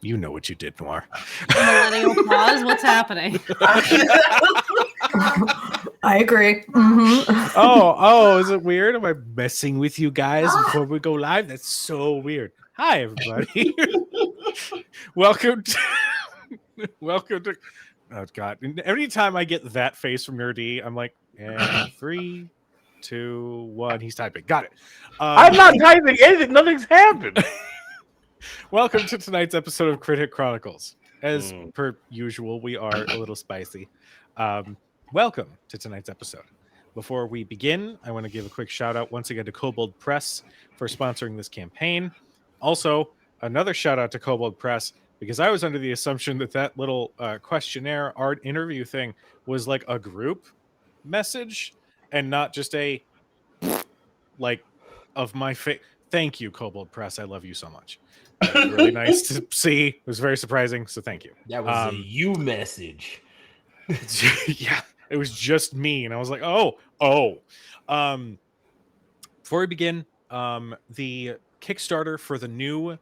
You know what you did, Noir. Millennial pause. What's happening? I agree. Mm-hmm. Oh, is it weird? Am I messing with you guys before we go live? That's so weird. Hi, everybody. Welcome to... Oh, God. Every time I get that face from Nur-D, I'm like, and 3, 2, 1. He's typing. Got it. I'm not typing anything. Nothing's happened. Welcome to tonight's episode of Chronicles. As per usual, we are a little spicy. Welcome to tonight's episode. Before we begin, I want to give a quick shout out once again to Kobold Press for sponsoring this campaign. Also, another shout out to Kobold Press because I was under the assumption that that little questionnaire art interview thing was like a group message and not just a like of my face. Thank you, Kobold Press. I love you so much. It was really nice to see. It was very surprising. So thank you. That was a you message. Yeah, it was just me. And I was like, oh. Before we begin, the Kickstarter for the new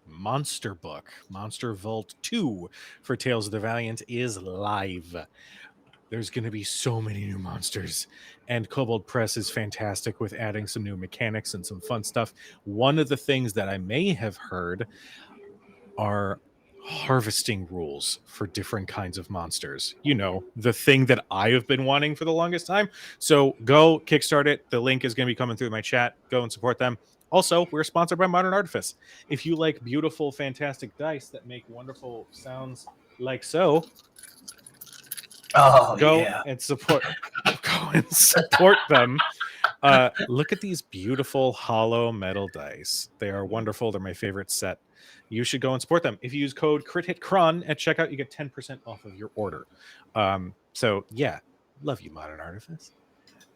monster book, Monster Vault 2 for Tales of the Valiant is live. There's going to be so many new monsters, and Kobold Press is fantastic with adding some new mechanics and some fun stuff. One of the things that I may have heard are harvesting rules for different kinds of monsters. You know, the thing that I have been wanting for the longest time. So go kickstart it. The link is going to be coming through my chat. Go and support them. Also, we're sponsored by Modern Artifice. If you like beautiful, fantastic dice that make wonderful sounds like so, go and support them. Look at these beautiful hollow metal dice. They are wonderful. They're my favorite set. You should go and support them. If you use code CritHitCron at checkout, you get 10% off of your order. So yeah, love you, Modern Artifice.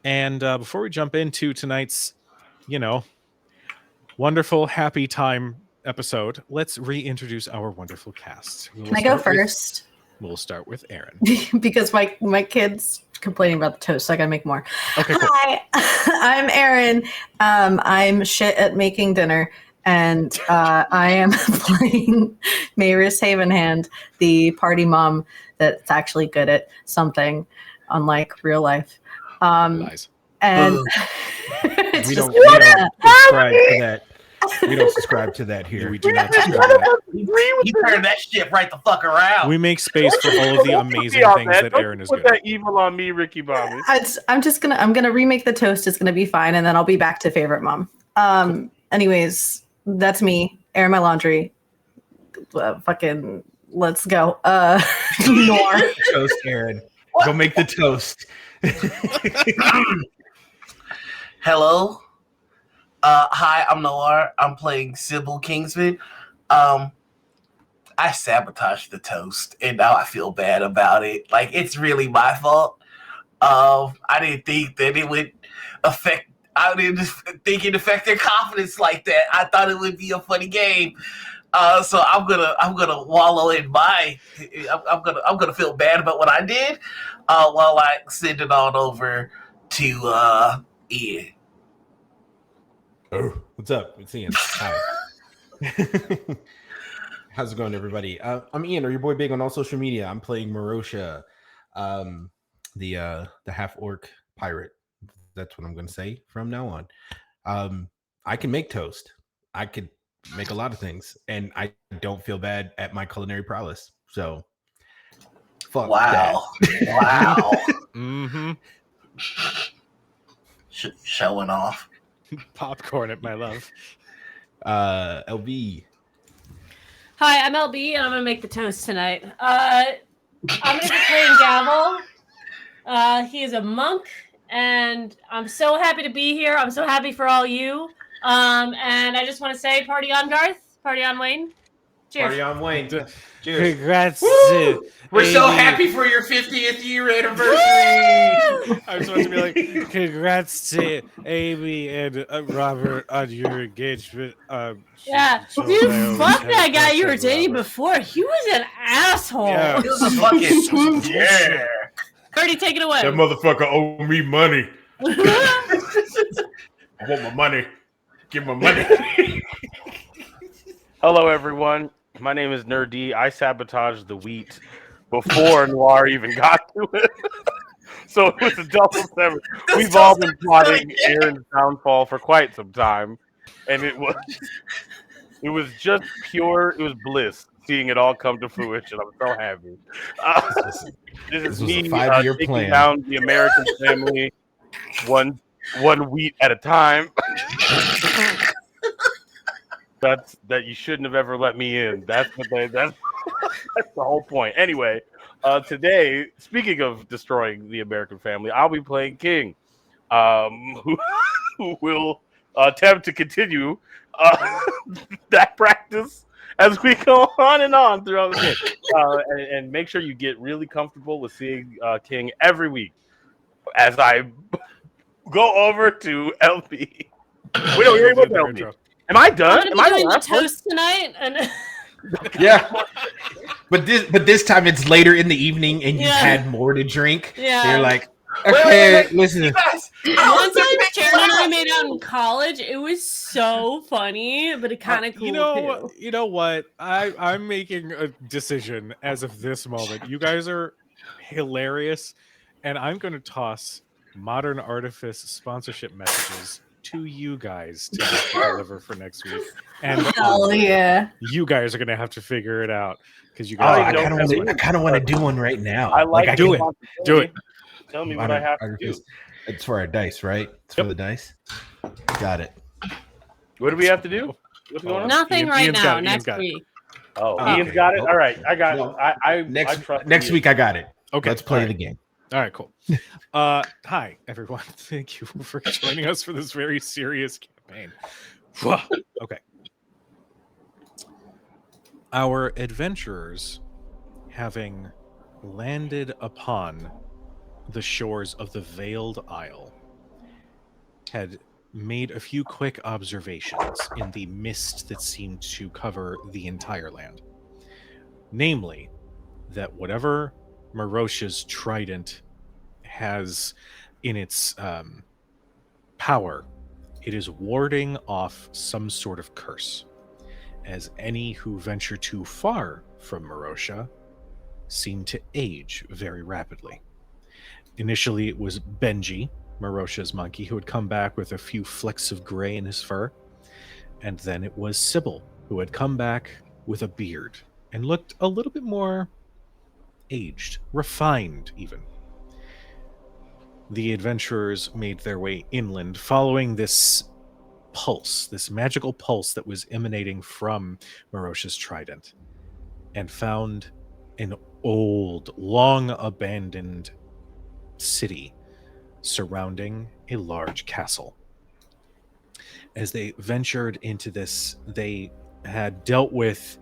And before we jump into tonight's, wonderful happy time episode, let's reintroduce our wonderful cast. Can I go first? We'll start with Erin. Because my kid's complaining about the toast, so I gotta make more. Okay, cool. Hi, I'm Erin. I'm shit at making dinner, and I am playing Maeris Havenhand, the party mom that's actually good at something, unlike real life. Nice. And we don't subscribe to that. We don't subscribe to that here. We do not subscribe to that. You turn that shit right the fuck around. We make space for all of the amazing things that Erin is good at. Put that evil on me, Ricky Bobby. I'm gonna remake the toast. It's gonna be fine, and then I'll be back to favorite mom. Anyways, that's me. Air my laundry. Fucking let's go. Noir. Toast, Erin. Go make the toast. Hello. Hi, I'm Noir. I'm playing Cybal Kingsman. I sabotaged the toast, and now I feel bad about it. Like, it's really my fault. I didn't think that it would affect. I didn't think it affect their confidence like that. I thought it would be a funny game. So I'm gonna wallow in my. I'm gonna feel bad about what I did, while I send it on over to Ian. Oh, what's up? It's Ian. Hi. How's it going, everybody? I'm Ian, or your boy Big on all social media. I'm playing Merosha, the half orc pirate. That's what I'm going to say from now on. I can make toast. I could make a lot of things, and I don't feel bad at my culinary prowess. So, fuck that. Wow. Mm-hmm. Showing off. Popcorn it, my love. LB. Hi, I'm LB, and I'm gonna make the toast tonight. I'm gonna be playing Gavel. He is a monk, and I'm so happy to be here. I'm so happy for all you. And I just want to say, party on, Garth. Party on, Wayne. Cheers. Party on, Wayne. Cheers. Congrats. We're so happy for your 50th year anniversary. I was supposed to be like, congrats to Amy and Robert on your engagement. Yeah, dude, fuck that guy you were dating before. He was an asshole. Yeah. He was a fucking yeah. Bertie, take it away. That motherfucker owe me money. I want my money. Give my money. Hello, everyone. My name is Nur-D. I sabotaged the wheat before Noir even got to it. So it was a double seven. We've all been plotting Erin's downfall for quite some time, and it was just pure. It was bliss seeing it all come to fruition. I'm so happy. This is This was a me 5-year taking plan. down the American family one wheat at a time. That you shouldn't have ever let me in. That's the whole point. Anyway, today, speaking of destroying the American family, I'll be playing King, who will attempt to continue that practice as we go on and on throughout the game. And make sure you get really comfortable with seeing King every week as I go over to LB. Wait, no, you're with LB. Am I done? I'm going to be doing the toast tonight. And Yeah, but this time it's later in the evening and you've Yeah. had more to drink. Yeah. So you're like, okay, listen. You guys, one time Sharon and I made out in college. It was so funny, but it kind of cool too. You know what? I'm making a decision as of this moment. You guys are hilarious, and I'm going to toss Modern Artifice sponsorship messages to you guys to have to deliver for next week. And Hell yeah. you guys are going to have to figure it out because you Oh, guys. I don't kind of want to. I kind of want to do one right now. I like do it. Do it. Tell me what I have to do. It's for our dice, right? It's for the dice. Got it. What do we have to do? What's going on? Nothing right Ian's now. got it, Ian's Next got it. week. Oh, Okay. Ian's got it. All right, I got No. it. I trust Next Ian. week I got it. Okay, Let's play all right. the game. All right, cool. Hi, everyone. Thank you for joining us for this very serious campaign. Okay. Our adventurers, having landed upon the shores of the Veiled Isle, had made a few quick observations in the mist that seemed to cover the entire land. Namely, that whatever Merosha's trident has in its power, it is warding off some sort of curse, as any who venture too far from Merosha seem to age very rapidly. Initially, it was Benji, Merosha's monkey, who had come back with a few flecks of gray in his fur, and then it was Cybal, who had come back with a beard and looked a little bit more aged, refined even. The adventurers made their way inland, following this pulse, this magical pulse that was emanating from Merosha's trident, and found an old, long abandoned city surrounding a large castle. As they ventured into this, they had dealt with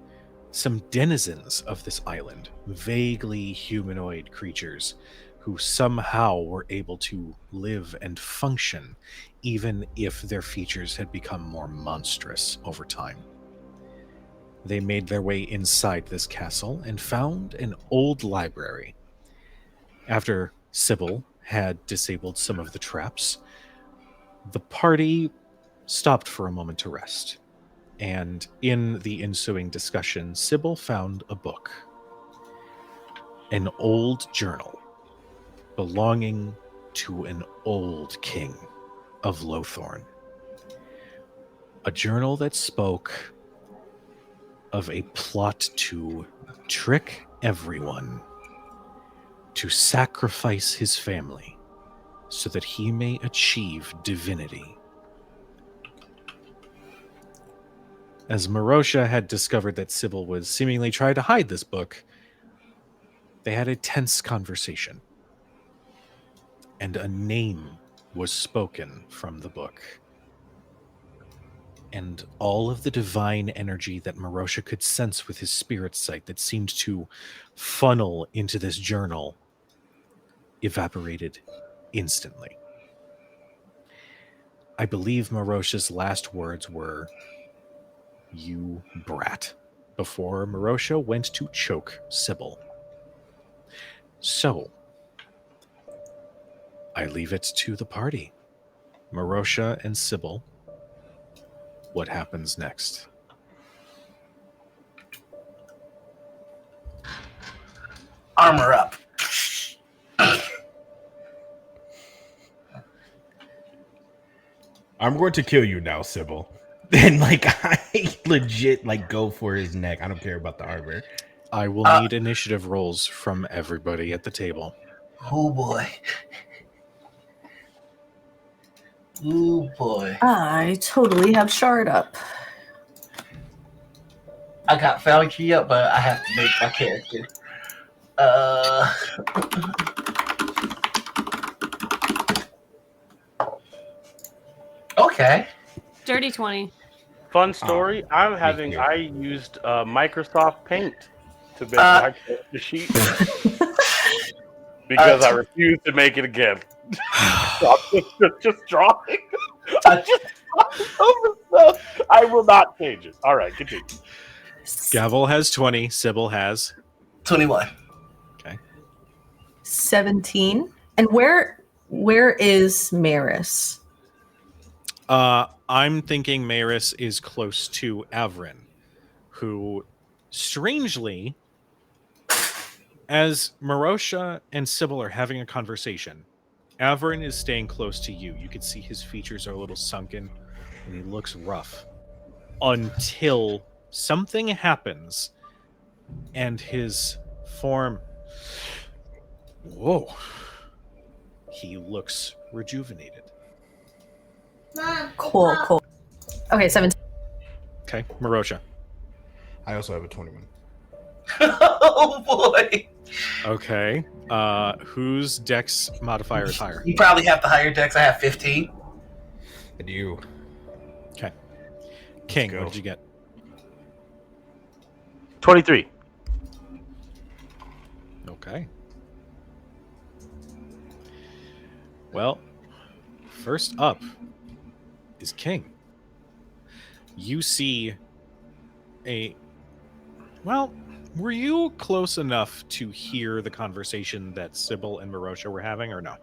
some denizens of this island, vaguely humanoid creatures who somehow were able to live and function, even if their features had become more monstrous over time. They made their way inside this castle and found an old library. After Cybal had disabled some of the traps, the party stopped for a moment to rest. And in the ensuing discussion, Cybal found a book. An old journal belonging to an old king of Lothorn. A journal that spoke of a plot to trick everyone, to sacrifice his family so that he may achieve divinity. As Merosha had discovered that Cybal was seemingly trying to hide this book, they had a tense conversation, and a name was spoken from the book. And all of the divine energy that Merosha could sense with his spirit sight that seemed to funnel into this journal evaporated instantly. I believe Merosha's last words were, "You brat," before Merosha went to choke Cybal. So, I leave it to the party. Merosha and Cybal, what happens next? armor up. I'm going to kill you now, Cybal. And like I legit like go for his neck. I don't care about the armor. I will need initiative rolls from everybody at the table. Oh boy. Oh boy. I totally have shard up. I got Valiant up, but I have to make my character. Okay. Dirty 20. Fun story. I used Microsoft Paint to make my character sheet because I refused to make it again. So I'm just drawing. I will not change it. All right, continue. Gavel has 20. Cybal has 21. 17. And where is Maeris? I'm thinking Maeris is close to Averin, who, strangely, as Merosha and Cybal are having a conversation, Averin is staying close to you. You can see his features are a little sunken, and he looks rough. Until something happens, and his form... Whoa. He looks rejuvenated. Cool. Okay, 17. Okay, Merosha. I also have a 21. Oh boy. Okay. Whose dex modifier is higher? You probably have the higher dex. I have 15. I do. Okay. King, go. what did you get? 23. Okay. Well, first up is King. You see well, were you close enough to hear the conversation that Cybal and Merosha were having, or no?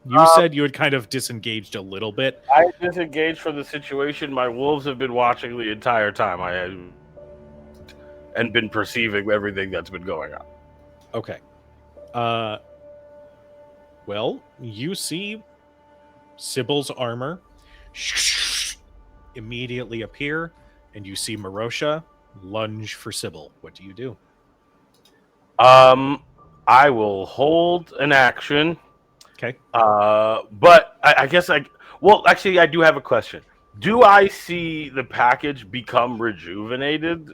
You said you had kind of disengaged a little bit. I disengaged from the situation. My wolves have been watching the entire time I had and been perceiving everything that's been going on. Okay. Well, you see Cybal's armor immediately appear, and you see Merosha lunge for Cybal. What do you do? I will hold an action. Okay. But I guess well, actually, I do have a question. Do I see the package become rejuvenated?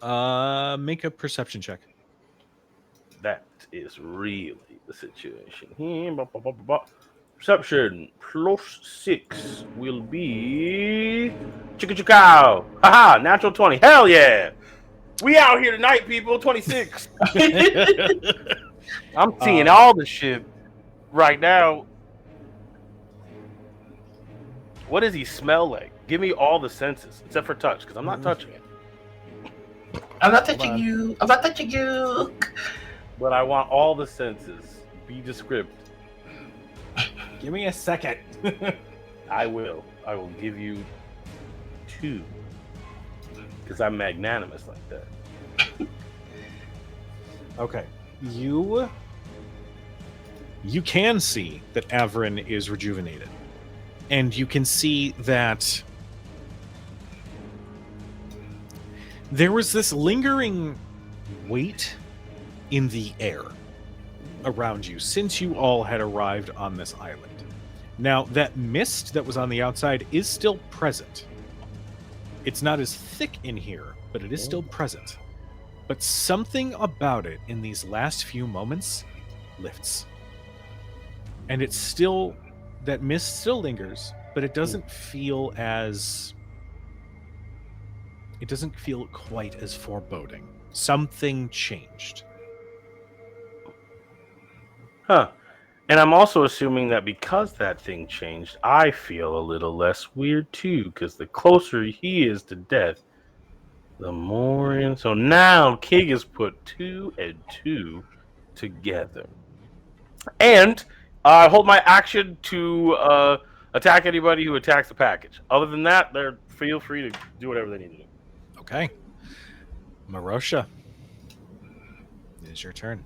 Make a perception check. That is really the situation here. Perception +6 will be chicka-chicka. Haha, natural 20. Hell yeah! We out here tonight, people. 26. I'm seeing all the shit right now. What does he smell like? Give me all the senses, except for touch, because I'm not touching it. I'm not touching you. I'm not touching you. But I want all the senses. Be descriptive. Give me a second. I will give you 2. Because I'm magnanimous like that. Okay. You can see that Averin is rejuvenated. And you can see that there was this lingering weight in the air around you since you all had arrived on this island. Now, that mist that was on the outside is still present. It's not as thick in here, but it is still present. But something about it in these last few moments lifts. And it's still, that mist still lingers, but it doesn't feel as, it doesn't feel quite as foreboding. Something changed. Huh. And I'm also assuming that because that thing changed, I feel a little less weird too, because the closer he is to death, the more. And so now King has put 2 and 2 together. And I hold my action to attack anybody who attacks the package. Other than that, they're feel free to do whatever they need to do. Okay. Merosha. It is your turn.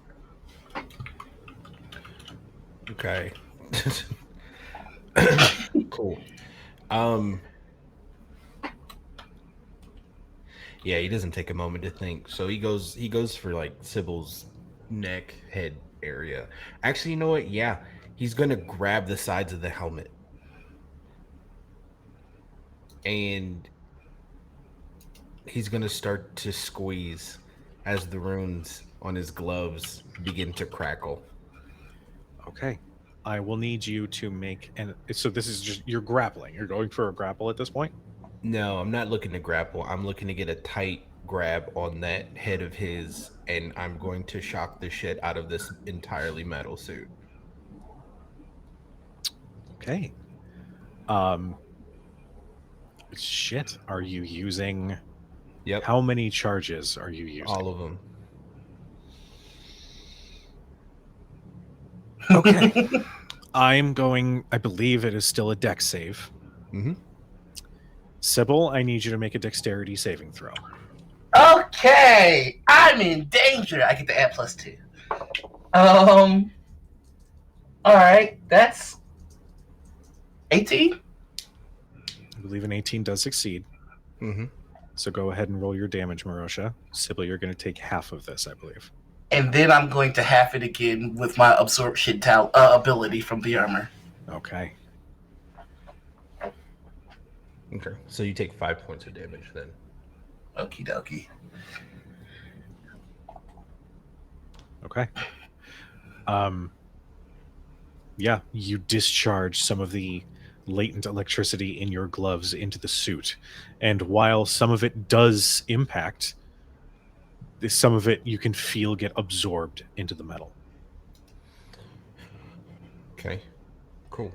Okay. Cool. Yeah, he doesn't take a moment to think. So he goes for like Sybil's neck, head area. Actually, you know what? Yeah. He's gonna grab the sides of the helmet. And he's gonna start to squeeze as the runes on his gloves begin to crackle. Okay. I will need you to make so this is just you're grappling. You're going for a grapple at this point? No, I'm not looking to grapple. I'm looking to get a tight grab on that head of his, and I'm going to shock the shit out of this entirely metal suit. Okay. Shit. Are you using Yep. How many charges are you using? All of them. Okay. I believe it is still a dex save. Mm-hmm. Cybal, I need you to make a dexterity saving throw. Okay, I'm in danger. I get the add +2. All right, that's 18. I believe an 18 does succeed. Mm-hmm. So go ahead and roll your damage, Merosha. Cybal, you're going to take half of this, I believe. And then I'm going to half it again with my absorption ability from the armor. Okay. Okay. So you take 5 points of damage then. Okie dokie. Okay. Yeah, you discharge some of the latent electricity in your gloves into the suit. And while some of it does impact, some of it you can feel get absorbed into the metal. Okay. Cool.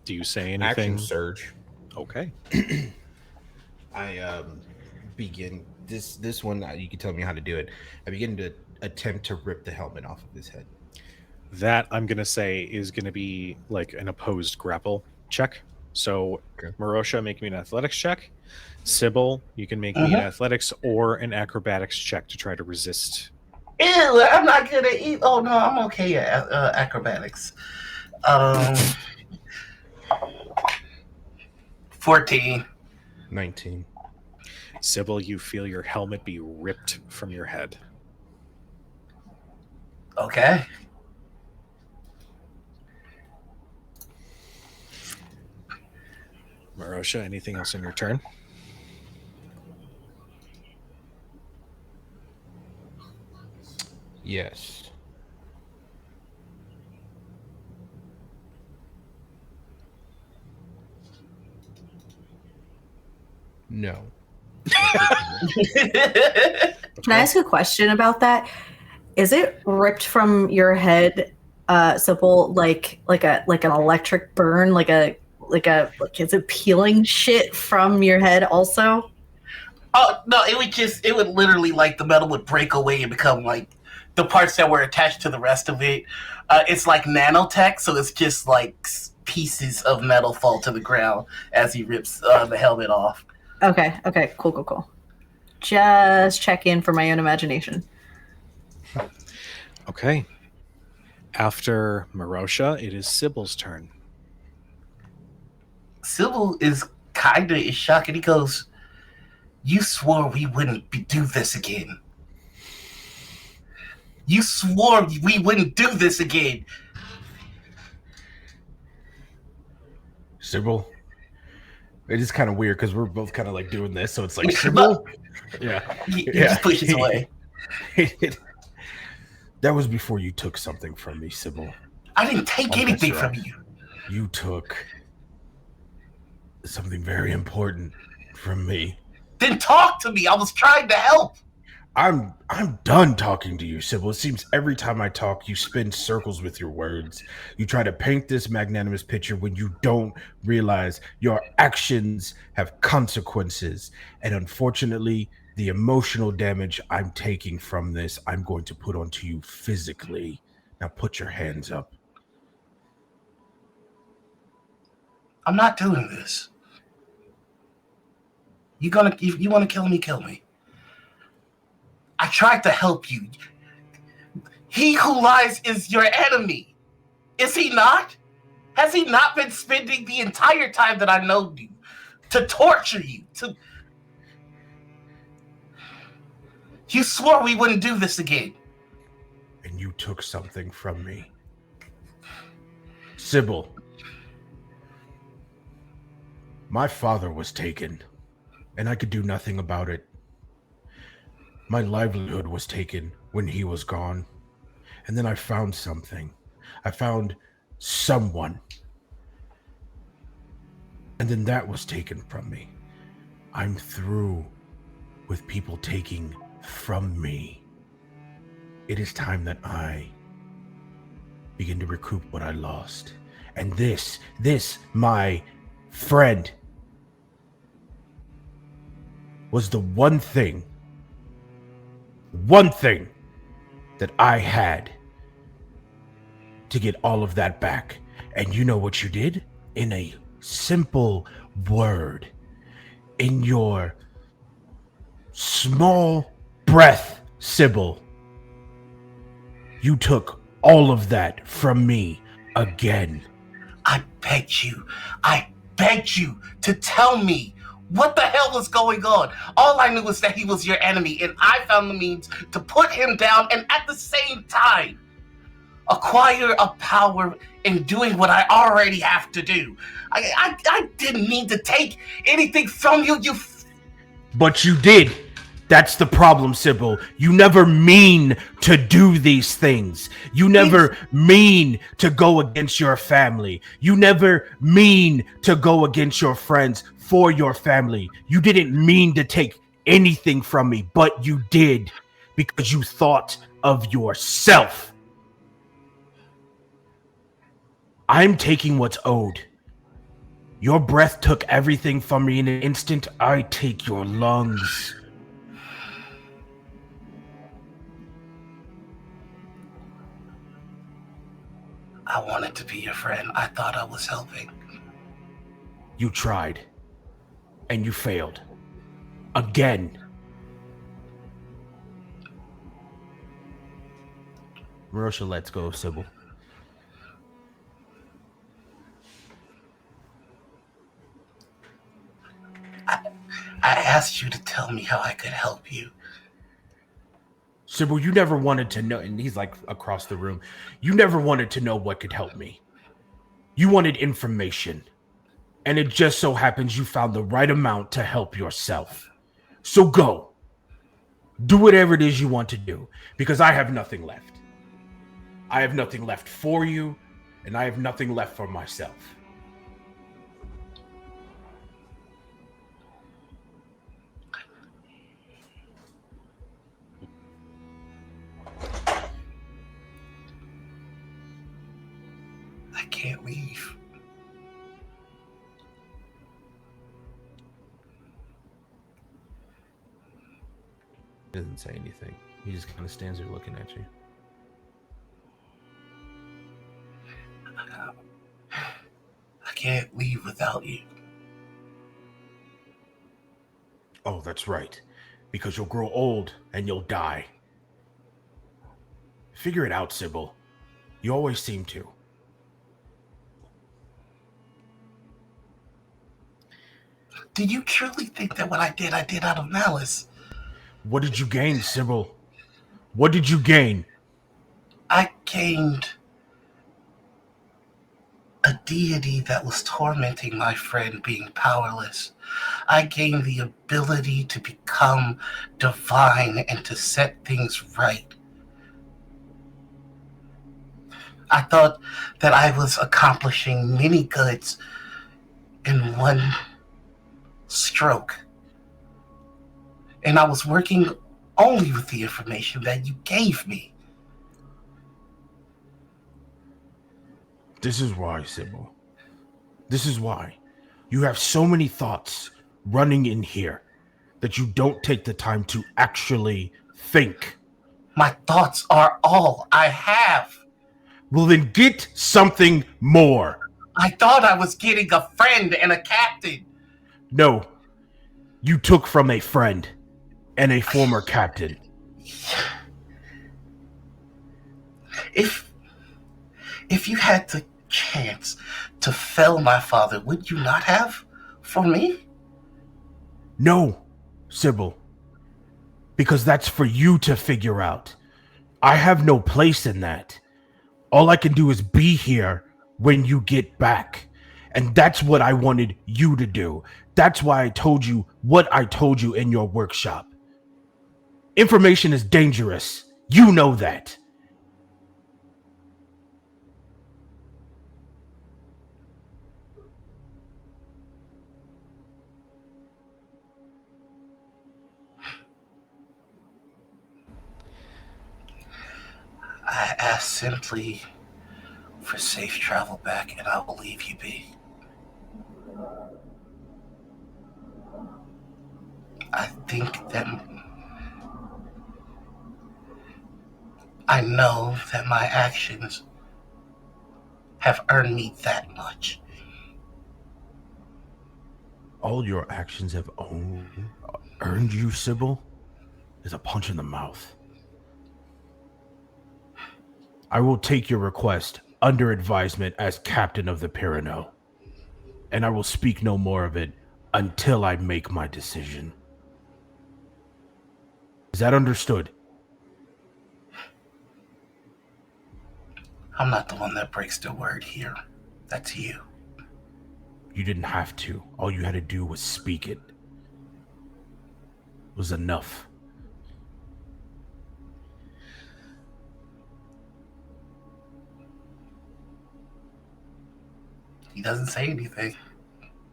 Do you say anything? Action surge. Okay. I begin this one. You can tell me how to do it. I begin to attempt to rip the helmet off of his head. That I'm going to say is going to be like an opposed grapple check. So, Okay. Merosha, make me an athletics check. Cybal, you can make me an athletics or an acrobatics check to try to resist. Ew, I'm not good at eat. Oh, no, I'm okay at acrobatics. 14. 19. Cybal, you feel your helmet be ripped from your head. Okay. Merosha, anything else in your turn? Yes. No. Can I ask a question about that? Is it ripped from your head, Simple, like an electric burn, is it peeling shit from your head also? Oh, no, it would literally, like, the metal would break away and become, like, the parts that were attached to the rest of it. It's like nanotech, so it's just, like, pieces of metal fall to the ground as he rips the helmet off. Okay, cool. Just check in for my own imagination. Okay. After Merosha, it is Cybal's turn. Cybal is kind of in shock, and he goes, "You swore we wouldn't do this again. You swore we wouldn't do this again." Cybal. It is kind of weird because we're both kind of like doing this, so it's like Cybal. Yeah. He just pushes away. That was before you took something from me, Cybal. I didn't take anything from you. You took something very important from me. Then talk to me. I was trying to help. I'm done talking to you, Cybal. It seems every time I talk, you spin circles with your words. You try to paint this magnanimous picture when you don't realize your actions have consequences. And unfortunately, the emotional damage I'm taking from this, I'm going to put onto you physically. Now put your hands up. I'm not doing this. You want to kill me, kill me. I tried to help you. He who lies is your enemy. Is he not? Has he not been spending the entire time that I know you to torture you? You swore we wouldn't do this again. And you took something from me. Cybal. My father was taken, and I could do nothing about it. My livelihood was taken when he was gone. And then I found something. I found someone. And then that was taken from me. I'm through with people taking from me. It is time that I begin to recoup what I lost. And this, my friend, was the one thing that I had to get all of that back. And you know what you did? In a simple word, in your small breath, Cybal, you took all of that from me again. I begged you to tell me what the hell was going on. All I knew was that he was your enemy, and I found the means to put him down and at the same time acquire a power in doing what I already have to do. I didn't mean to take anything from you, But you did. That's the problem, Cybal. You never mean to do these things. You never mean to go against your family. You never mean to go against your friends for your family. You didn't mean to take anything from me, but you did because you thought of yourself. I'm taking what's owed. Your breath took everything from me in an instant. I take your lungs. I wanted to be your friend. I thought I was helping. You tried. And you failed. Again. Merosha lets go of Cybal. I asked you to tell me how I could help you. Cybal, you never wanted to know, and he's like across the room. You never wanted to know what could help me. You wanted information. And it just so happens you found the right amount to help yourself. So go. Do whatever it is you want to do, because I have nothing left. I have nothing left for you, and I have nothing left for myself. I can't leave. He doesn't say anything. He just kind of stands there looking at you. I can't leave without you. Oh, that's right. Because you'll grow old and you'll die. Figure it out, Cybal. You always seem to. Do you truly think that what I did out of malice? What did you gain, Cybal? What did you gain? I gained a deity that was tormenting my friend being powerless. I gained the ability to become divine and to set things right. I thought that I was accomplishing many goods in one stroke. And I was working only with the information that you gave me. This is why, Cybal. This is why. You have so many thoughts running in here that you don't take the time to actually think. My thoughts are all I have. Well, then get something more. I thought I was getting a friend and a captain. No. You took from a friend and a former captain. If you had the chance to fell my father, would you not have for me? No, Cybal. Because that's for you to figure out. I have no place in that. All I can do is be here when you get back. And that's what I wanted you to do. That's why I told you what I told you in your workshop. Information is dangerous. You know that. I ask simply for safe travel back, and I will leave you be. I think that I know that my actions have earned me that much. All your actions have earned you, Cybal, is a punch in the mouth. I will take your request under advisement as captain of the Pirano, and I will speak no more of it until I make my decision. Is that understood? I'm not the one that breaks the word here. That's you. You didn't have to. All you had to do was speak it. It was enough. He doesn't say anything.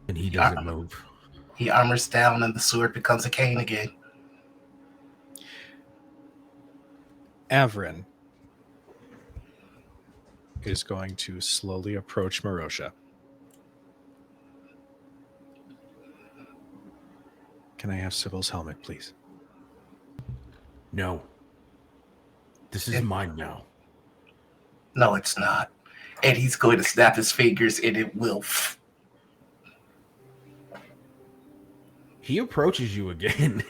And he doesn't move. He armors down and the sword becomes a cane again. Averin is going to slowly approach Merosha. Can I have Cybal's helmet, please? No. This is mine now. No, it's not. And he's going to snap his fingers and it will. He approaches you again.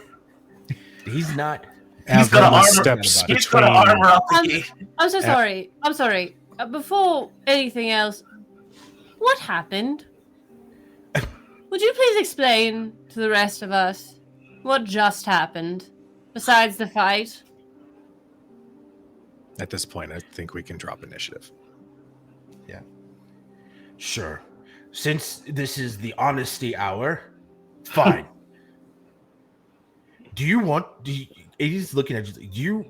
He's not. He's going to armor steps He's going to armor up again. I'm so sorry. I'm sorry. Before anything else, what happened? Would you please explain to the rest of us what just happened, besides the fight? At this point, I think we can drop initiative. Yeah. Sure. Since this is the honesty hour, fine. He's looking at you.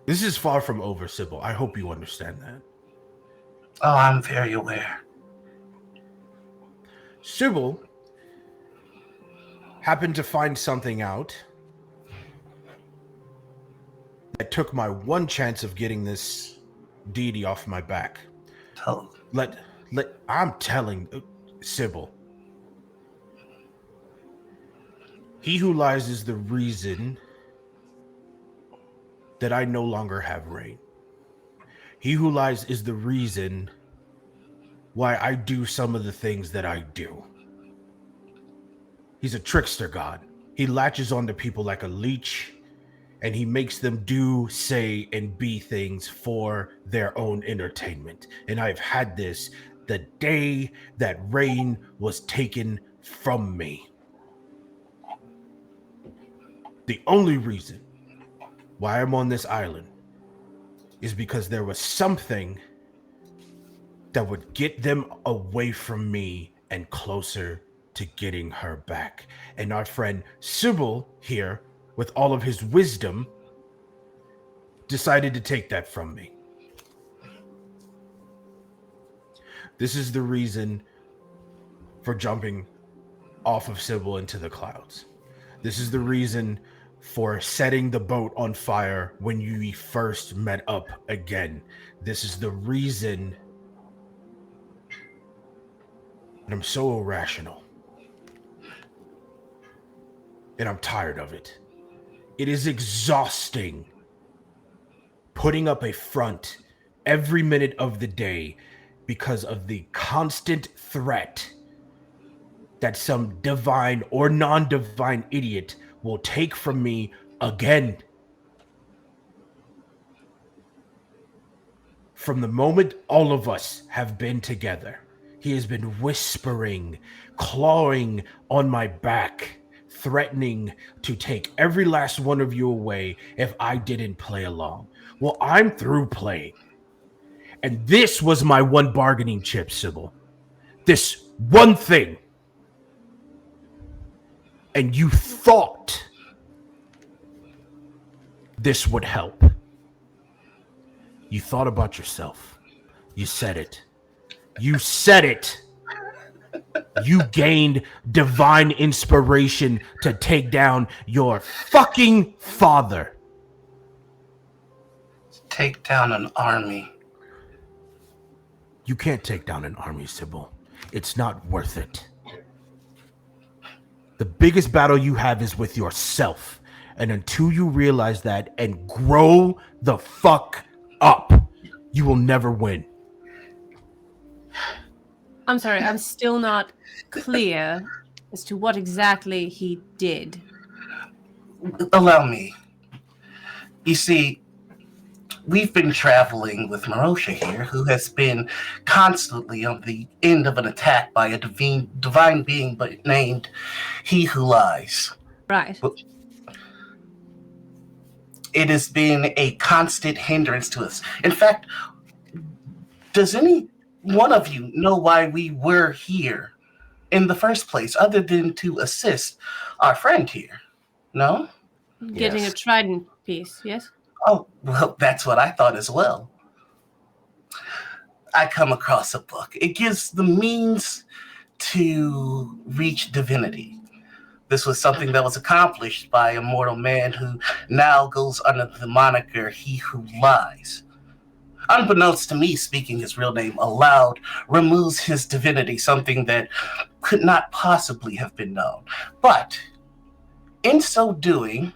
This is far from over, Cybal. I hope you understand that. Oh, I'm very aware. Cybal happened to find something out that took my one chance of getting this deity off my back. Oh. I'm telling Cybal. He who lies is the reason that I no longer have reign. He who lies is the reason why I do some of the things that I do. He's a trickster god. He latches onto people like a leech, and he makes them do, say, and be things for their own entertainment. And I've had this the day that reign was taken from me. The only reason why I'm on this island is because there was something that would get them away from me and closer to getting her back. And our friend Cybal here, with all of his wisdom, decided to take that from me. This is the reason for jumping off of Cybal into the clouds. This is the reason for setting the boat on fire when you first met up again. This is the reason that I'm so irrational. And I'm tired of it. It is exhausting putting up a front every minute of the day because of the constant threat that some divine or non-divine idiot will take from me again. From the moment all of us have been together, he has been whispering, clawing on my back, threatening to take every last one of you away if I didn't play along. Well, I'm through playing. And this was my one bargaining chip, Sybil. This one thing. And you thought this would help. You thought about yourself. You said it. You said it. You gained divine inspiration to take down your fucking father. Take down an army. You can't take down an army, Sybil. It's not worth it. The biggest battle you have is with yourself. And until you realize that and grow the fuck up, you will never win. I'm sorry, I'm still not clear as to what exactly he did. Allow me. You see, we've been traveling with Merosha here, who has been constantly on the end of an attack by a divine being but named He Who Lies. Right. It has been a constant hindrance to us. In fact, does any one of you know why we were here in the first place, other than to assist our friend here? No? Getting Yes. a trident piece, yes? Oh, well, that's what I thought as well. I come across a book. It gives the means to reach divinity. This was something that was accomplished by a mortal man who now goes under the moniker He Who Lies. Unbeknownst to me, speaking his real name aloud removes his divinity, something that could not possibly have been known. But in so doing,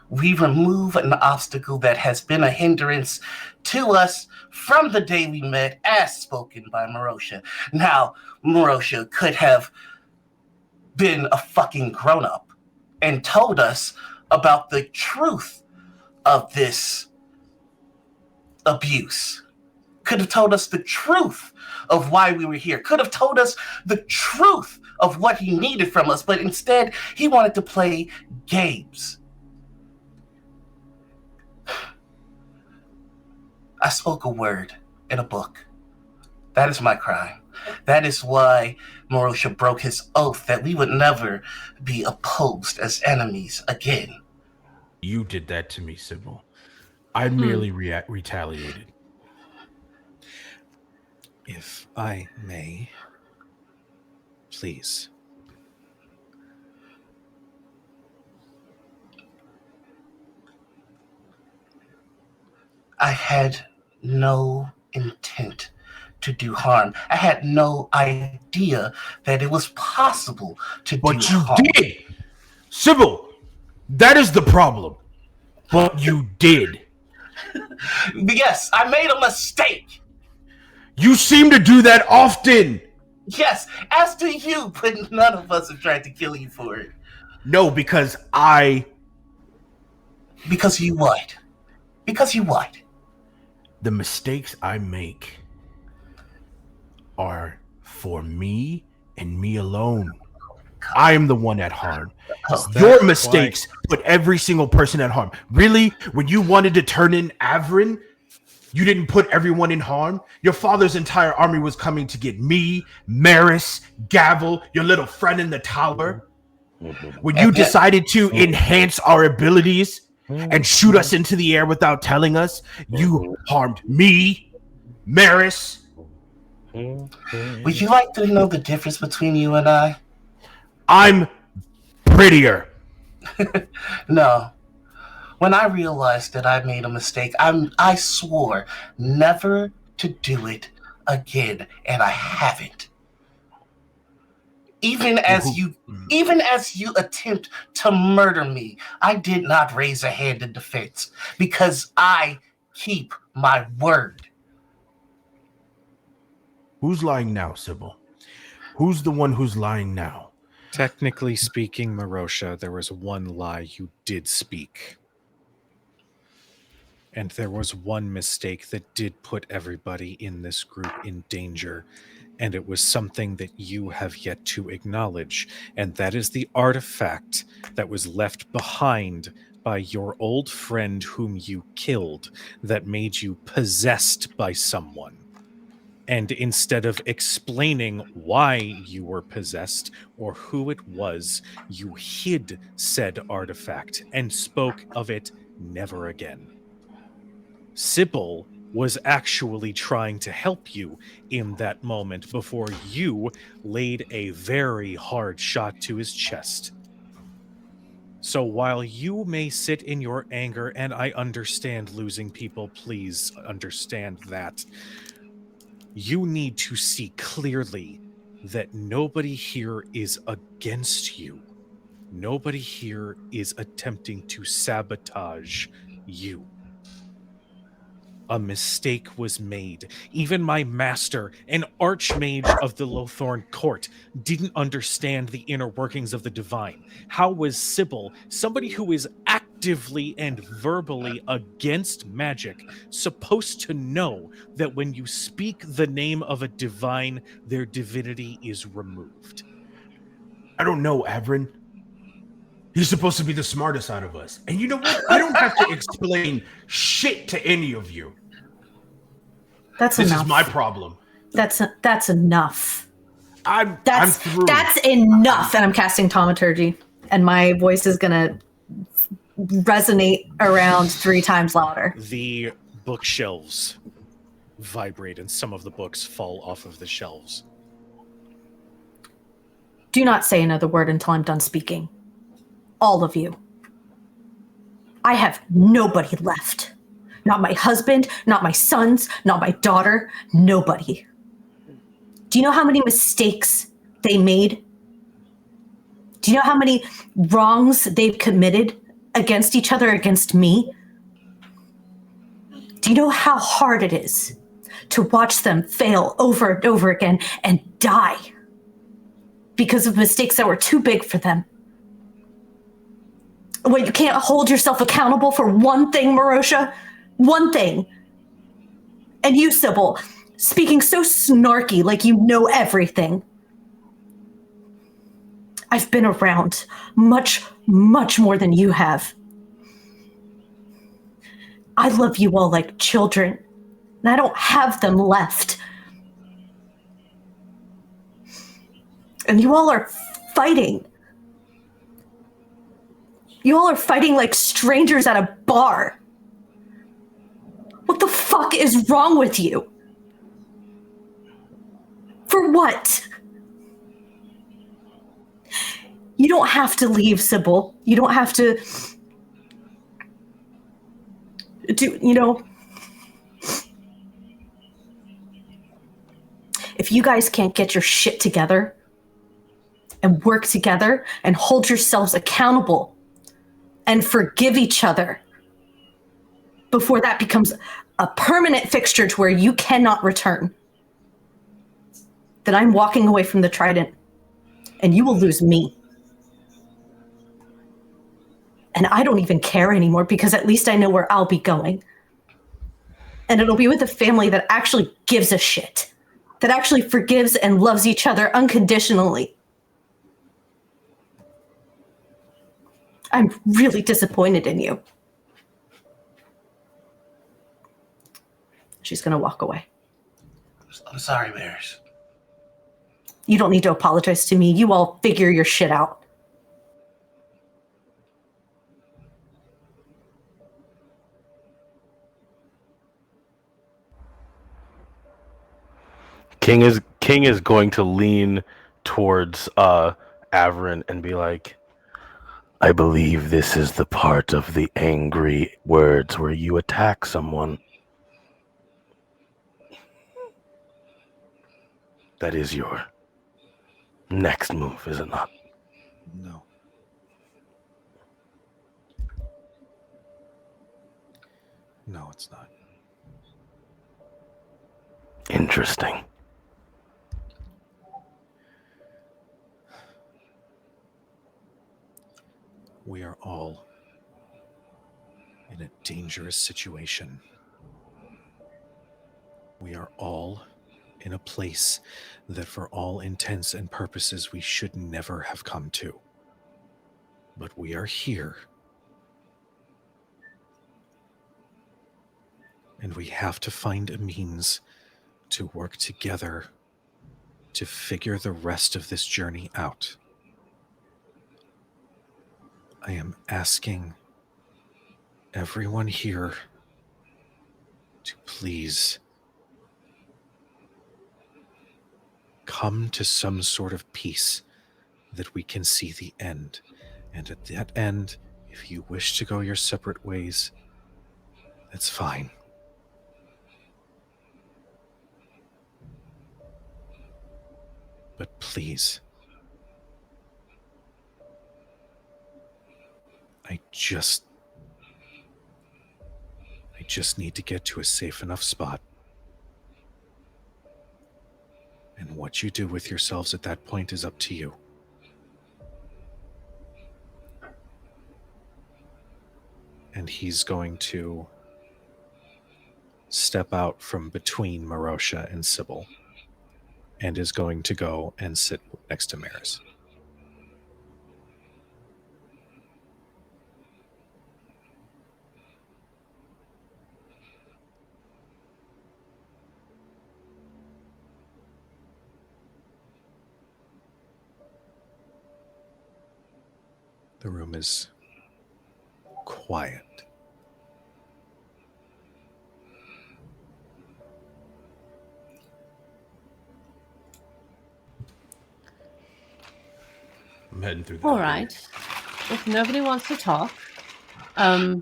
we remove an obstacle that has been a hindrance to us from the day we met, as spoken by Merosha. Now, Merosha could have been a fucking grown-up and told us about the truth of this abuse. Could have told us the truth of why we were here. Could have told us the truth of what he needed from us, but instead he wanted to play games. I spoke a word in a book. That is my crime. That is why Merosha broke his oath that we would never be opposed as enemies again. You did that to me, Sybil. I merely retaliated. If I may, please. I had no intent to do harm. I had no idea that it was possible to But do you harm. did! Sybil, that is the problem. But you did. Yes, I made a mistake. You seem to do that often. Yes, as do you, but none of us have tried to kill you for it. No, because Because you what? Because you what? the mistakes I make are for me and me alone. I am the one at harm. Oh, Your mistakes put every single person at harm. Really? When you wanted to turn in Averin, you didn't put everyone in harm? Your father's entire army was coming to get me, Maeris, Gavel, your little friend in the tower. When you decided to enhance our abilities and shoot us into the air without telling us, you harmed me, Maeris. Would you like to know the difference between you and I? I'm prettier. No. When I realized that I made a mistake, I swore never to do it again, and I haven't. Even as you attempt to murder me, I did not raise a hand in defense because I keep my word. Who's lying now, Sybil? Who's the one who's lying now? Technically speaking, Merosha, there was one lie you did speak. And there was one mistake that did put everybody in this group in danger, and it was something that you have yet to acknowledge, and that is the artifact that was left behind by your old friend whom you killed that made you possessed by someone. And instead of explaining why you were possessed or who it was, you hid said artifact and spoke of it never again. Cybal was actually trying to help you in that moment before you laid a very hard shot to his chest. So while you may sit in your anger, and I understand losing people, please understand that, you need to see clearly that nobody here is against you. Nobody here is attempting to sabotage you. A mistake was made. Even my master, an archmage of the Lothorn court, didn't understand the inner workings of the divine. How was Cybal, somebody who is actively and verbally against magic, supposed to know that when you speak the name of a divine, their divinity is removed? I don't know, Averin. He's supposed to be the smartest out of us. And you know what? I don't have to explain shit to any of you. That's This enough. is my problem. That's enough. I'm through. That's enough. And I'm casting Taumaturgy, and my voice is gonna resonate around 3 times louder. The bookshelves vibrate and some of the books fall off of the shelves. Do not say another word until I'm done speaking. All of you. I have nobody left. Not my husband, not my sons, not my daughter, nobody. Do you know how many mistakes they made? Do you know how many wrongs they've committed against each other, against me? Do you know how hard it is to watch them fail over and over again and die because of mistakes that were too big for them? Well, you can't hold yourself accountable for one thing, Merosha. One thing. And you, Cybal, speaking so snarky like you know everything. I've been around much, much more than you have. I love you all like children, and I don't have them left. And you all are fighting. You all are fighting like strangers at a bar. What the fuck is wrong with you? For what? You don't have to leave, Cybal. You don't have to do, if you guys can't get your shit together and work together and hold yourselves accountable and forgive each other before that becomes a permanent fixture to where you cannot return, then I'm walking away from the Trident, and you will lose me. And I don't even care anymore, because at least I know where I'll be going. And it'll be with a family that actually gives a shit, that actually forgives and loves each other unconditionally. I'm really disappointed in you. She's going to walk away. I'm sorry, Maeris. You don't need to apologize to me. You all figure your shit out. King is going to lean towards Averin and be like, I believe this is the part of the angry words where you attack someone. That is your next move, is it not? No. No, it's not. Interesting. We are all in a dangerous situation. We are all in a place that for all intents and purposes we should never have come to. But we are here. And we have to find a means to work together to figure the rest of this journey out. I am asking everyone here to please come to some sort of peace that we can see the end. And at that end, if you wish to go your separate ways, that's fine. But please, I just need to get to a safe enough spot. And what you do with yourselves at that point is up to you. And he's going to step out from between Merosha and Cybal and is going to go and sit next to Maeris. The room is quiet. I'm heading through the All right. If nobody wants to talk, I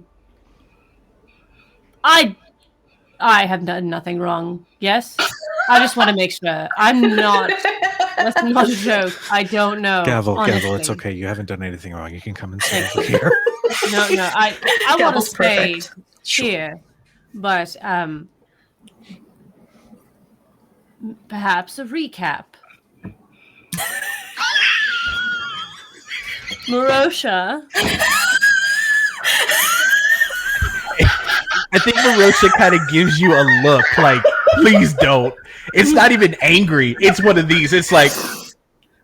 have done nothing wrong. Yes, I just want to make sure I'm not. That's not a joke. I don't know. Gavel, honestly. it's okay. You haven't done anything wrong. You can come and sit over here. No, I want to Gavel's stay perfect. Sure. here, but perhaps a recap. Merosha. I think Merosha kind of gives you a look like, please don't. It's not even angry. It's one of these. It's like,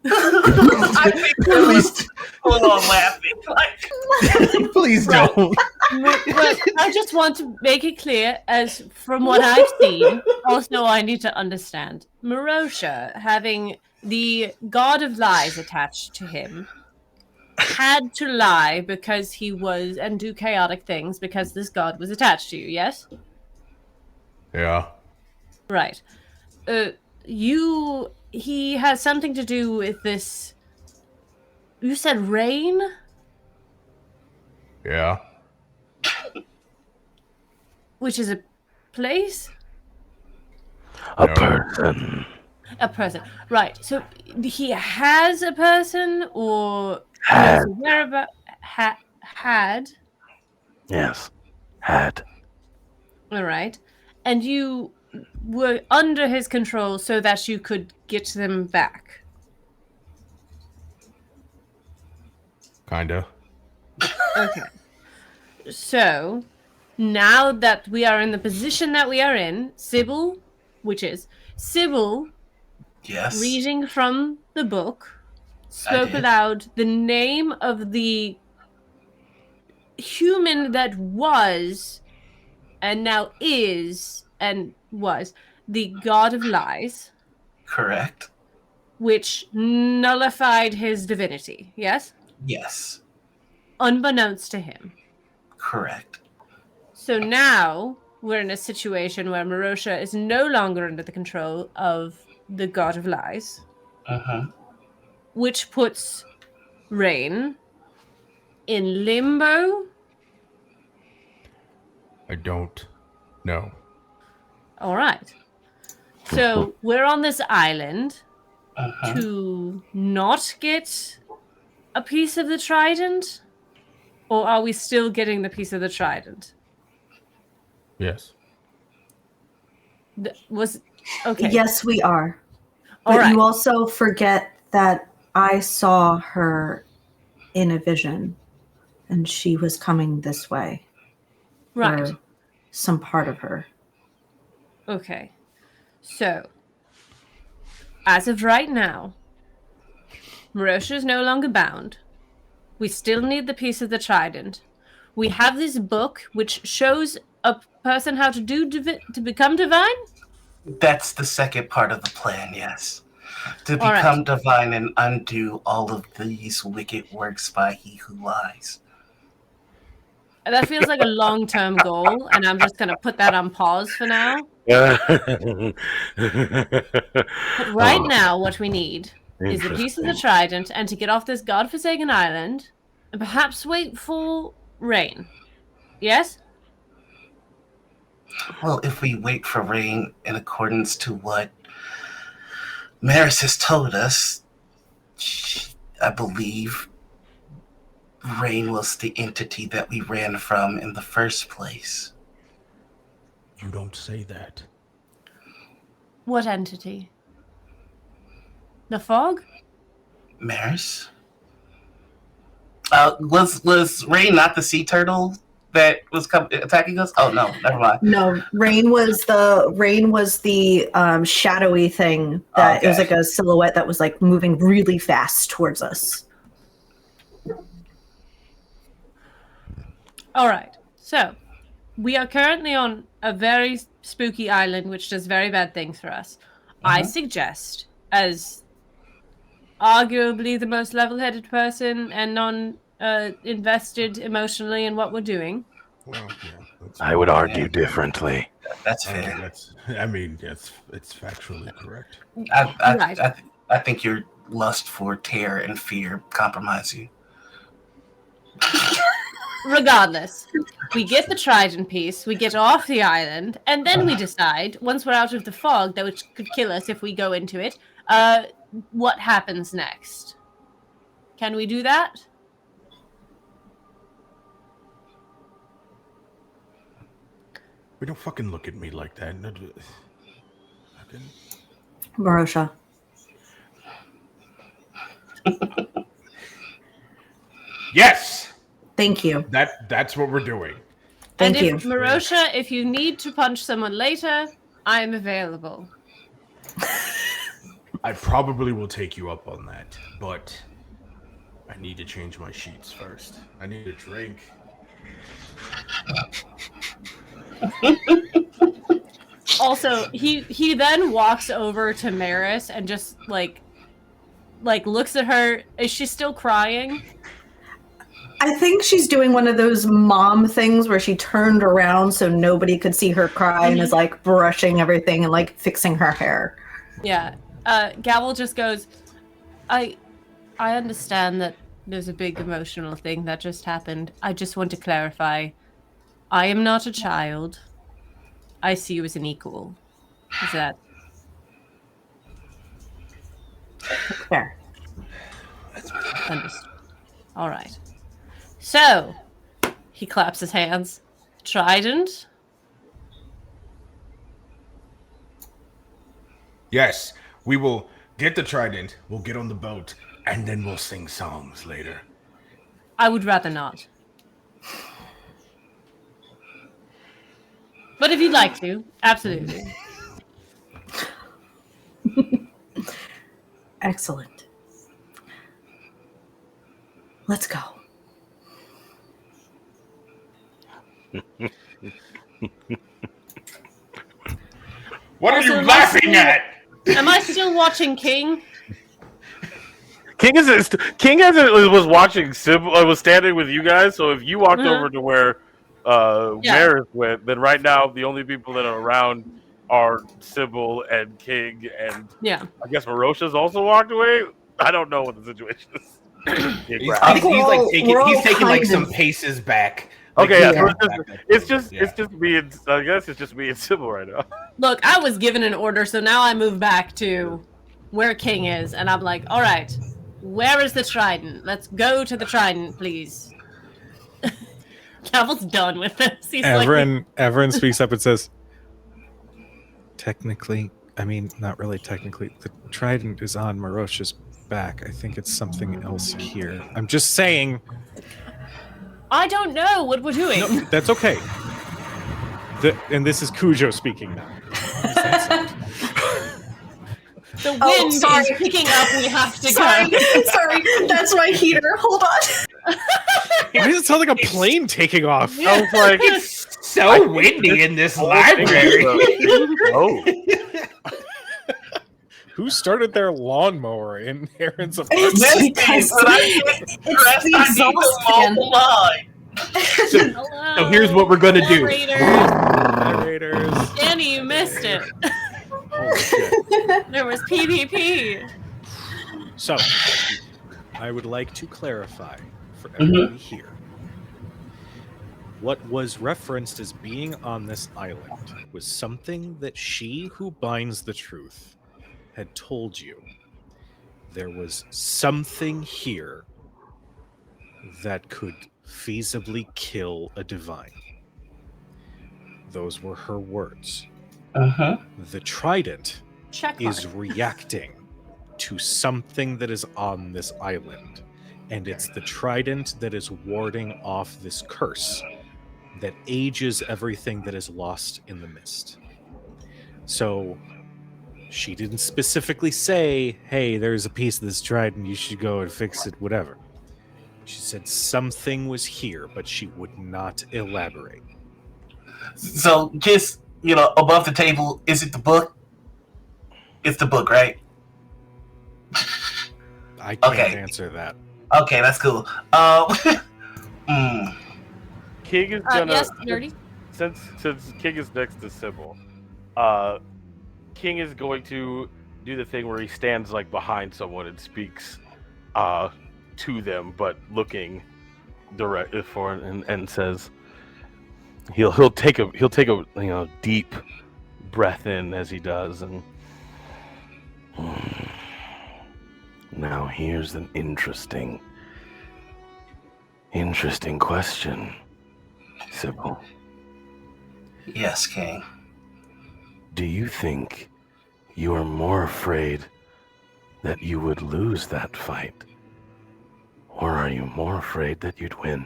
I think please, full on laughing. Like, please Right. don't. But I just want to make it clear, as from what I've seen, also I need to understand. Merosha, having the god of lies attached to him, had to lie because he was, and do chaotic things because this god was attached to you, yes? Yeah. Right. He has something to do with this. You said rain? Yeah. Which is a place? A No. person. A person. Right. So he has a person, or Had. had. Yes. Had. All right. And you were under his control so that you could get them back. Kinda. Okay. So now that we are in the position that we are in, Cybal, yes. reading from the book, spoke did. aloud the name of the human that was and now is and was the god of lies, Correct. which nullified his divinity, yes? Yes. Unbeknownst to him. Correct. So now we're in a situation where Merosha is no longer under the control of the god of lies, which puts Rain in limbo. I don't know. All right. So we're on this island Uh-huh. to not get a piece of the trident, or are we still getting the piece of the trident? Yes. Okay. Yes, we are. All But right. you also forget that I saw her in a vision, and she was coming this way. Right. some part of her. Okay. So, as of right now, Merosha is no longer bound. We still need the piece of the trident. We have this book which shows a person how to to become divine. That's the second part of the plan, yes. To All right. become divine and undo all of these wicked works by he who lies. That feels like a long-term goal, and I'm just going to put that on pause for now. But right now, what we need is the piece of the trident and to get off this godforsaken island and perhaps wait for rain. Yes? Well, if we wait for rain in accordance to what Maeris has told us, I believe rain was the entity that we ran from in the first place. You don't say that. What entity? The fog? Maeris? Was rain not the sea turtle that was attacking us? Oh no, never mind. No, rain was the shadowy thing that Okay. it was like a silhouette that was like moving really fast towards us. All right. So, we are currently on a very spooky island which does very bad things for us. I suggest, as arguably the most level-headed person and invested emotionally in what we're doing. Well, yeah, I would argue differently. That's fair. it's factually correct. I think your lust for terror and fear compromise you. Regardless, we get the trident piece, we get off the island, and then we decide, once we're out of the fog, that which could kill us if we go into it, what happens next. Can we do that? We don't fucking look at me like that. Merosha. Yes! Thank you. That's what we're doing. Thank and you. if Merosha, if you need to punch someone later, I am available. I probably will take you up on that, but I need to change my sheets first. I need a drink. Also, he then walks over to Maeris and just like looks at her. Is she still crying? I think she's doing one of those mom things where she turned around so nobody could see her cry and is like brushing everything and like fixing her hair. Yeah. Gavel just goes, I understand that there's a big emotional thing that just happened. I just want to clarify. I am not a child. I see you as an equal. Is that Fair. understood? All right. So, he claps his hands. Trident? Yes, we will get the trident, we'll get on the boat, and then we'll sing songs later. I would rather not. But if you'd like to, absolutely. Excellent. Let's go. What are Also, you am I laughing still- at? Am I still watching King? King was watching Cybal. Was standing with you guys. So if you walked over to where Maeris went, then right now the only people that are around are Cybal and King, and Yeah. I guess Merosha's also walked away. I don't know what the situation is. I think he's like We're all he's taking like kind some of- paces back. Okay, yeah. Yeah. It's just me and I guess it's just me and Cybal right now. Look, I was given an order, so now I move back to where King is, and I'm like, all right, where is the trident? Let's go to the trident, please. Gavel's done with this. He's Averin speaks up and says, technically, I mean, not really technically, the trident is on Merosha's back. I think it's something else here. I'm just saying. I don't know what we're doing. No, that's okay. And this is Kujo speaking now. What does that sound? The wind Oh, sorry. is picking up. We have to Sorry, go. sorry. That's my heater. Hold on. Why does it sound like a plane taking off? I was like, So windy in this library. oh, Who started their lawnmower in Erin's It's apartment? because When I get stressed, the I need to exhaust mow fan. the line. Hello. So here's what we're gonna do. Raiders. Narrators. Danny, you missed it. Holy shit. There was PvP. So, I would like to clarify for everybody here. What was referenced as being on this island was something that she who binds the truth had told you. There was something here that could feasibly kill a divine. Those were her words. The trident Check is reacting to something that is on this island, and it's the trident that is warding off this curse that ages everything that is lost in the mist. So she didn't specifically say, hey, there's a piece of this trident, you should go and fix it, whatever. She said something was here, but she would not elaborate. So just, above the table, is it the book? It's the book, right? I can't Okay. answer that. Okay, that's cool. King is gonna yes, Nur-D. since King is next to Cybal, King is going to do the thing where he stands like behind someone and speaks to them, but looking direct for and says he'll take a deep breath in as he does, and now here's an interesting question, Cybal. Yes, King. Do you think you are more afraid that you would lose that fight? Or are you more afraid that you'd win?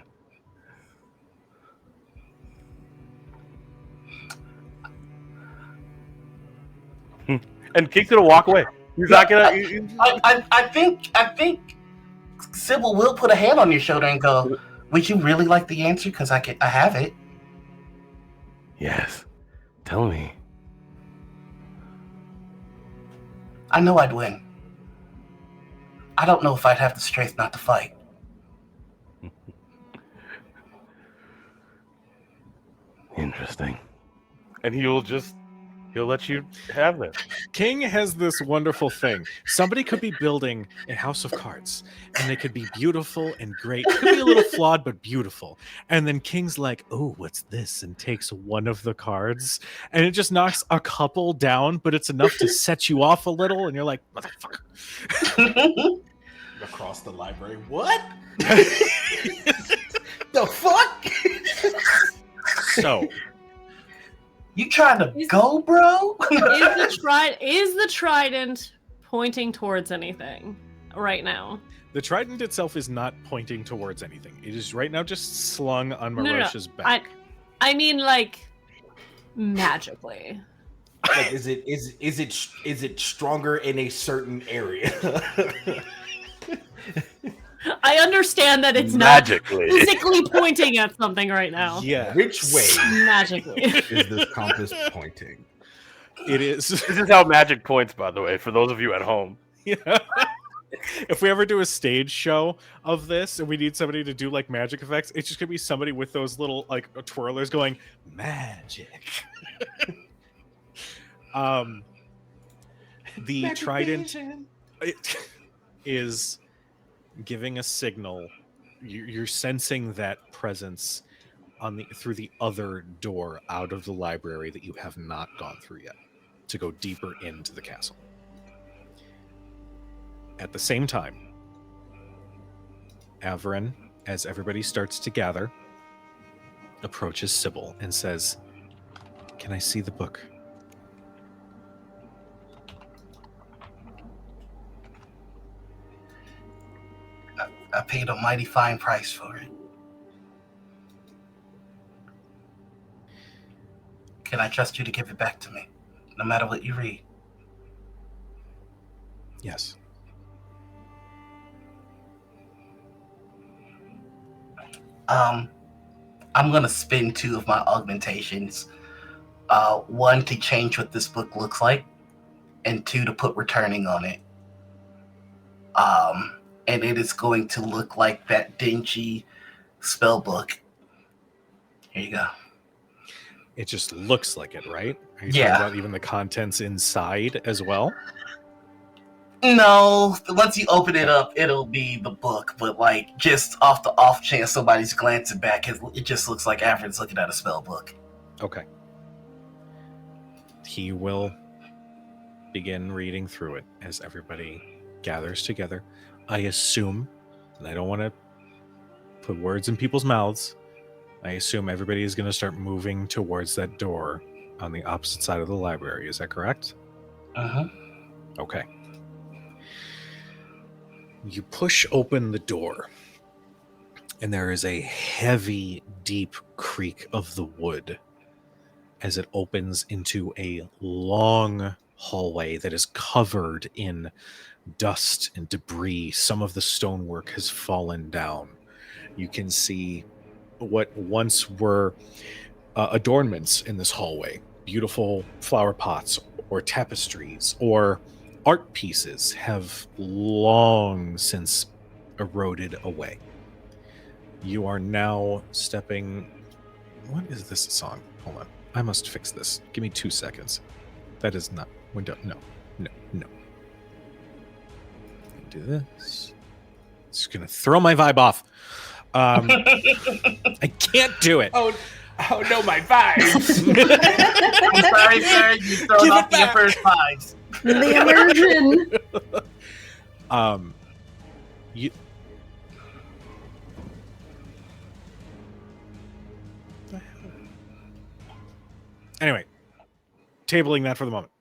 And King's gonna walk away. He's not gonna. I think Sybil will put a hand on your shoulder and go, would you really like the answer? Because I have it. Yes. Tell me. I know I'd win. I don't know if I'd have the strength not to fight. Interesting. And he'll let you have it. King has this wonderful thing. Somebody could be building a house of cards, and they could be beautiful and great. Could be a little flawed, but beautiful. And then King's like, "Oh, what's this?" and takes one of the cards, and it just knocks a couple down, but it's enough to set you off a little, and you're like, "Motherfucker!" Across the library. What? The fuck? So, You trying to go, bro? Is the trident pointing towards anything right now? the trident itself is not pointing towards anything. It is right now just slung on No. Merosha's back. I mean, like, magically. Like, is it stronger in a certain area? I understand that it's Magically. not physically pointing at something right now. Yeah, Which way Magically. is this compass pointing? it is. This is how magic points, by the way, for those of you at home. Yeah. If we ever do a stage show of this and we need somebody to do like magic effects, it's just gonna be somebody with those little like twirlers going magic. The Magic trident vision. is giving a signal. You're sensing that presence through the other door out of the library that you have not gone through yet to go deeper into the castle. At the same time, Averin, as everybody starts to gather, approaches Cybal and says, "Can I see the book?" I paid a mighty fine price for it. Can I trust you to give it back to me, no matter what you read? Yes. I'm gonna spend 2 of my augmentations. One to change what this book looks like, and 2 to put returning on it. And it is going to look like that dingy spell book. Here you go. It just looks like it, right? Are you Yeah. talking about even the contents inside as well? No, once you open it up, it'll be the book. But like, just off the off chance somebody's glancing back, it just looks like Averin's looking at a spell book. Okay. He will begin reading through it as everybody gathers together. I assume, and I don't want to put words in people's mouths, I assume everybody is going to start moving towards that door on the opposite side of the library. Is that correct? Uh-huh. Okay. You push open the door, and there is a heavy, deep creak of the wood as it opens into a long hallway that is covered in dust and debris. Some of the stonework has fallen down. You can see what once were adornments in this hallway, beautiful flower pots or tapestries or art pieces have long since eroded away. You are now stepping... What is this song? Hold on. I must fix this. Give me 2 seconds. That is not... Window. No. Do this. It's going to throw my vibe off. I can't do it. Oh no, my vibes. I'm sorry, sir. You thrown off the Emperor's vibes. The immersion. You... Anyway, tabling that for the moment.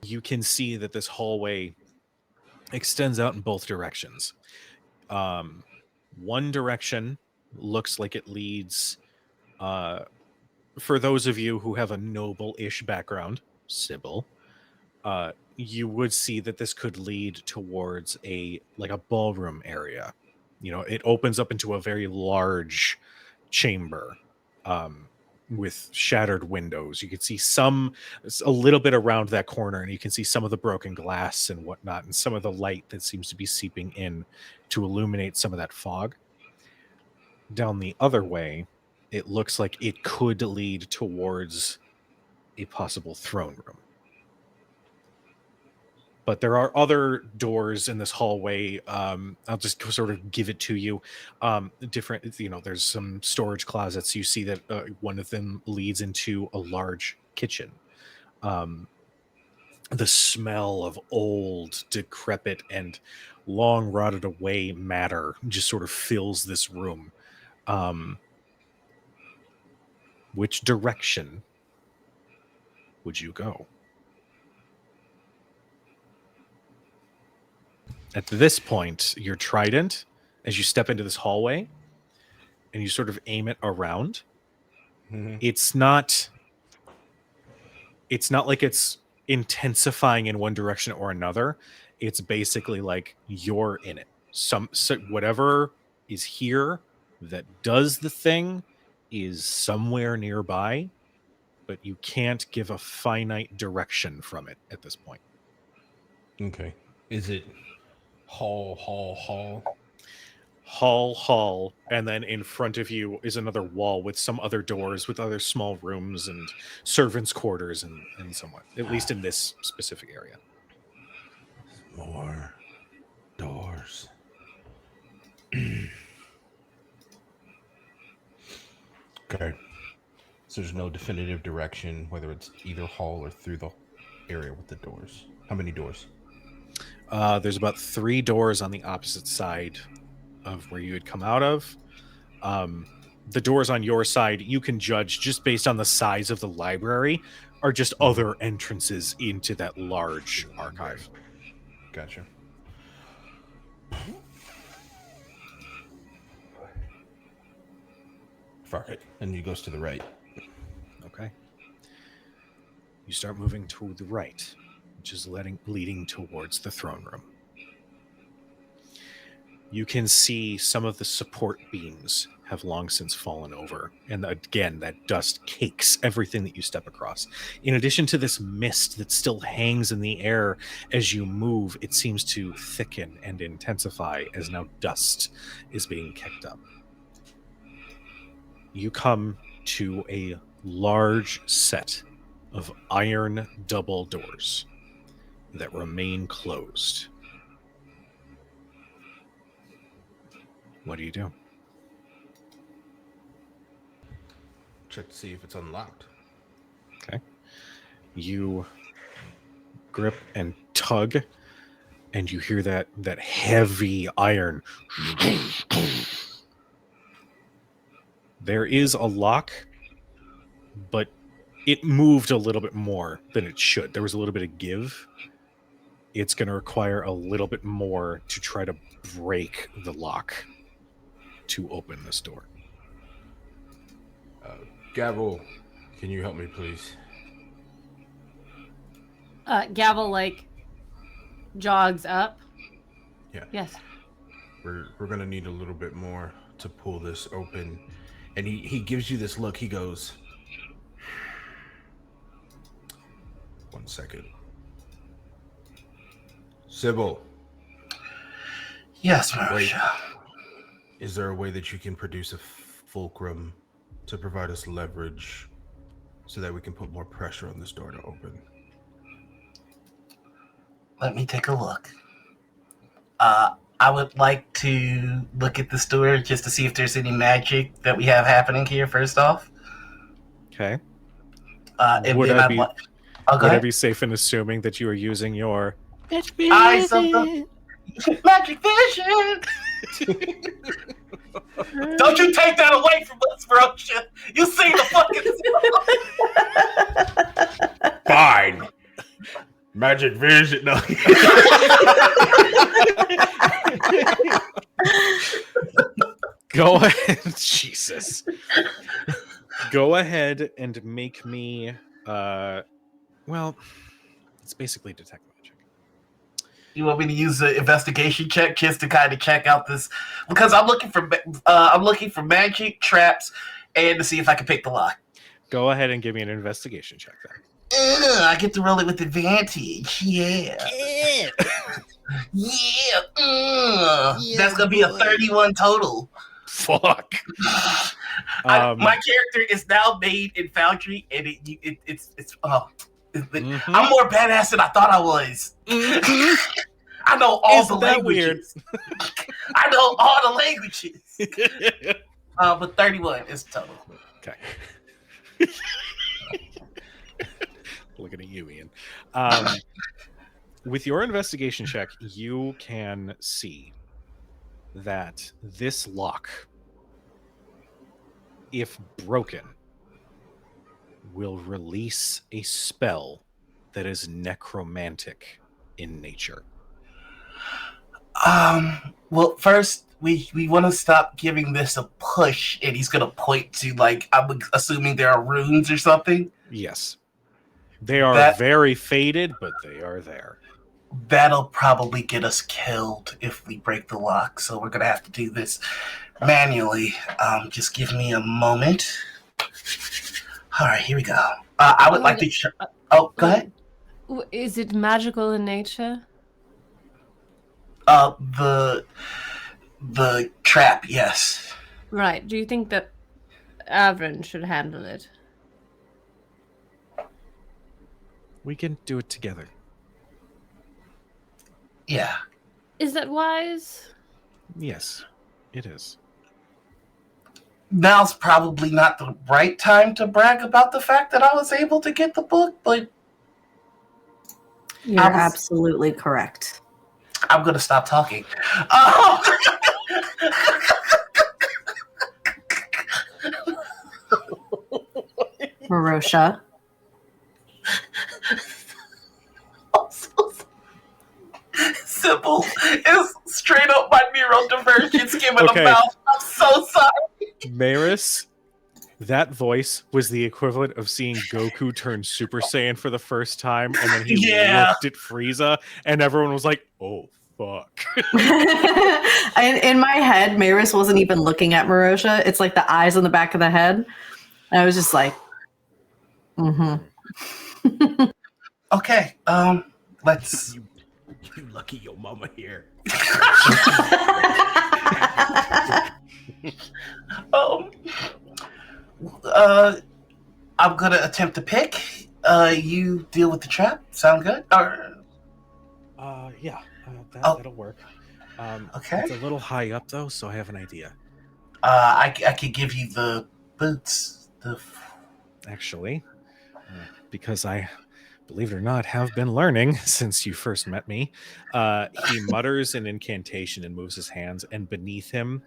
You can see that this hallway extends out in both directions. One direction looks like it leads, for those of you who have a noble-ish background, Cybal, you would see that this could lead towards a ballroom area. You know, it opens up into a very large chamber with shattered windows. You can see a little bit around that corner, and you can see some of the broken glass and whatnot, and some of the light that seems to be seeping in to illuminate some of that fog. Down the other way, it looks like it could lead towards a possible throne room. But there are other doors in this hallway. I'll just sort of give it to you. Different, there's some storage closets. You see that one of them leads into a large kitchen. The smell of old, decrepit, and long rotted away matter just sort of fills this room. Which direction would you go? At this point, your trident, as you step into this hallway, and you sort of aim it around, it's not like it's intensifying in one direction or another. It's basically like you're in it. So whatever is here that does the thing is somewhere nearby, but you can't give a finite direction from it at this point. Okay. Is it hall, and then in front of you is another wall with some other doors, with other small rooms and servants' quarters and somewhat, at least in this specific area. More doors. Okay. So there's no definitive direction, whether it's either hall or through the area with the doors. How many doors? There's about 3 doors on the opposite side of where you had come out of. The doors on your side, you can judge just based on the size of the library, are just other entrances into that large archive. Gotcha. Fuck it. And he goes to the right. Okay. You start moving to the right, which is leading towards the throne room. You can see some of the support beams have long since fallen over. And again, that dust cakes everything that you step across. In addition to this mist that still hangs in the air as you move, it seems to thicken and intensify as now dust is being kicked up. You come to a large set of iron double doors that remain closed. What do you do? Check to see if it's unlocked. Okay. You grip and tug, and you hear that heavy iron. There is a lock, but it moved a little bit more than it should. There was a little bit of give. It's going to require a little bit more to try to break the lock to open this door. Gavel, can you help me, please? Gavel, like, jogs up. Yeah. Yes. We're going to need a little bit more to pull this open. And he gives you this look. He goes, 1 second. Cybal. Yes, Merosha. Is there a way that you can produce a fulcrum to provide us leverage so that we can put more pressure on this door to open? Let me take a look. I would like to look at this door just to see if there's any magic that we have happening here, first off. Okay. And Would then I I'd be- like... Would I be safe in assuming that you are using your Eyes of the magic vision? Don't you take that away from us, Merosha. You see the fucking... Fine. Magic vision. No. Go ahead. Jesus. Go ahead and make me well, it's basically detect magic. You want me to use the investigation check just to kind of check out this? Because I'm looking for magic traps and to see if I can pick the lock. Go ahead and give me an investigation check then. I get to roll it with advantage. Yeah. That's gonna be a 31 total. Fuck. My character is now made in Foundry, and it's Mhm. I'm more badass than I thought I was. I know all the Isn't that languages. I know all the languages. But 31 is total. Okay. Looking at you, Ian. With your investigation check, you can see that this lock, if broken, will release a spell that is necromantic in nature. Well, first we want to stop giving this a push, and he's gonna point to, like, I'm assuming there are runes or something. Yes. They are very faded, but they are there. That'll probably get us killed if we break the lock, so we're gonna have to do this manually. Just give me a moment. All right, here we go. I would like to... go ahead. Is it magical in nature? The trap, yes. Right. Do you think that Averin should handle it? We can do it together. Yeah. Is that wise? Yes, it is. Now's probably not the right time to brag about the fact that I was able to get the book, but You're absolutely correct. I'm going to stop talking. Merosha. Simple is straight up my neurodivergence giving Okay. a mouth. I'm so sorry. Maeris, That voice was the equivalent of seeing Goku turn Super Saiyan for the first time, and then he looked at Frieza, and everyone was like, "Oh fuck!" In my head, Maeris wasn't even looking at Merosha. It's like the eyes on the back of the head. And I was just like, Okay, let's. You lucky your mama here. I'm gonna attempt to pick. You deal with the trap. Sound good? Yeah, that'll work. Okay. It's a little high up though, so I have an idea. I could give you the boots. Actually, because I, believe it or not, have been learning since you first met me. He mutters an incantation and moves his hands, and beneath him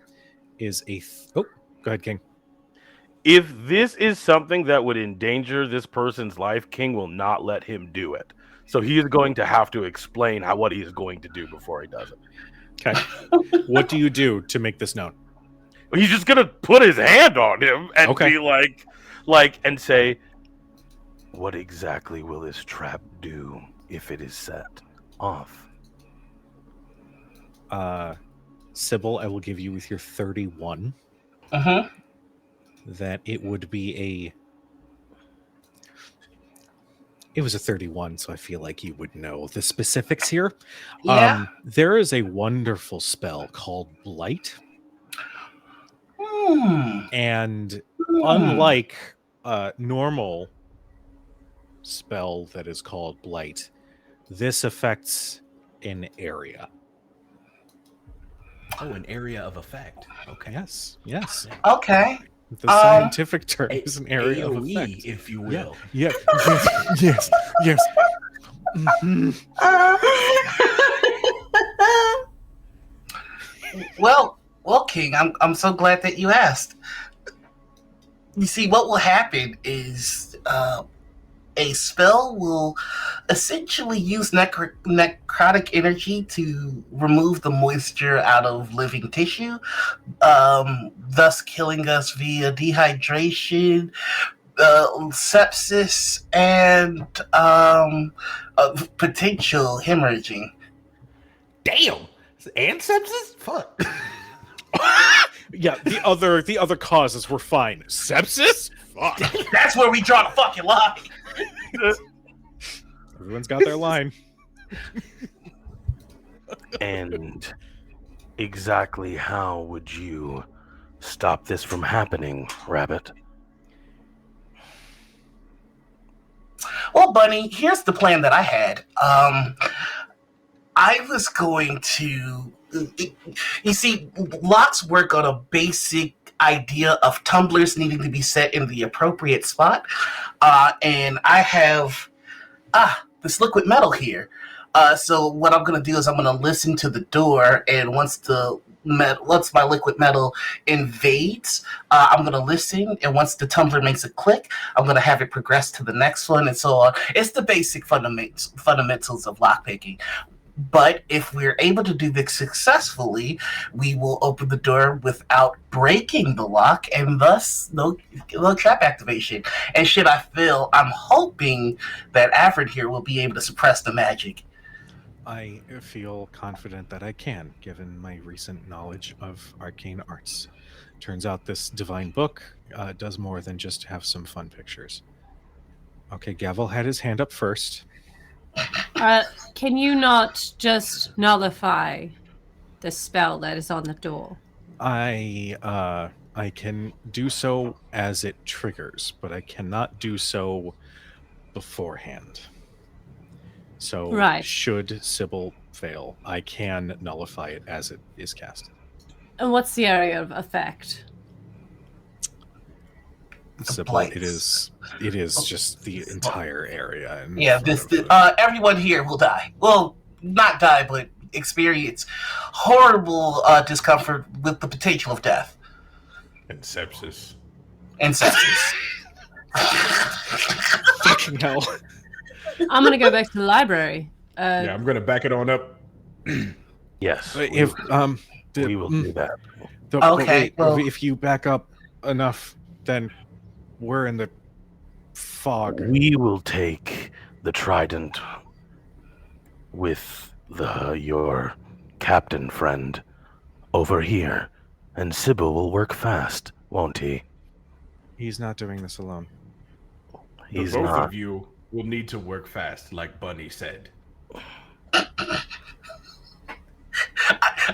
is a. Go ahead, King. If this is something that would endanger this person's life, King will not let him do it. So he is going to have to explain what he is going to do before he does it. Okay. What do you do to make this known? He's just gonna put his hand on him and be like, and say, "What exactly will this trap do if it is set off?" Cybal, I will give you with your 31. That it would be it was a 31, so I feel like you would know the specifics here. Yeah. There is a wonderful spell called Blight. And unlike a normal spell that is called Blight, this affects an area. Oh, an area of effect. Okay. Yes. Okay. The scientific term is an area of AOE, effect, if you will. Yeah. Yes. Mm-hmm. Well, King, I'm so glad that you asked. You see, what will happen is a spell will essentially use necrotic energy to remove the moisture out of living tissue, thus killing us via dehydration, sepsis, and potential hemorrhaging. Damn. And sepsis? Fuck. Yeah, the other causes were fine. Sepsis? Fuck. That's where we draw the fucking line. Everyone's got their line. And exactly how would you stop this from happening, Rabbit? Well, Bunny, here's the plan that I had. I was going to... You see, lots work on a basic idea of tumblers needing to be set in the appropriate spot. And I have this liquid metal here. So what I'm going to do is I'm going to listen to the door, and once my liquid metal invades, I'm going to listen, and once the tumbler makes a click, I'm going to have it progress to the next one, and so on. It's the basic fundamentals of lockpicking. But if we're able to do this successfully, we will open the door without breaking the lock, and thus no trap activation. And should I fail, I'm hoping that Averin here will be able to suppress the magic. I feel confident that I can, given my recent knowledge of arcane arts. Turns out this divine book does more than just have some fun pictures. Okay, Gavel had his hand up first. Can you not just nullify the spell that is on the door? I can do so as it triggers, but I cannot do so beforehand. So should Cybal fail, I can nullify it as it is cast. And what's the area of effect? Cybal, it is just the entire area. Yeah, everyone here will die. Well, not die, but experience horrible discomfort with the potential of death. And sepsis. Fucking hell. I'm gonna go back to the library. Yeah, I'm gonna back it on up. Yes. If we will do that. Okay. If you back up enough, then We're in the fog. We will take the trident with your captain friend over here, and Cybal will work fast, won't he? He's not doing this alone. He's Both not. of you will need to work fast, like Bunny said.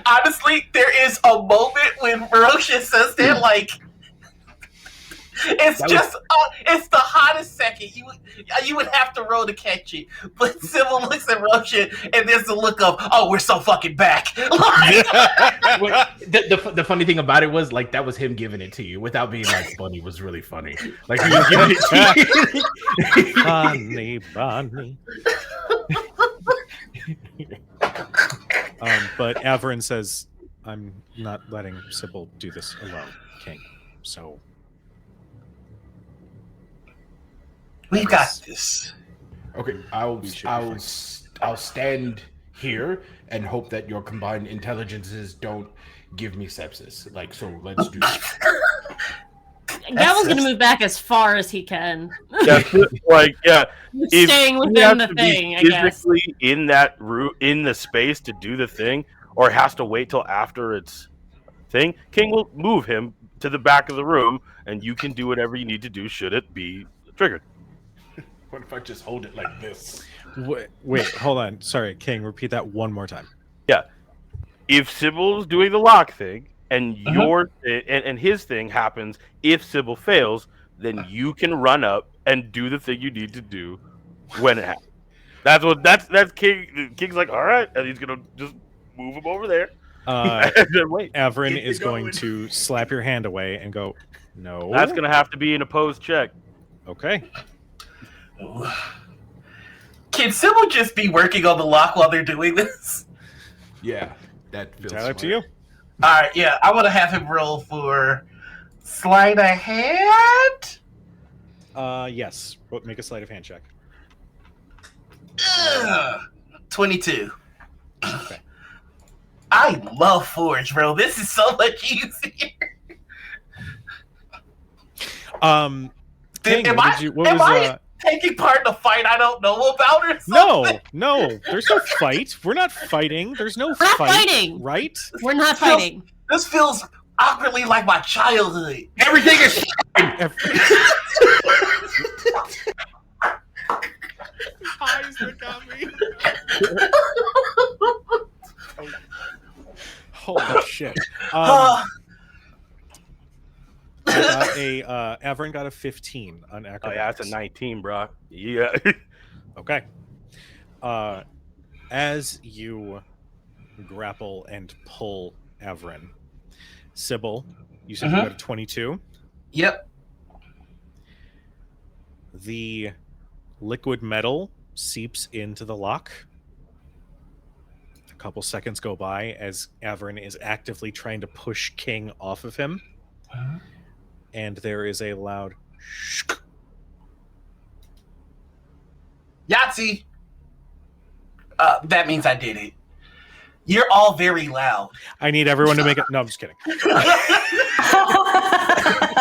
Honestly, there is a moment when Merosha says that, like, it's the hottest second. You would have to roll to catch it. But Cybal looks at Merosha, and there's the look of, oh, we're so fucking back. The funny thing about it was, like, that was him giving it to you without being like, Bunny was really funny. Like, he was giving it to you. Bunny. But Averin says, I'm not letting Cybal do this alone, King. So We got this. Okay, I'll stand here and hope that your combined intelligences don't give me sepsis. Like, so let's do that. Gavel's gonna move back as far as he can. If Staying he within has the to thing, be I guess. physically in that route, in the space to do the thing, or has to wait till after it's thing, King will move him to the back of the room, and you can do whatever you need to do should it be triggered. What if I just hold it like this? wait, hold on. Sorry, King, repeat that one more time. Yeah. If Cybal's doing the lock thing, and and his thing happens, if Cybal fails, then you can run up and do the thing you need to do when it happens. That's King. King's like, all right, and he's gonna just move him over there. And then wait. Averin is going to slap your hand away and go, no. That's gonna have to be an opposed check. Okay. Can Cybal just be working on the lock while they're doing this? Yeah, that feels Tyler, smart. to you. All right, yeah, I want to have him roll for sleight of hand. Yes. Make a sleight of hand check. 22. Okay. I love Forge, bro. This is so much easier. King, Am I taking part in a fight I don't know about or something? No. There's no fight. We're not fighting. There's no We're not fight. fighting. Right? We're not fighting. This feels awkwardly like my childhood. Everything is Eyes that got me. Holy shit. Averin got a 15 on acrobatics. Oh yeah, that's a 19, bro. Yeah. Okay. As you grapple and pull Averin, Cybal, you said you got a 22. Yep. The liquid metal seeps into the lock. A couple seconds go by as Averin is actively trying to push King off of him. And there is a loud shk. Yahtzee. That means I did it. You're all very loud. I need everyone to make it. No, I'm just kidding.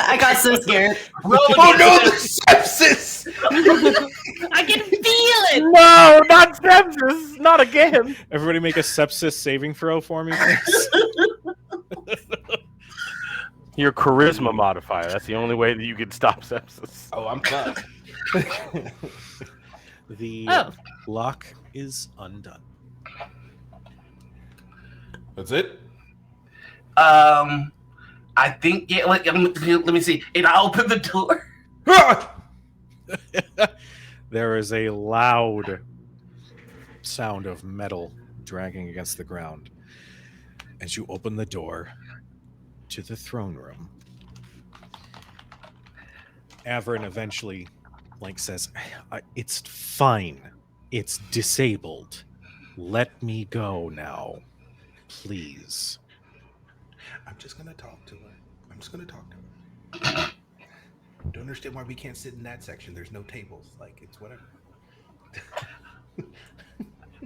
I got so scared. Oh no, the sepsis! I can feel it. No, not sepsis. Not again. Everybody make a sepsis saving throw for me, please. Your charisma modifier. That's the only way that you can stop sepsis. Oh, I'm done. The lock is undone. That's it? I think, yeah, let me see. And I open the door. There is a loud sound of metal dragging against the ground as you open the door to the throne room. Averin eventually says, it's fine. It's disabled. Let me go now. Please. I'm just gonna talk to her. Don't understand why we can't sit in that section. There's no tables. Like, it's whatever.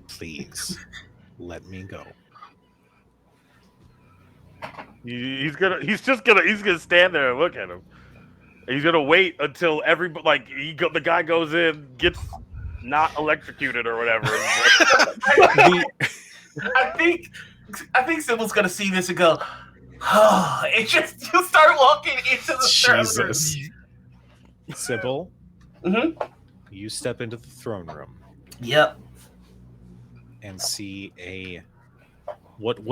Please. Let me go. He's gonna stand there and look at him. And he's gonna wait until everybody, the guy goes in, gets not electrocuted or whatever. I think Sybil's gonna see this and go, oh, and just start walking into the Jesus. Sybil, Mm-hmm. you step into the throne room. Yep. And see what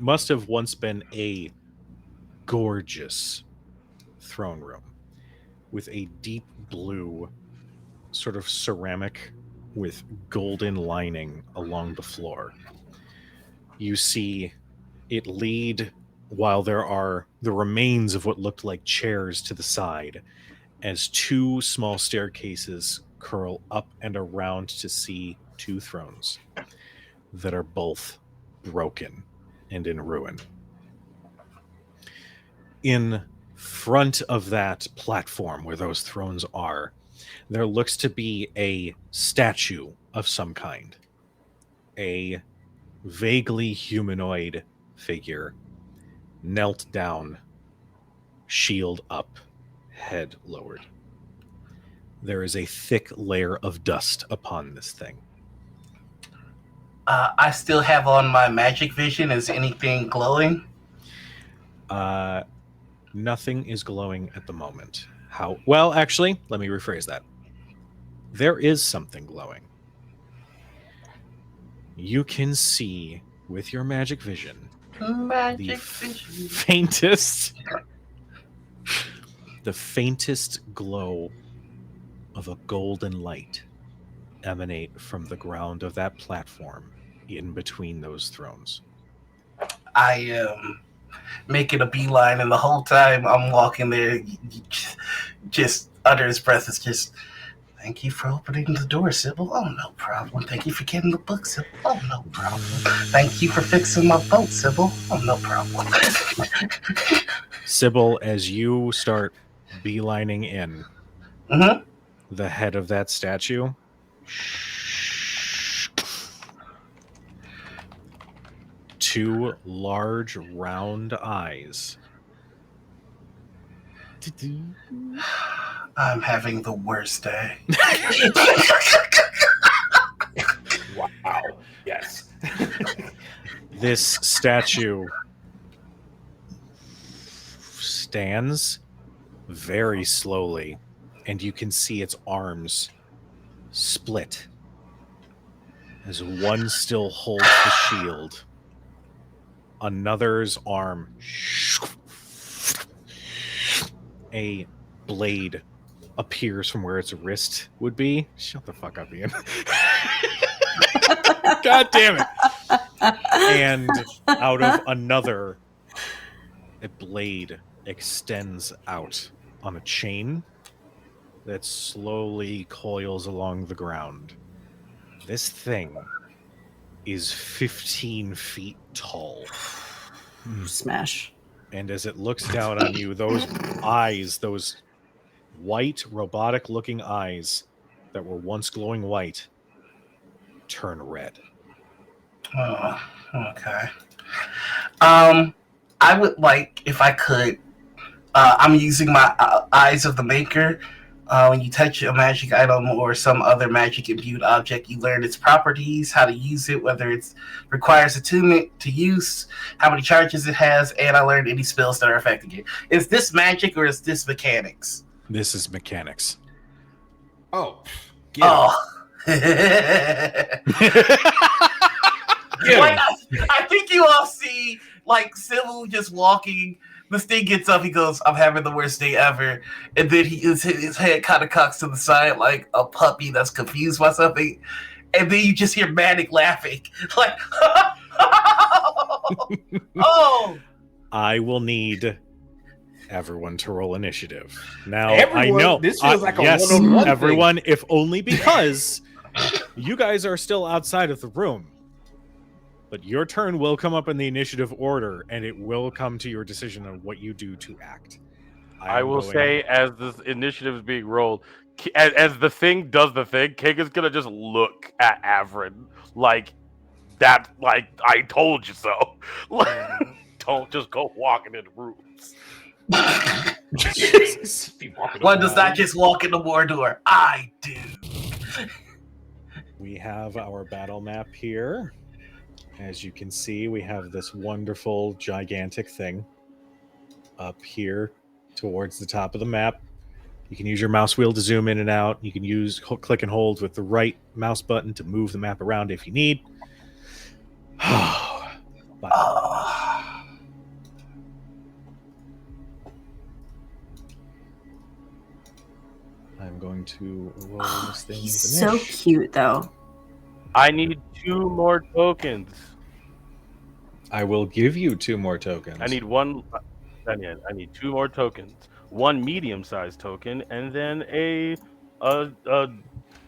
must have once been a gorgeous throne room with a deep blue sort of ceramic with golden lining along the floor. You see it lead, while there are the remains of what looked like chairs to the side, as two small staircases curl up and around to see two thrones that are both broken and in ruin. In front of that platform where those thrones are, there looks to be a statue of some kind. A vaguely humanoid figure, knelt down, shield up, head lowered. There is a thick layer of dust upon this thing. I still have on my magic vision. Is anything glowing? Nothing is glowing at the moment. Well, actually, let me rephrase that. There is something glowing. You can see with your magic vision the faintest glow of a golden light emanate from the ground of that platform in between those thrones. I am making a beeline, and the whole time I'm walking there, just under his breath, is just, thank you for opening the door, Sybil. Oh, no problem. Thank you for getting the book, Sybil. Oh, no problem. Thank you for fixing my boat, Sybil. Oh, no problem. Sybil, as you start beelining in, the head of that statue two large round eyes. I'm having the worst day. Wow. Yes. This statue stands very slowly, and you can see its arms split as one still holds the shield. Another's arm, a blade appears from where its wrist would be. Shut the fuck up, Ian. God damn it. And out of another, a blade extends out on a chain that slowly coils along the ground. This thing is 15 feet tall. Smash. And as it looks down on you, those eyes, those white, robotic-looking eyes that were once glowing white, turn red. Oh, okay. I would like, if I could, I'm using my Eyes of the Maker. When you touch a magic item or some other magic-imbued object, you learn its properties, how to use it, whether it requires attunement to use, how many charges it has, and I learned any spells that are affecting it. Is this magic or is this mechanics? This is mechanics. Oh. I think you all see, like, Sybil just walking. This thing gets up, he goes, I'm having the worst day ever. And then his head kind of cocks to the side like a puppy that's confused by something. And then you just hear Manic laughing. Like, oh! I will need everyone to roll initiative. Now, Everyone? I know. This feels like a yes, one-on-one everyone, if only because you guys are still outside of the room. But your turn will come up in the initiative order, and it will come to your decision on what you do to act. I will say, as this initiative is being rolled, as the thing does the thing, King is gonna just look at Averin like that. Like, I told you so. Don't just go walking into rooms. One does not just walk in the Mordor. I do. We have our battle map here. As you can see, we have this wonderful, gigantic thing up here towards the top of the map. You can use your mouse wheel to zoom in and out. You can use click and hold with the right mouse button to move the map around if you need. But I'm going to roll this thing. He's with so Anish. cute, though. I need 2 more tokens. I will give you 2 more tokens. I need 1. I need 2 more tokens. 1 medium-sized token, and then a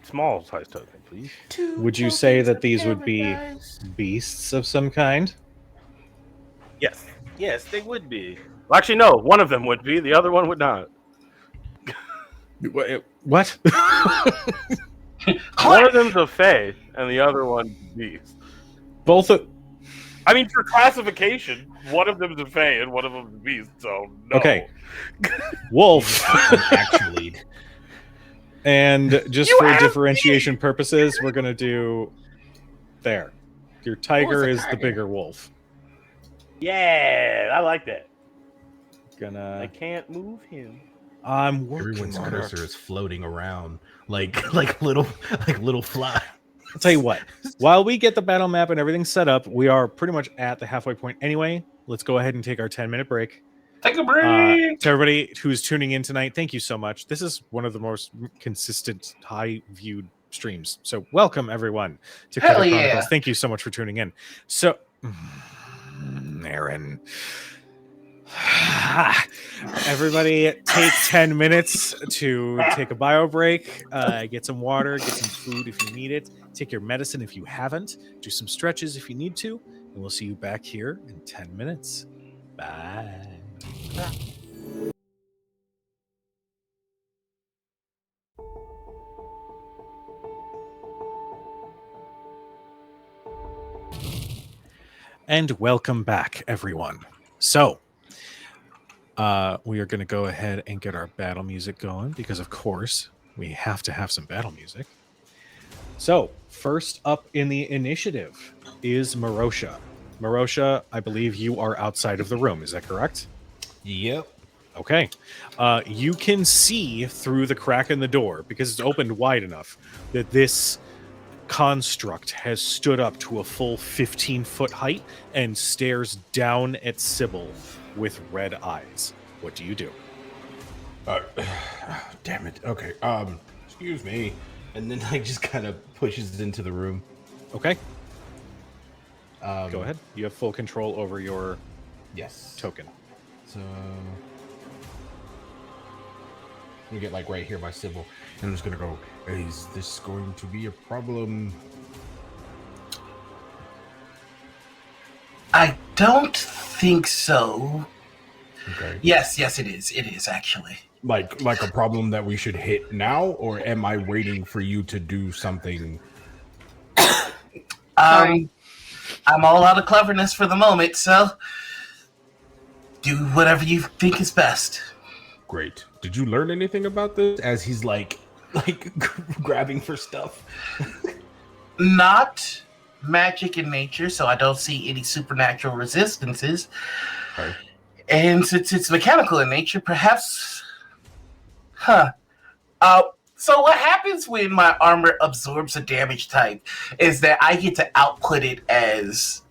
small-sized token, please. Would you say that these would be beasts of some kind? Yes, they would be. Well, actually, no. One of them would be. The other one would not. What? One of them's a fae, and the other one's beast. Both of... I mean, for classification, one of them's a fae and one of them's a beast. So no. Okay. Wolf. Actually, And just for differentiation purposes, we're going to do... There. Your tiger is the bigger wolf. Yeah, I like that. I Gonna... can't move him. I'm working everyone's on cursor it. is floating around like little fly. I'll tell you what. While we get the battle map and everything set up, we are pretty much at the halfway point anyway. Let's go ahead and take our 10-minute break. Take a break. To everybody who's tuning in tonight, thank you so much. This is one of the most consistent, high-viewed streams. So welcome, everyone, to Hell Chronicles. yeah. Thank you so much for tuning in. So, Erin. Everybody take 10 minutes to take a bio break, get some water, get some food if you need it, take your medicine if you haven't, do some stretches if you need to, and we'll see you back here in 10 minutes. Bye. And welcome back, everyone. So, we are going to go ahead and get our battle music going because, of course, we have to have some battle music. So, first up in the initiative is Merosha. Merosha, I believe you are outside of the room. Is that correct? Yep. Okay. You can see through the crack in the door because it's opened wide enough that this construct has stood up to a full 15-foot height and stares down at Cybal with red eyes. What do you do? Damn it. Okay. Excuse me. And then just kind of pushes into the room. Okay. Go ahead. You have full control over your token. So we get right here by Cybal, and I'm just gonna go. Is this going to be a problem? I don't think so. Okay. Yes, it is. It is actually. Like a problem that we should hit now, or am I waiting for you to do something? Sorry. I'm all out of cleverness for the moment, so do whatever you think is best. Great. Did you learn anything about this as he's like grabbing for stuff? Not magic in nature, so I don't see any supernatural resistances. Okay. And since it's mechanical in nature, perhaps... So what happens when my armor absorbs a damage type is that I get to output it as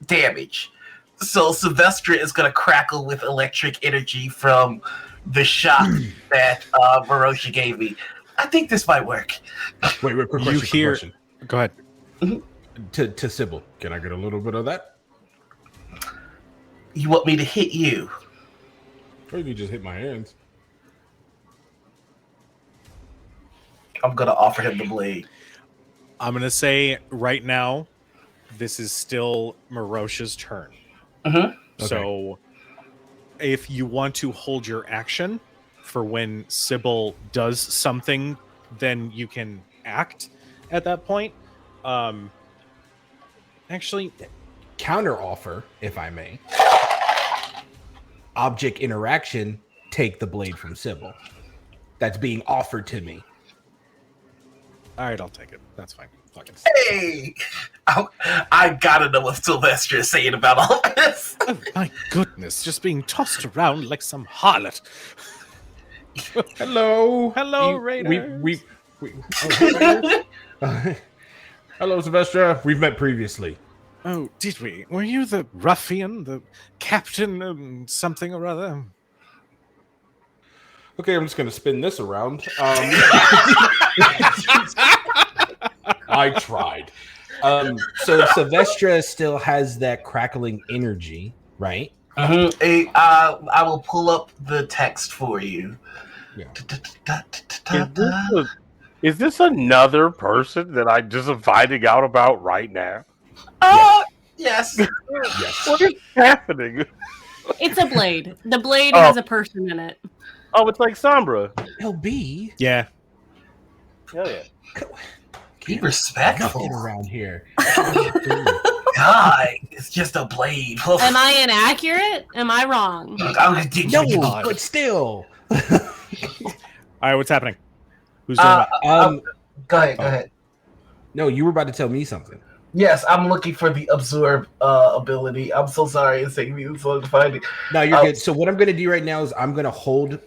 damage. So Sylvestra is going to crackle with electric energy from the shock that Merosha gave me. I think this might work. Wait, quick question. You quick hear... question. Go ahead. To Cybal, can I get a little bit of that? You want me to hit you? Or you can just hit my hands. I'm going to offer him the blade. I'm going to say right now, this is still Merosha's turn. Mm-hmm. So if you want to hold your action for when Cybal does something, then you can act at that point. Actually, Counter offer, if I may. Object interaction take the blade from Cybal. That's being offered to me. All right, I'll take it. That's fine. Fucking Hey, I gotta know what Sylvester is saying about all this. Oh my goodness, just being tossed around like some harlot. Hello. Hello, You- Raiders. We oh, Raiders? Hello, Sylvester. We've met previously. Oh, did we? Were you the ruffian, the captain, something or other? Okay, I'm just going to spin this around. I tried. So Sylvestra still has that crackling energy, right? Hey, I will pull up the text for you. Yeah. Is this another person that I'm just finding out about right now? Yes. Yes. What is happening? It's a blade. The blade Oh. has a person in it. Oh, it's like Sombra. LB. Yeah. Hell yeah. Be respectful. Nothing around here. God, it's just a blade. Am I inaccurate? Am I wrong? No, but still. All right, what's happening? Who's doing what? Go ahead. No, you were about to tell me something. Yes, I'm looking for the absorb ability. I'm so sorry it's taking me so long to find it. No, you're good. So what I'm going to do right now is I'm going to hold.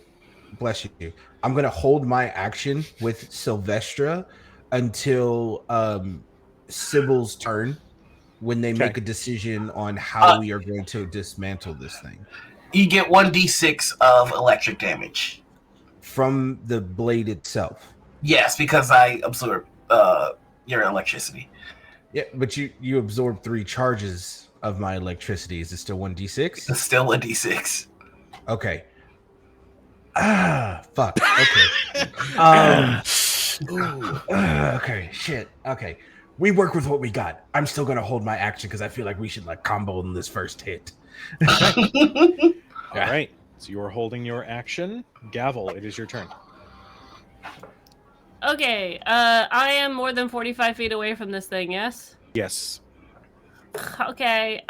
Bless you. I'm going to hold my action with Sylvestra until Cybal's turn, when they make a decision on how we are going to dismantle this thing. You get 1d6 of electric damage. From the blade itself. Yes, because I absorb your electricity. Yeah, but you absorb 3 charges of my electricity. Is it still 1d6? It's still 1d6. Okay. Fuck. Okay. Okay, shit. Okay. We work with what we got. I'm still gonna hold my action because I feel like we should like combo in this first hit. All right. So you are holding your action. Gavel, it is your turn. Okay, I am more than 45 feet away from this thing, yes? Yes. Okay,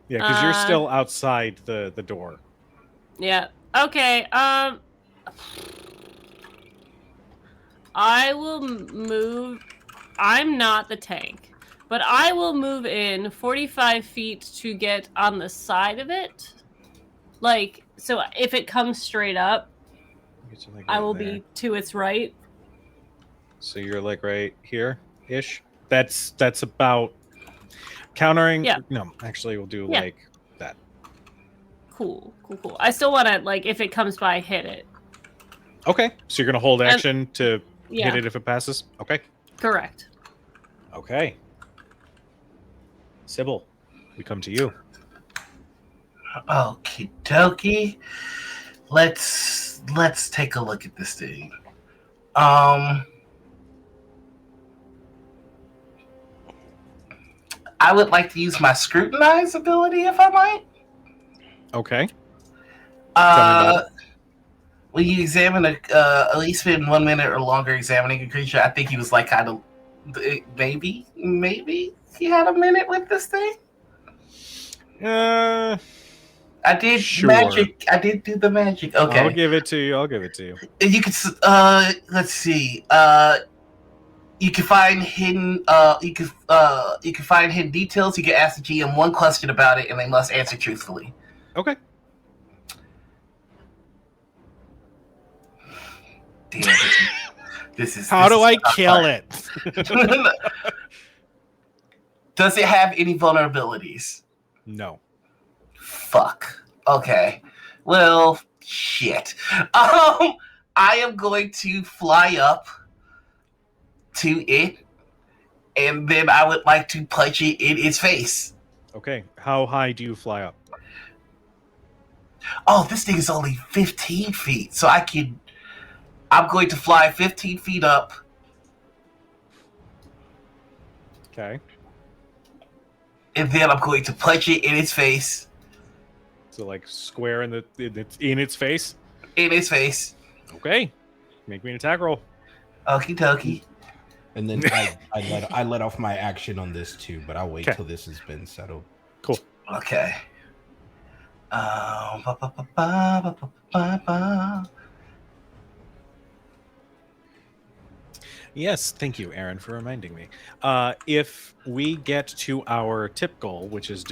Yeah, because you're still outside the door. yeah. Okay, I will move. I'm not the tank, but I will move in 45 feet to get on the side of it. Like, so if it comes straight up, I will be to its right. So you're like right here-ish? That's about countering. Yeah. No, actually we'll do Yeah. like that. Cool. I still want to, like, if it comes by, hit it. Okay. So you're gonna hold action to Yeah, hit it if it passes? Okay. correct. Okay. Cybal, we come to you. Okie dokie. Let's take a look at this thing. I would like to use my scrutinize ability if I might. Okay. about When you examine at least spend 1 minute or longer examining a creature, I think he was like kind of maybe he had a minute with this thing. I did Sure. magic. I did do the magic. Okay. I'll give it to you. You can let's see. You can find hidden you can find hidden details. You can ask the GM one question about it and they must answer truthfully. Okay. Damn, this is How do I not kill hard. it? Does it have any vulnerabilities? No. Fuck. Okay. Well, shit. I am going to fly up to it, and then I would like to punch it in its face. Okay. How high do you fly up? Oh, this thing is only 15 feet, so I'm going to fly 15 feet up. Okay. And then I'm going to punch it in its face. So like square in its face? In its face. Okay. Make me an attack roll. Okie dokie. And then I let off my action on this too, but I'll wait Okay. till this has been settled. Okay. Ba, ba, ba, ba, ba, ba, ba. Yes, thank you, Erin, for reminding me. If we get to our tip goal, which is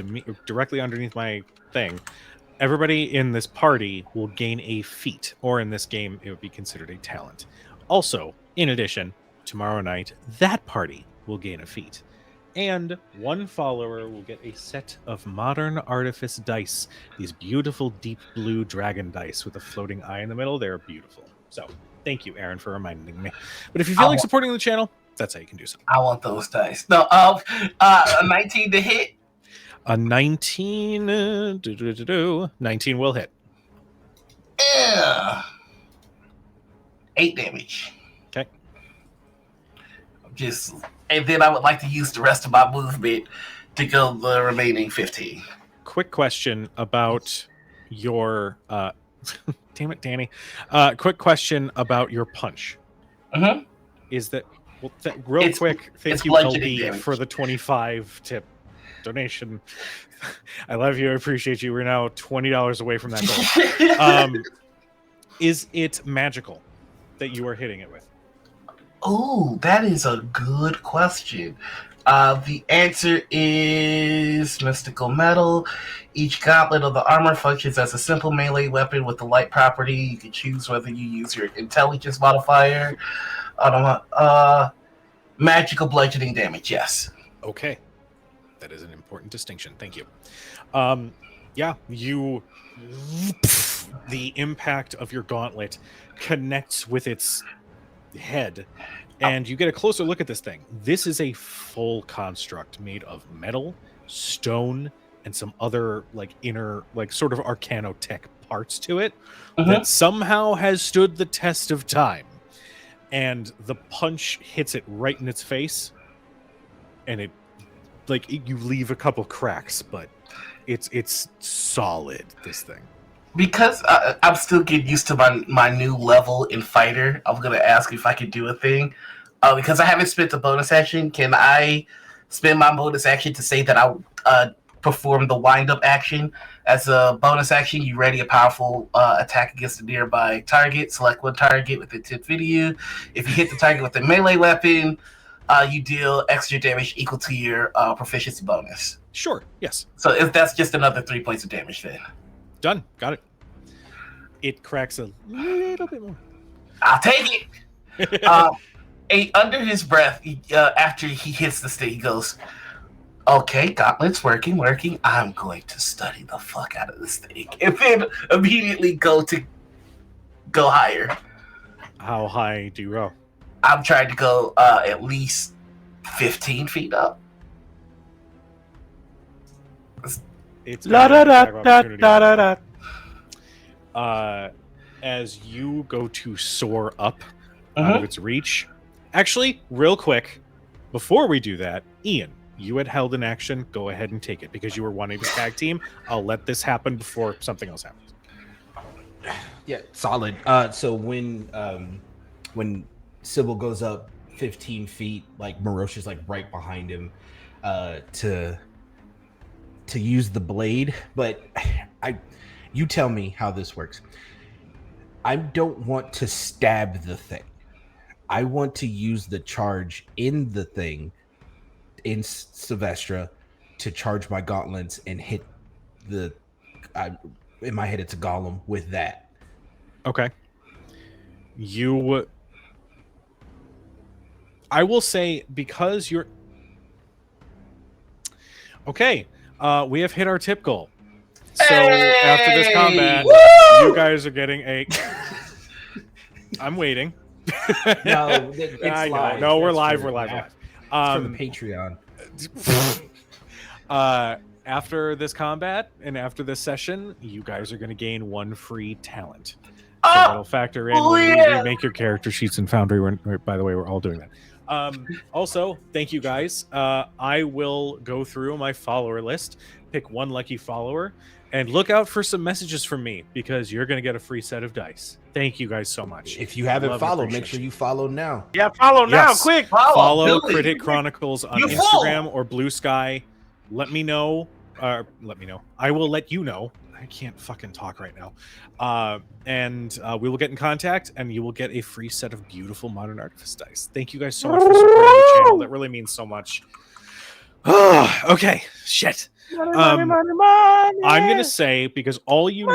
directly underneath my thing, everybody in this party will gain a feat, or in this game, it would be considered a talent. Also, in addition, tomorrow night, that party will gain a feat. And one follower will get a set of modern artifice dice. These beautiful deep blue dragon dice with a floating eye in the middle. They're beautiful. So thank you, Erin, for reminding me. But if you feel like supporting the channel, that's how you can do so. I want those dice. No, a 19 to hit. A 19, 19 will hit. 8 damage. Okay. And then I would like to use the rest of my movement to go the remaining 15. Quick question about your damn it, Danny. Quick question about your punch. Mm-hmm. Is that real quick? Thank you, LB, for the 25 tip donation. I love you. I appreciate you. We're now $20 away from that goal. Is it magical that you are hitting it with? Oh, that is a good question. The answer is mystical metal. Each gauntlet of the armor functions as a simple melee weapon with the light property. You can choose whether you use your intelligence modifier. Magical bludgeoning damage, yes. Okay. That is an important distinction. Thank you. Yeah, the impact of your gauntlet connects with its head, and you get a closer look at this thing. This is a full construct made of metal, stone, and some other inner sort of arcanotech parts to it that somehow has stood the test of time. And the punch hits it right in its face, and it you leave a couple cracks, but it's solid, this thing. Because I'm still getting used to my new level in fighter, I'm going to ask if I can do a thing. Because I haven't spent a bonus action, can I spend my bonus action to say that I perform the wind-up action? As a bonus action, you ready a powerful attack against a nearby target. Select one target within 10 feet of you. If you hit the target with a melee weapon, you deal extra damage equal to your proficiency bonus. Sure, yes. So if that's just another 3 points of damage then. Done. Got it. It cracks a little bit more. I'll take it. Under his breath, after he hits the stick, he goes, okay, gauntlet's working. I'm going to study the fuck out of this thing. And then immediately go higher. How high do you roll? I'm trying to go at least 15 feet up. It's as you go to soar up out of its reach. Actually, real quick, before we do that, Ian, you had held an action. Go ahead and take it because you were wanting to tag team. I'll let this happen before something else happens. Yeah, solid. So when Cybal goes up 15 feet, Merosha's right behind him to use the blade, but you tell me how this works. I don't want to stab the thing. I want to use the charge in the thing, in Sylvestra, to charge my gauntlets and hit in my head it's a golem with that. Okay. I will say, because you're... Okay, we have hit our tip goal. So after this combat, you guys are getting a... I'm waiting. No, it's live. No, we're live. We're live. For the Patreon. After this combat and after this session, you guys are going to gain 1 free talent. So that'll factor in when you make your character sheets in Foundry. By the way, we're all doing that. Also, thank you guys. I will go through my follower list, pick 1 lucky follower, and look out for some messages from me because you're going to get a free set of dice. Thank you guys so much. If you haven't followed, make sure you follow now. Yeah, follow now, quick. Follow Critic Chronicles on Instagram or Blue Sky. Let me know let me know. I will let you know. I can't fucking talk right now. And we will get in contact, and you will get a free set of beautiful Modern Artifice dice. Thank you guys so much for supporting the channel. That really means so much. Okay, shit. I'm gonna say, because all you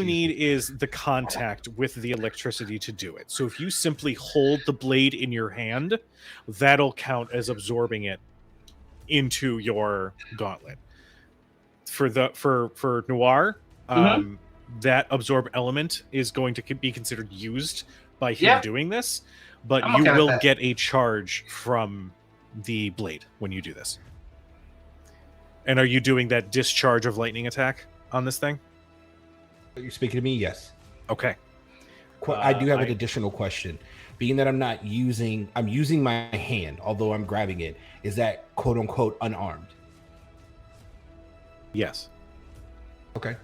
need is the contact with the electricity to do it. So if you simply hold the blade in your hand, that'll count as absorbing it into your gauntlet. For Noir, that absorb element is going to be considered used by him doing this, but you will get a charge from the blade when you do this. And are you doing that discharge of lightning attack on this thing? You're speaking to me? Yes. Okay. I do have an additional question. Being that I'm using my hand, although I'm grabbing it, is that quote unquote unarmed? Yes. Okay.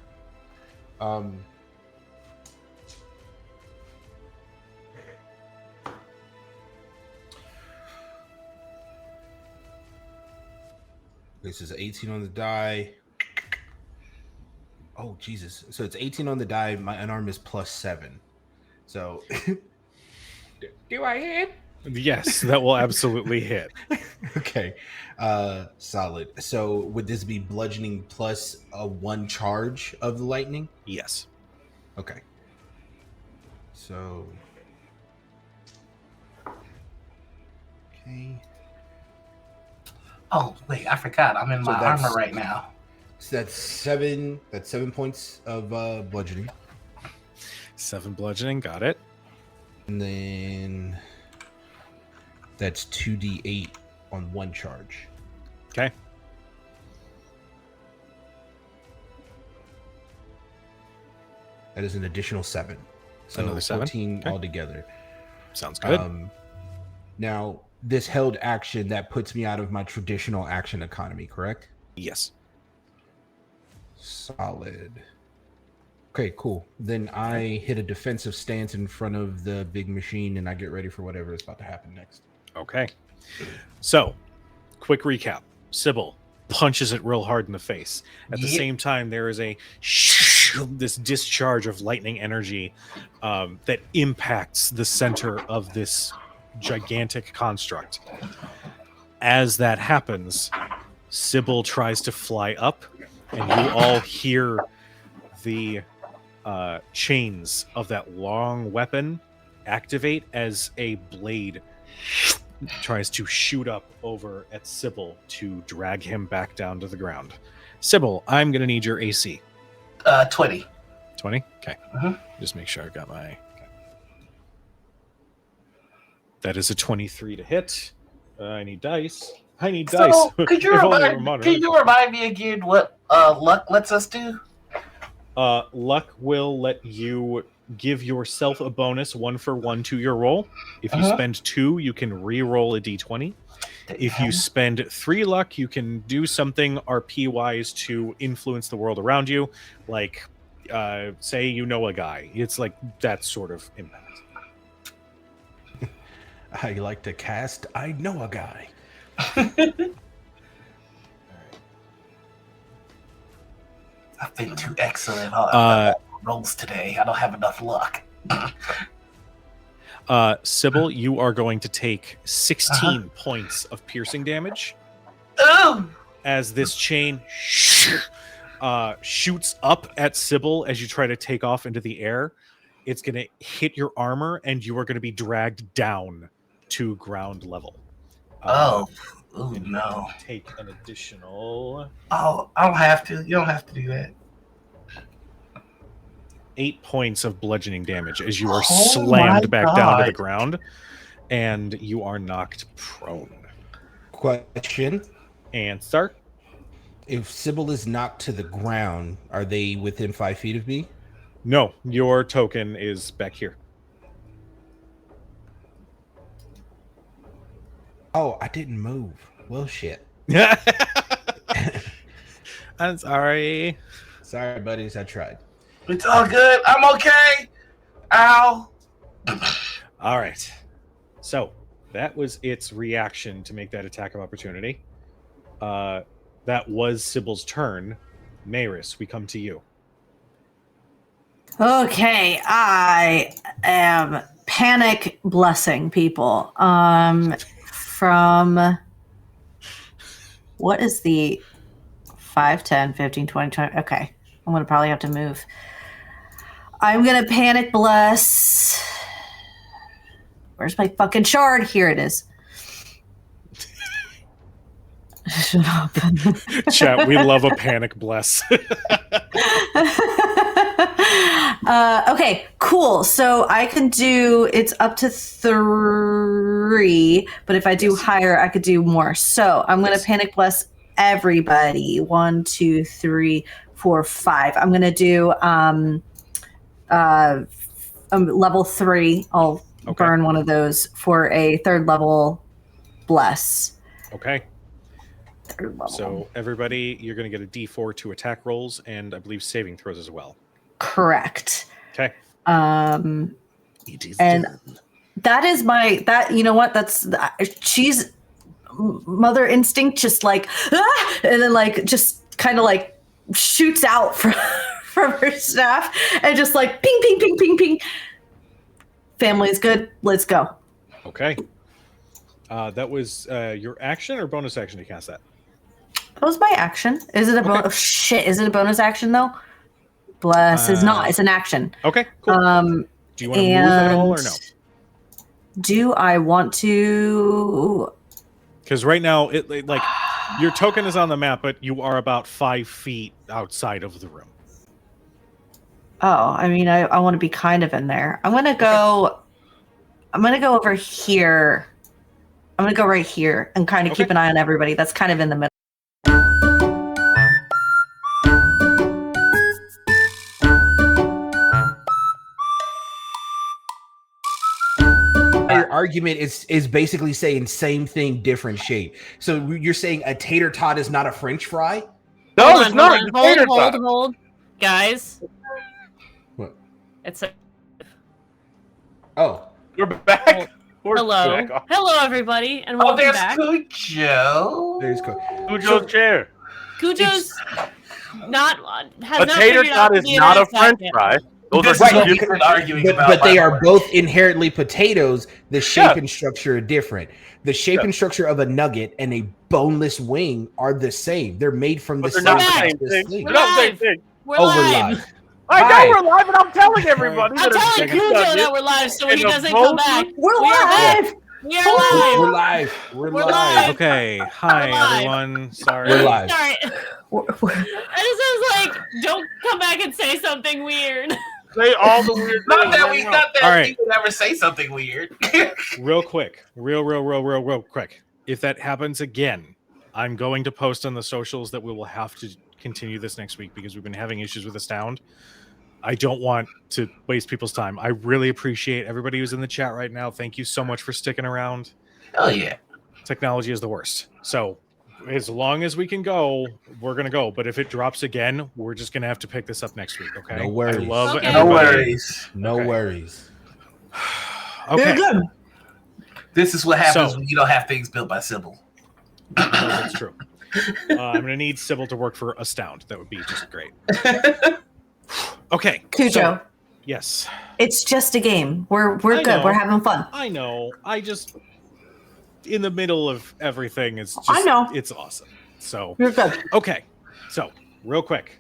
This is 18 on the die. Oh, Jesus. So it's 18 on the die. My unarmed is +7. So do I hit? Yes, that will absolutely hit. Okay. Solid. So would this be bludgeoning plus a 1 charge of the lightning? Yes. Okay. So okay. Oh wait, I forgot. I'm in my armor right now. So that's 7 points of bludgeoning. 7 bludgeoning, got it. And then that's 2d8 on 1 charge. Okay. That is an additional 7. So another 7. 14 altogether. Sounds good. Now, this held action, that puts me out of my traditional action economy, correct? Yes. Solid. Okay, cool. Then I hit a defensive stance in front of the big machine, and I get ready for whatever is about to happen next. Okay. So, quick recap. Cybal punches it real hard in the face. At the same time, there is this discharge of lightning energy that impacts the center of this gigantic construct. As that happens, Cybal tries to fly up, and you all hear the chains of that long weapon activate as a blade tries to shoot up over at Cybal to drag him back down to the ground. Cybal, I'm going to need your AC. 20. 20? Okay. Just make sure I've got my... Okay. That is a 23 to hit. I need dice. So, could you remind me again what luck lets us do? Luck will let you give yourself a bonus 1-for-1 to your roll. If you spend 2, you can re-roll a d20. If you spend 3 luck, you can do something RP-wise to influence the world around you. Like, say you know a guy. It's like that sort of impact. I like to cast I know a guy. I've been too excellent rolls today. I don't have enough luck. Cybal, you are going to take 16 points of piercing damage. Ooh! As this chain shoots up at Cybal as you try to take off into the air. It's going to hit your armor, and you are going to be dragged down to ground level. Oh no! Take an additional. Oh, I don't have to. You don't have to do that. 8 points of bludgeoning damage as you are slammed back down to the ground, and you are knocked prone. Question. Answer. If Cybal is knocked to the ground, are they within 5 feet of me? No, your token is back here. Oh, I didn't move. Well, shit. I'm sorry. Sorry, buddies. I tried. It's all good. I'm okay. Ow. All right. So, That was its reaction to make that attack of opportunity. That was Cybil's turn. Maeris, we come to you. Okay, I am panic blessing people. From what is the 5, 10, 15, 20, 20? Okay, I'm going to probably have to move. I'm going to panic bless. Where's my fucking shard? Here it is. Shut up. Chat, we love a panic bless. Okay, cool. So I can do, it's up to 3, but if I do higher, I could do more. So I'm going to panic bless everybody. 1, 2, 3, 4, 5. I'm going to do level 3. I'll burn one of those for a 3rd level bless. Okay. 3rd level. So everybody, you're going to get a D4 to attack rolls and I believe saving throws as well. Correct. Okay. It is and done. That is my, that, you know what? That's, she's mother instinct, just like, ah! And then like, just kind of like shoots out from her staff and just like ping, ping, ping, ping, ping. Family's good. Let's go. Okay. That was your action or bonus action to cast that? That was my action. Is it a bonus? Oh, shit. Is it a bonus action though? Bless is not. It's an action. Okay, cool. Do you want to move at all or no? Do I want to? Because right now, it like your token is on the map, but you are about 5 feet outside of the room. Oh, I mean, I want to be kind of in there. I'm gonna go. I'm gonna go over here. I'm gonna go right here and kind of keep an eye on everybody. That's kind of in the middle. Your argument is basically saying same thing, different shape. So you're saying a tater tot is not a French fry? No, it's not. It's a tater tot. Hold, guys. What? It's a. Oh, We're back. We're Hello, back. hello, everybody, and welcome there's back. Kujo. there's Kujo's chair. Kujo's not has A not tater figured out tot is the not a internet French yet. fry. Those This are is two what different. we've been arguing about. but they by are the way. both inherently potatoes. The shape and structure are different. The shape and structure of a nugget and a boneless wing are the same. They're made from the But they're same not the same process thing. thing. They're not the same Live. thing. We're Oh, live. we're live. I Hi. know we're live, and I'm telling everybody. I'm that telling it's Kujo Nugget. that we're live, so when he And the doesn't come both- back, We're we are live. back. We are live. We're live. We're We're live. live. Okay. Hi, We're live. everyone. Sorry. We're live. Sorry. We're- I just was like, don't come back and say something weird. Say all the weird Not things that right we, now. not that All right. people ever say something weird. Real quick. Real quick. If that happens again, I'm going to post on the socials that we will have to continue this next week because we've been having issues with the sound. I don't want to waste people's time. I really appreciate everybody who's in the chat right now. Thank you so much for sticking around. Oh yeah. Technology is the worst. So as long as we can go, we're going to go. But if it drops again, we're just going to have to pick this up next week. Okay. No worries. I love Okay. No everybody. worries. No Okay. worries. Okay. You're good. This is what happens So- when you don't have things built by Sybil. No, that's true. I'm going to need Cybal to work for Astound. That would be just great. Okay. Kujo, so- yes. it's just a game. We're I good. know. We're having fun. I know. I just in the middle of everything is just I know. it's awesome. So You're good. okay. So real quick.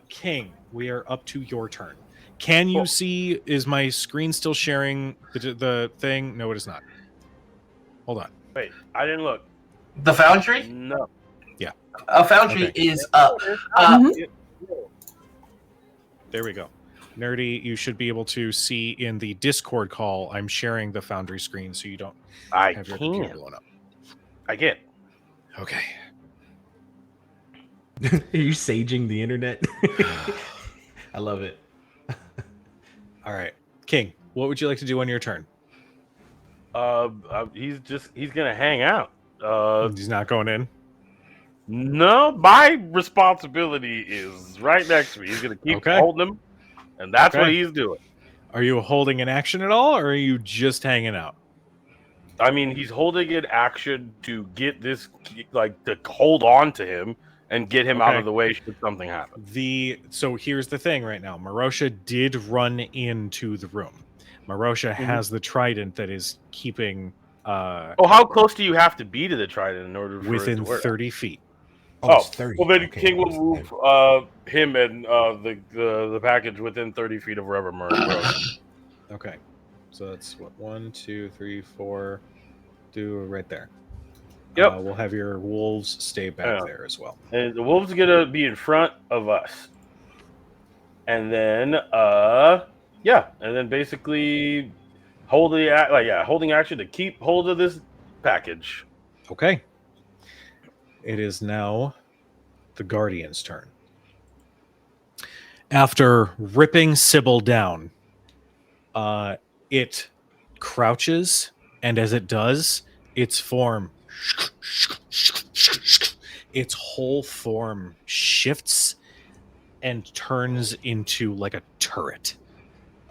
King, we are up to your turn. Can you see, is my screen still sharing the thing? No, it is not. Hold on. Wait, I didn't look. The Foundry? No. A Foundry Okay. is up. There we go. Nur-D, you should be able to see in the Discord call, I'm sharing the Foundry screen so you don't I have your computer can't. blown up. I get. Okay. Are you saging the internet? I love it. All right. King, what would you like to do on your turn? He's gonna hang out. He's not going in. No, my responsibility is right next to me. He's gonna keep Okay. holding him, and that's what Okay. he's doing. Are you holding an action at all, or are you just hanging out? I mean, he's holding an action to get this, like, to hold on to him and get him out Okay. of the way should something happen. So here's the thing right now. Merosha did run into the room. Merosha has the trident that is keeping Oh, how close do you have to be to the trident in order for it within to work? 30 feet. Oh, it's 30. well then Okay, King will it's move him and the package within 30 feet of wherever Merosha. Okay. So that's what 1, 2, 3, 4. Do right there. Yep. We'll have your wolves stay back Yeah. there as well. And the wolf's gonna be in front of us. And then and then basically holding action to keep hold of this package. Okay. It is now the Guardian's turn. After ripping Cybal down, it crouches, and as it does, its whole form shifts and turns into like a turret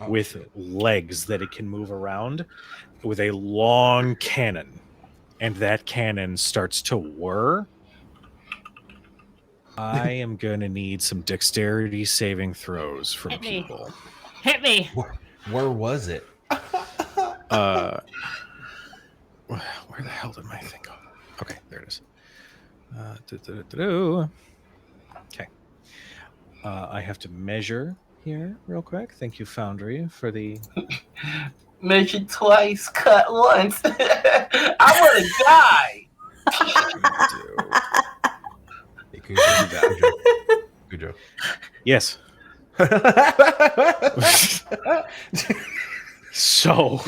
with legs that it can move around with a long cannon. And that cannon starts to whir. I am going to need some dexterity saving throws from Hit me. people. Hit me. Where was it? Where the hell did my thing go? Okay, there it is. Okay. I have to measure here real quick. Thank you, Foundry, for the... Measure twice, cut once. I want to die. Hey, Kujo. Kujo. Yes. So,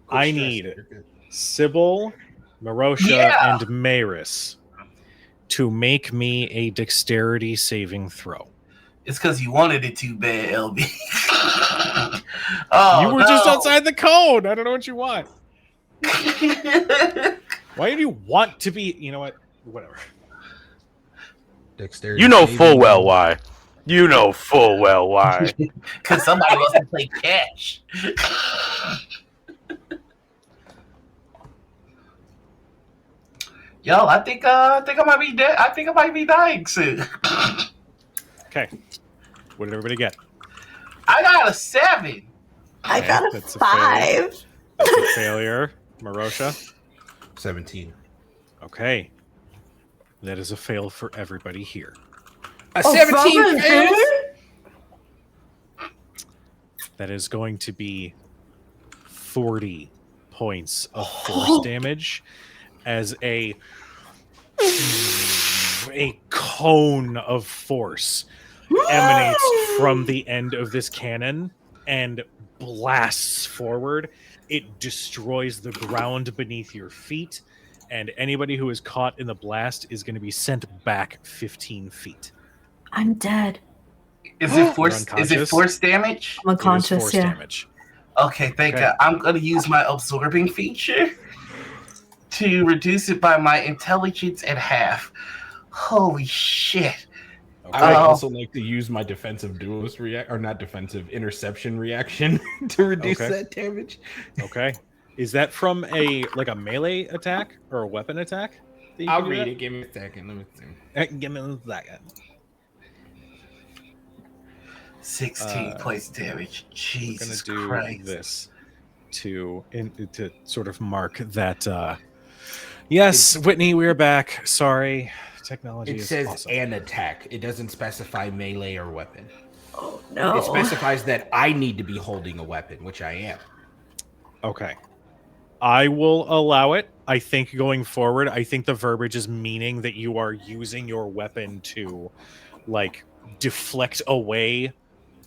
I need Cybal, Merosha, and Maeris to make me a dexterity saving throw. It's because you wanted it too bad, LB. Oh, you were just outside the code. I don't know what you want. Why do you want to be? You know what? Whatever. Dexterity. You know full well why. You know full well why. Because somebody wants to play catch. Yo, I think I might be dead. I think I might be dying soon. Okay. What did everybody get? I got a 7. I Okay, got a that's a 5. That's a failure. Marosha? 17. Okay. That is a fail for everybody here. A 17 fails? That is going to be 40 points of force damage as a cone of force emanates from the end of this cannon and blasts forward. It destroys the ground beneath your feet, and anybody who is caught in the blast is going to be sent back 15 feet. I'm dead. Is it force? Is it force damage? I'm unconscious. Force Yeah. damage. Okay, thank God. I'm gonna use my absorbing feature to reduce it by my intelligence at half. Holy shit! Okay. I would also like to use my defensive duelist interception reaction to reduce that damage. Okay. Is that from a melee attack or a weapon attack? I'll read it. Give me a second. Let me see. Give me a second. 16 points damage. Jesus I'm gonna do Christ! this to sort of mark that. Yes, Whitney, we're back. Sorry, technology. It is says awesome. an attack. It doesn't specify melee or weapon. Oh no! It specifies that I need to be holding a weapon, which I am. Okay. I will allow it. I think going forward, I think the verbiage is meaning that you are using your weapon to, deflect away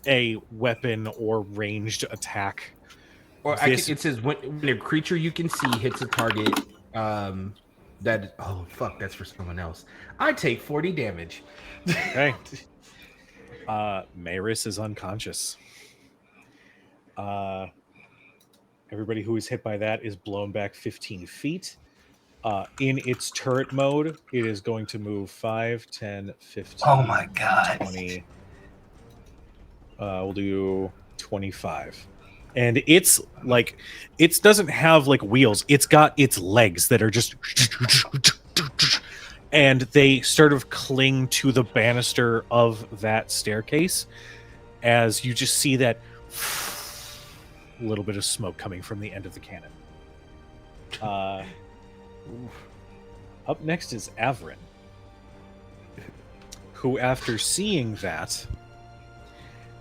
a weapon or ranged attack. Or it says when a creature you can see hits a target, that's for someone else. I take 40 damage. Okay. Maeris is unconscious. Everybody who is hit by that is blown back 15 feet. In its turret mode, it is going to move 5, 10, 15, Oh my God! 20. We'll do 25. And it's like, it doesn't have like wheels. It's got its legs that are just, and they sort of cling to the banister of that staircase as you just see that little bit of smoke coming from the end of the cannon. Up next is Averin, who, after seeing that,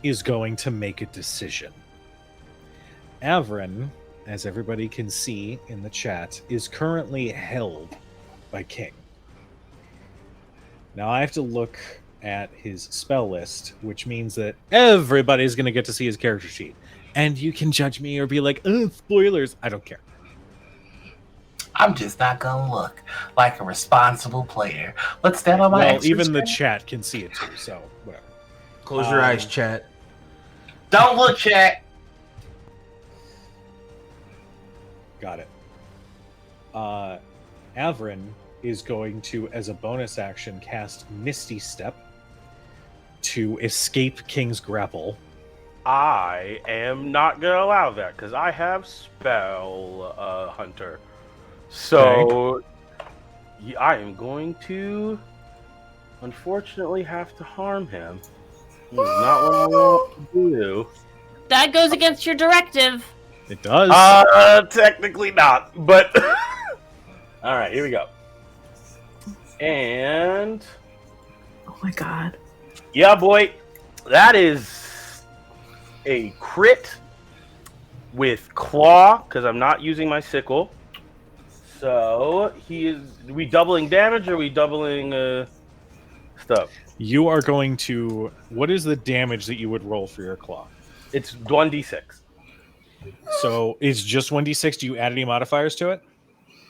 is going to make a decision. Averin, as everybody can see in the chat, is currently held by King. Now I have to look at his spell list, which means that everybody's going to get to see his character sheet. And you can judge me or be like, oh, spoilers. I don't care. I'm just not gonna look like a responsible player. Let's stand on my Well, even the chat can see it too, so whatever. Close your eyes, chat. Don't look, chat. Got it. Averin is going to, as a bonus action, cast Misty Step to escape King's grapple. I am not going to allow that because I have Spell Hunter. So I am going to, unfortunately, have to harm him. Not what I want to do. That goes against your directive. It does. Technically not, but all right, here we go. And Oh my god. yeah, boy, that is a crit with claw because I'm not using my sickle. So he is. Are we doubling damage or are we doubling stuff? You are going to. What is the damage that you would roll for your claw? It's 1d6. So it's just 1d6. Do you add any modifiers to it?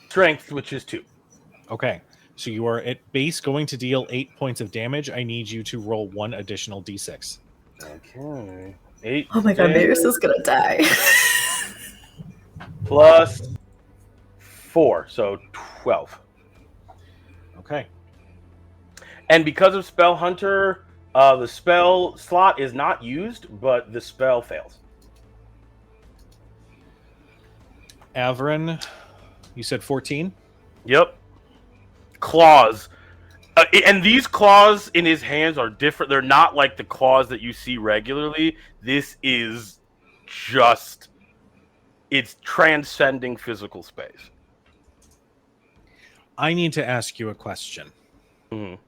Strength, which is 2. Okay. So you are at base going to deal 8 points of damage. I need you to roll 1 additional d6. Okay. 8. Oh my god, Maeris is gonna die. Plus 4, so 12. Okay. And because of Spell Hunter, the spell slot is not used, but the spell fails. Averin, you said 14? Yep. Claws. And these claws in his hands are different. They're not like the claws that you see regularly. This is just... It's transcending physical space. I need to ask you a question. Mm-hmm.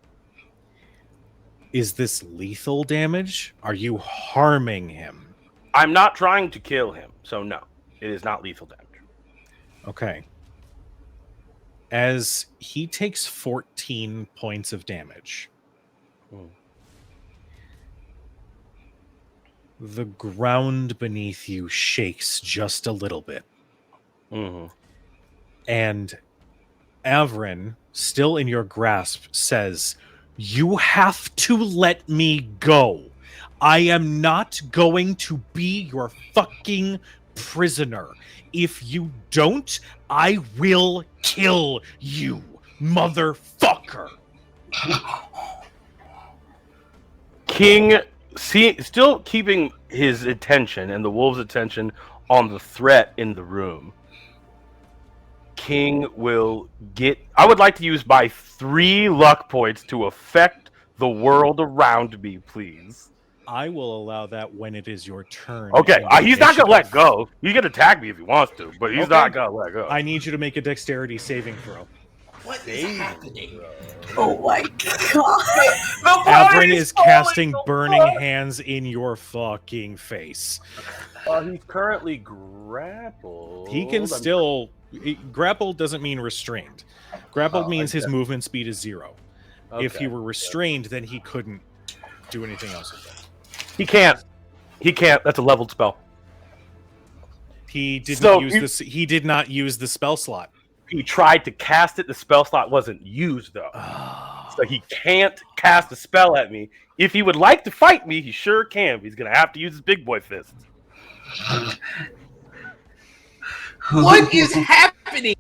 Is this lethal damage? Are you harming him? I'm not trying to kill him, so no. It is not lethal damage. Okay. As he takes 14 points of damage, the ground beneath you shakes just a little bit. Mm-hmm. And Averin, still in your grasp, says, "You have to let me go. I am not going to be your fucking prisoner. If you don't, I will kill you, motherfucker." King, still keeping his attention and the wolves' attention on the threat in the room. King will get... I would like to use my 3 luck points to affect the world around me, please. I will allow that when it is your turn. Okay, in he's not going to let initiative. go. He can attack me if he wants to, but he's Okay. not going to let go. I need you to make a dexterity saving throw. What is happening? Oh my god. Averin is casting burning hands in your fucking face. He's currently grappled. He can still... Grappled doesn't mean restrained. Grappled means his movement speed is 0. If he were restrained, then he couldn't do anything else with it. He can't. He can't. That's a leveled spell. He did not use the spell slot. He tried to cast it. The spell slot wasn't used, though. So he can't cast a spell at me. If he would like to fight me, he sure can. But he's going to have to use his big boy fist. What is happening?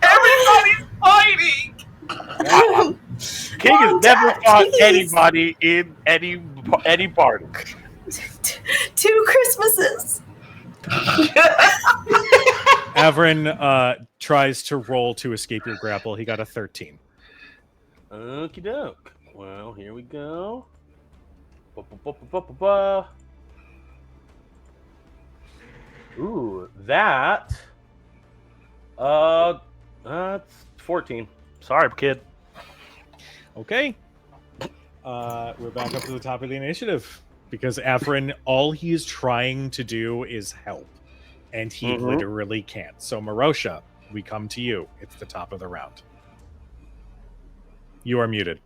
Everybody's fighting. King has never fought anybody in any party. 2 Christmases. Averin tries to roll to escape your grapple. He got a 13. Okie doke. Well, here we go. Ba-ba-ba-ba-ba-ba. Ooh, that's 14. Sorry, kid. Okay. We're back up to the top of the initiative because Averin, all he's trying to do is help, and he literally can't. So, Merosha, we come to you. It's the top of the round. You are muted.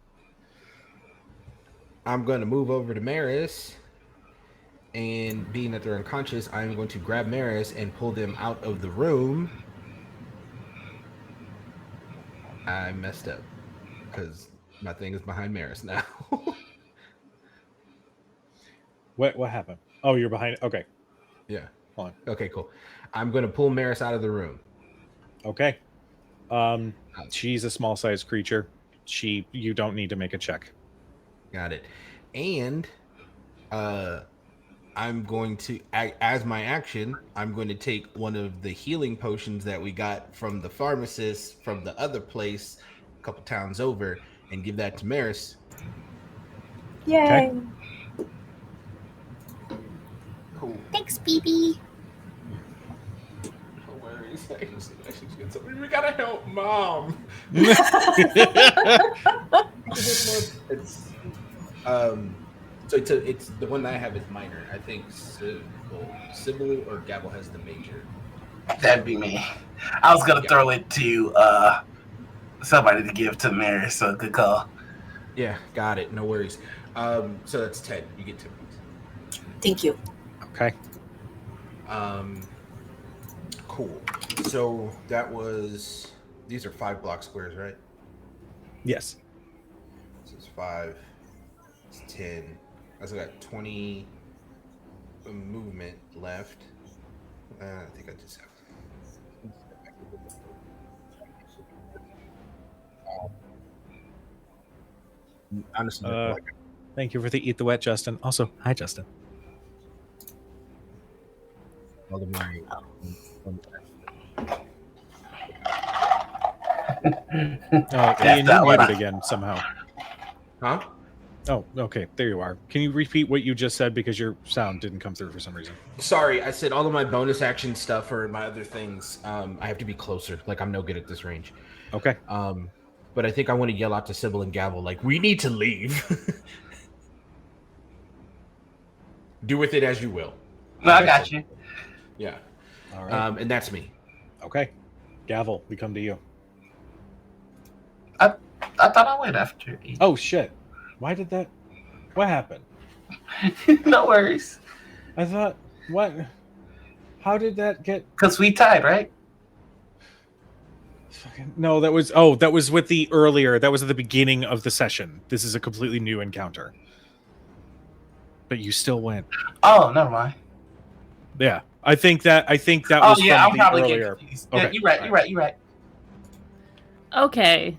I'm going to move over to Maeris, and being that they're unconscious, I'm going to grab Maeris and pull them out of the room. I messed up because my thing is behind Maeris now. What happened? Oh, you're behind. Okay. Yeah. Hold on. Okay, cool. I'm going to pull Maeris out of the room. Okay. She's a small-sized creature. You don't need to make a check. Got it. And I'm going to, as my action, I'm going to take one of the healing potions that we got from the pharmacist from the other place a couple towns over and give that to Maeris. Yay. Okay. Cool. Thanks, BB. No worries. We gotta help Mom. It's so it's the one that I have is minor. I think Cybal or Gabble has the major. That'd be me. I was gonna throw it to somebody to give to Maeris, so good call. Yeah, got it. No worries. So that's 10. You get 10 points. Thank you. Okay. Cool. So that was. These are 5 block squares, right? Yes. So it's 5. It's 10. I still got 20 movement left. I think I just have. Honestly, Thank you for the eat the wet, Justin. Also, hi, Justin. all of my. Oh, Ian, that you one. muted again somehow. Huh? Oh, okay. There you are. Can you repeat what you just said because your sound didn't come through for some reason? Sorry, I said all of my bonus action stuff or my other things. I have to be closer. Like I'm no good at this range. Okay. But I think I want to yell out to Cybal and Gabble, like, we need to leave. Do with it as you will. No, I got you. Yeah. All right. And that's me. Okay. Gavel, we come to you. I thought I went after you. Oh, shit. Why did that? What happened? No worries. I thought, what? How did that get? Because we tied, right? No, that was with the earlier. That was at the beginning of the session. This is a completely new encounter. But you still went. Oh, never mind. Yeah. I think that was I'm from the probably earlier. getting confused. Yeah, Okay. you're right. Okay.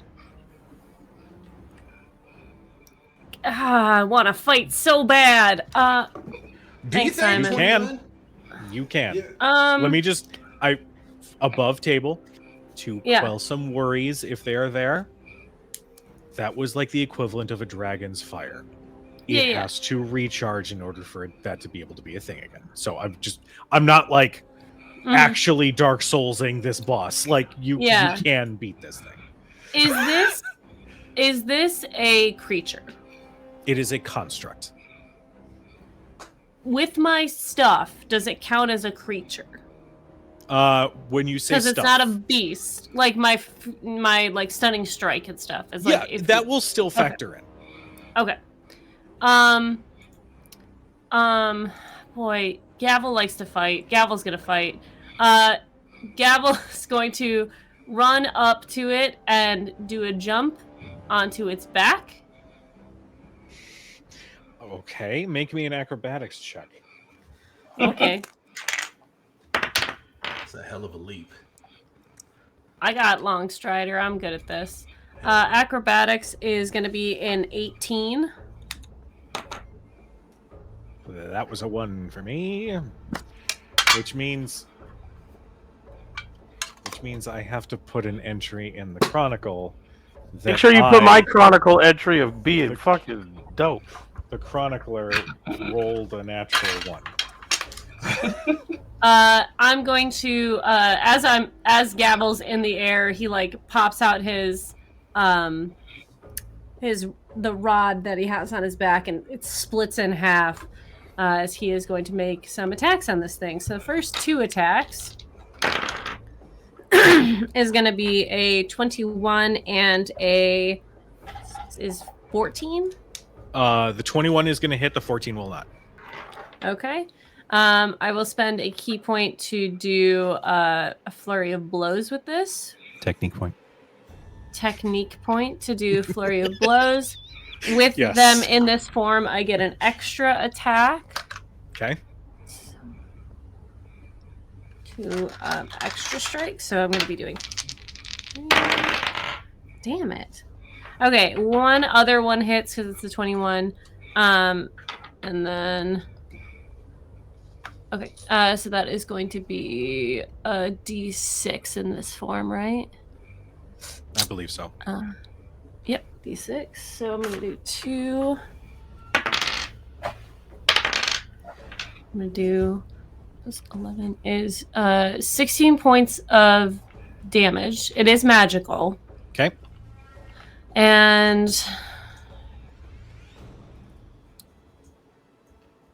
I want to fight so bad. Thanks, Simon. You can. You can. Yeah. Let me just above table to Yeah. quell some worries if they are there. That was like the equivalent of a dragon's fire. It has to recharge in order for that to be able to be a thing again. So I'm not like actually Dark Soulsing this boss. Like you can beat this thing. Is this a creature? It is a construct. With my stuff, does it count as a creature? When you say Because stuff, it's not a beast, like my like stunning strike and stuff. It's yeah, like that will still factor in. Okay. Boy, Gavel likes to fight. Gavel's gonna fight. Gavel's going to run up to it and do a jump onto its back. Okay, make me an acrobatics check. Okay. It's a hell of a leap. I got long strider. I'm good at this. Acrobatics is going to be an 18. That was a 1 for me, which means I have to put an entry in the Chronicle. Make sure you put my Chronicle entry of being fucking dope. The Chronicler rolled a natural 1. I'm going to as Gavel's in the air, he like pops out the rod that he has on his back, and it splits in half as he is going to make some attacks on this thing. So the first 2 attacks is going to be a 21 and a 14. The 21 is going to hit. The 14 will not. Okay. I will spend a key point to do a flurry of blows with this. Technique point To do flurry of blows. With Yes. them in this form, I get an extra attack. Okay. 2 extra strikes. So I'm going to be doing. Damn it. Okay, one other one hits because it's a 21. And then. Okay, so that is going to be a D6 in this form, right? I believe so. Yep, D6. So I'm going to do 2. I'm going to do... 11 is 16 points of damage. It is magical. Okay. And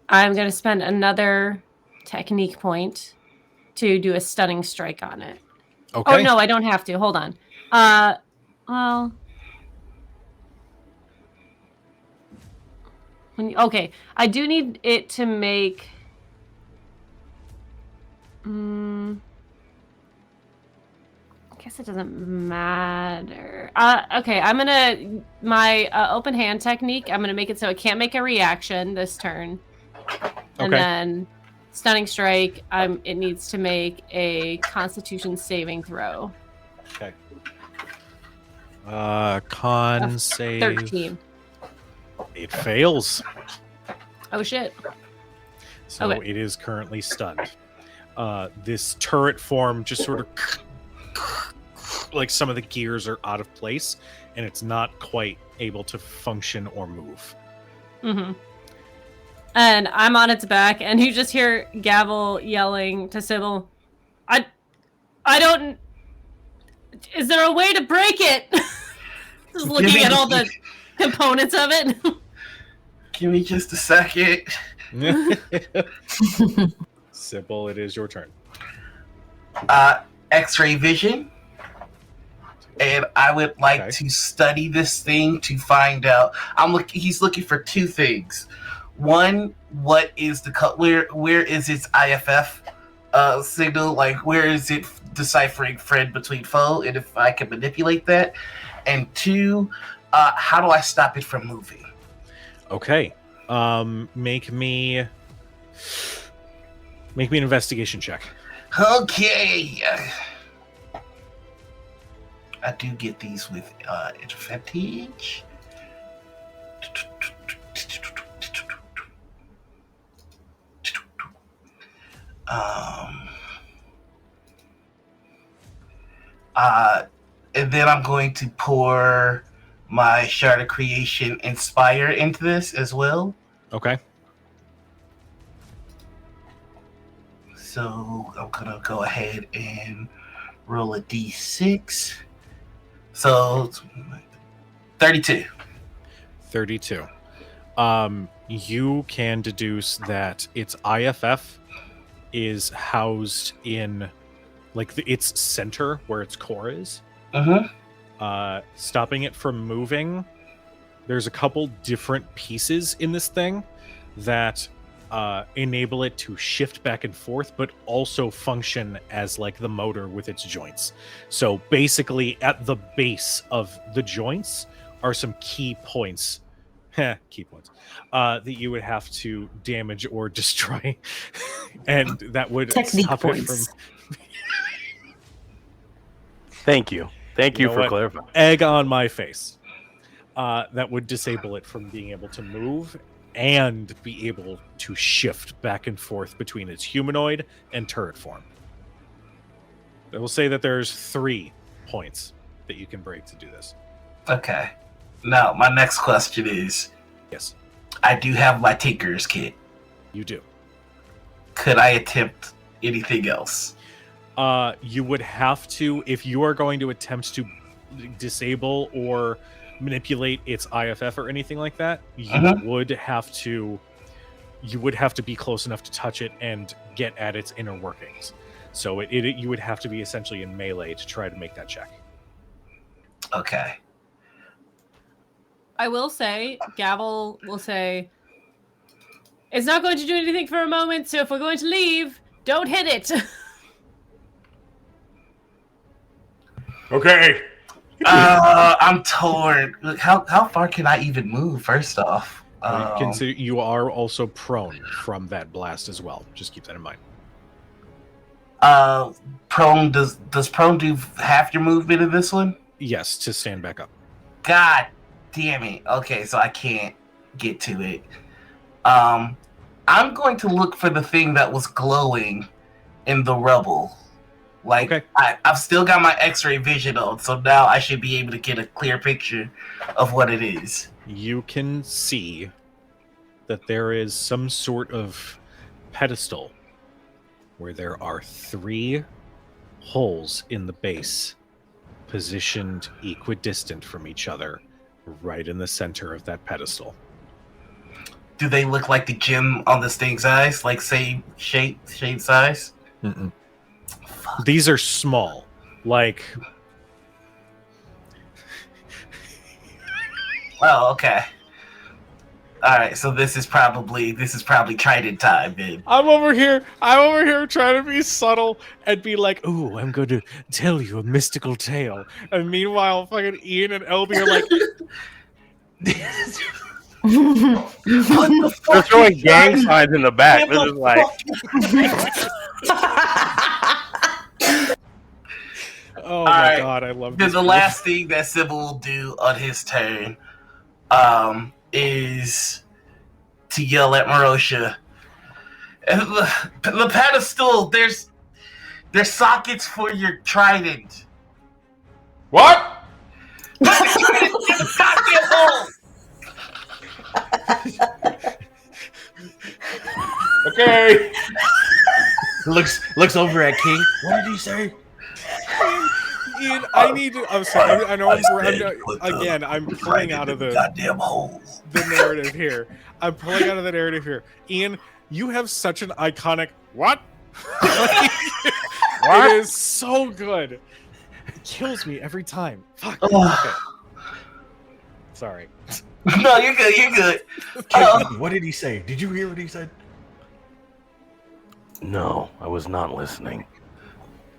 I'm going to spend another technique point to do a stunning strike on it. Okay. Oh, no, I don't have to. Hold on. Well... Okay, I do need it to make... I guess it doesn't matter. Okay, I'm gonna my open hand technique. I'm gonna make it so it can't make a reaction this turn, and then stunning strike. It needs to make a Constitution saving throw. Okay. Con save 13. It fails. Oh shit. So Okay. it is currently stunned. This turret form just sort of like some of the gears are out of place and it's not quite able to function or move. Mm-hmm. And I'm on its back, and you just hear Gavel yelling to Cybal, I don't... Is there a way to break it? Just looking at all the components of it. Give me just a second. Cybal, it is your turn. X-ray vision. And I would like to study this thing to find out. He's looking for 2 things. One, what is where is its IFF signal? Like, where is it deciphering friend between foe? And if I can manipulate that. And 2, how do I stop it from moving? Okay. Make me an investigation check. Okay. I do get these with advantage. And then I'm going to pour my Shard of Creation Inspire into this as well. Okay. So I'm gonna go ahead and roll a d6. So 32. 32. You can deduce that its IFF is housed in like its center where its core is. Stopping it from moving. There's a couple different pieces in this thing that enable it to shift back and forth, but also function as like the motor with its joints. So basically, at the base of the joints are some key points. Key points that you would have to damage or destroy, and that would Technique stop points. it from. Thank you know for what? clarifying. Egg on my face. That would disable it from being able to move, and be able to shift back and forth between its humanoid and turret form. I will say that there's 3 points that you can break to do this. Okay. Now, my next question is, Yes, I do have my Tinker's kit. you do. Could I attempt anything else? You would have to, if you are going to attempt to disable or manipulate its IFF or anything like that, you would have to be close enough to touch it and get at its inner workings. So you would have to be essentially in melee to try to make that check. Okay. I will say, Gavel will say, it's not going to do anything for a moment, so if we're going to leave, don't hit it. Okay. I'm torn. Look, how far can I even move, first off? You are also prone from that blast as well. Just keep that in mind. Prone, does prone do half your movement in this one? Yes, to stand back up. God damn it. Okay, so I can't get to it. I'm going to look for the thing that was glowing in the rubble. Like, Okay. I've still got my x-ray vision on, so now I should be able to get a clear picture of what it is. You can see that there is some sort of pedestal where there are 3 holes in the base positioned equidistant from each other right in the center of that pedestal. Do they look like the gem on this thing's eyes? Like, same shape size? Mm-mm. These are small. Like... Oh, okay. Alright, so this is probably Trident time, then. I'm over here trying to be subtle and be like, ooh, I'm going to tell you a mystical tale. And meanwhile, fucking Ian and LB are like... They're throwing gang signs in the back. They're just like... Oh my god, I love this. Then the last thing that Cybal will do on his turn is to yell at Merosha. And the pedestal, there's sockets for your trident. What? The goddamn hole! Okay. Looks over at King. What did he say? Ian, I need to. I'm sorry. I know I'm pulling out of the goddamn hole. The narrative here. I'm pulling out of the narrative here. Ian, you have such an iconic what? It is so good. It kills me every time. Fuck. Okay. Sorry. No, you're good. You're good. What did he say? Did you hear what he said? No, I was not listening.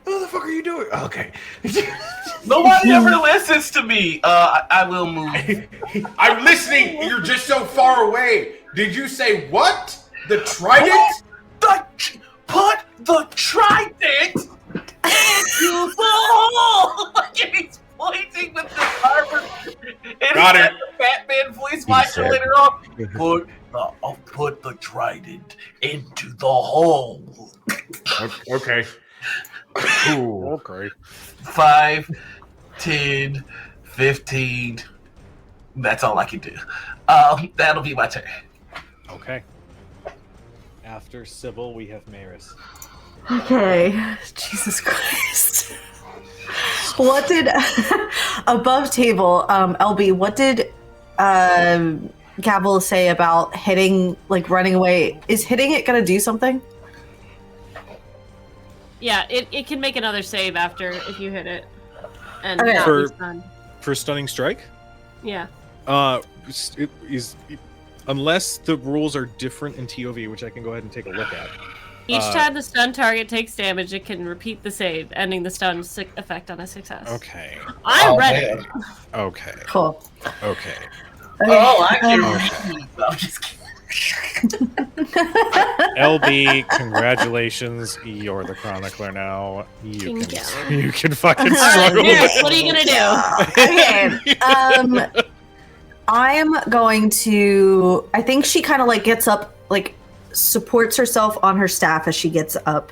What the fuck are you doing? Okay. Nobody ever listens to me. I will move. I'm listening. You're just so far away. Did you say what? The trident? Put the trident into the hole. And he's pointing with the arbor. And Got it. The Batman voice modulator on. Put the trident into the hole. Okay. Ooh, okay. 5, 10, 15. That's all I can do. That'll be my turn. Okay. After Cybal, we have Maeris. Okay. Jesus Christ. What did above table, LB, what did Gavel say about hitting, like running away? Is hitting it gonna do something? Yeah, it can make another save after if you hit it. And Okay. not For- be stunned. For stunning strike? Yeah. It is unless the rules are different in TOV, which I can go ahead and take a look at. Each time the stun target takes damage, it can repeat the save, ending the stun effect on a success. Okay. I'm ready. Man. Okay. Cool. Okay. Oh, I can Okay. read. I'm just kidding. LB, congratulations. You're the chronicler now. You Bingo. can fucking All right, struggle. Maeris, what are you gonna do? Okay. I'm going to. I think she kind of like gets up, like supports herself on her staff as she gets up,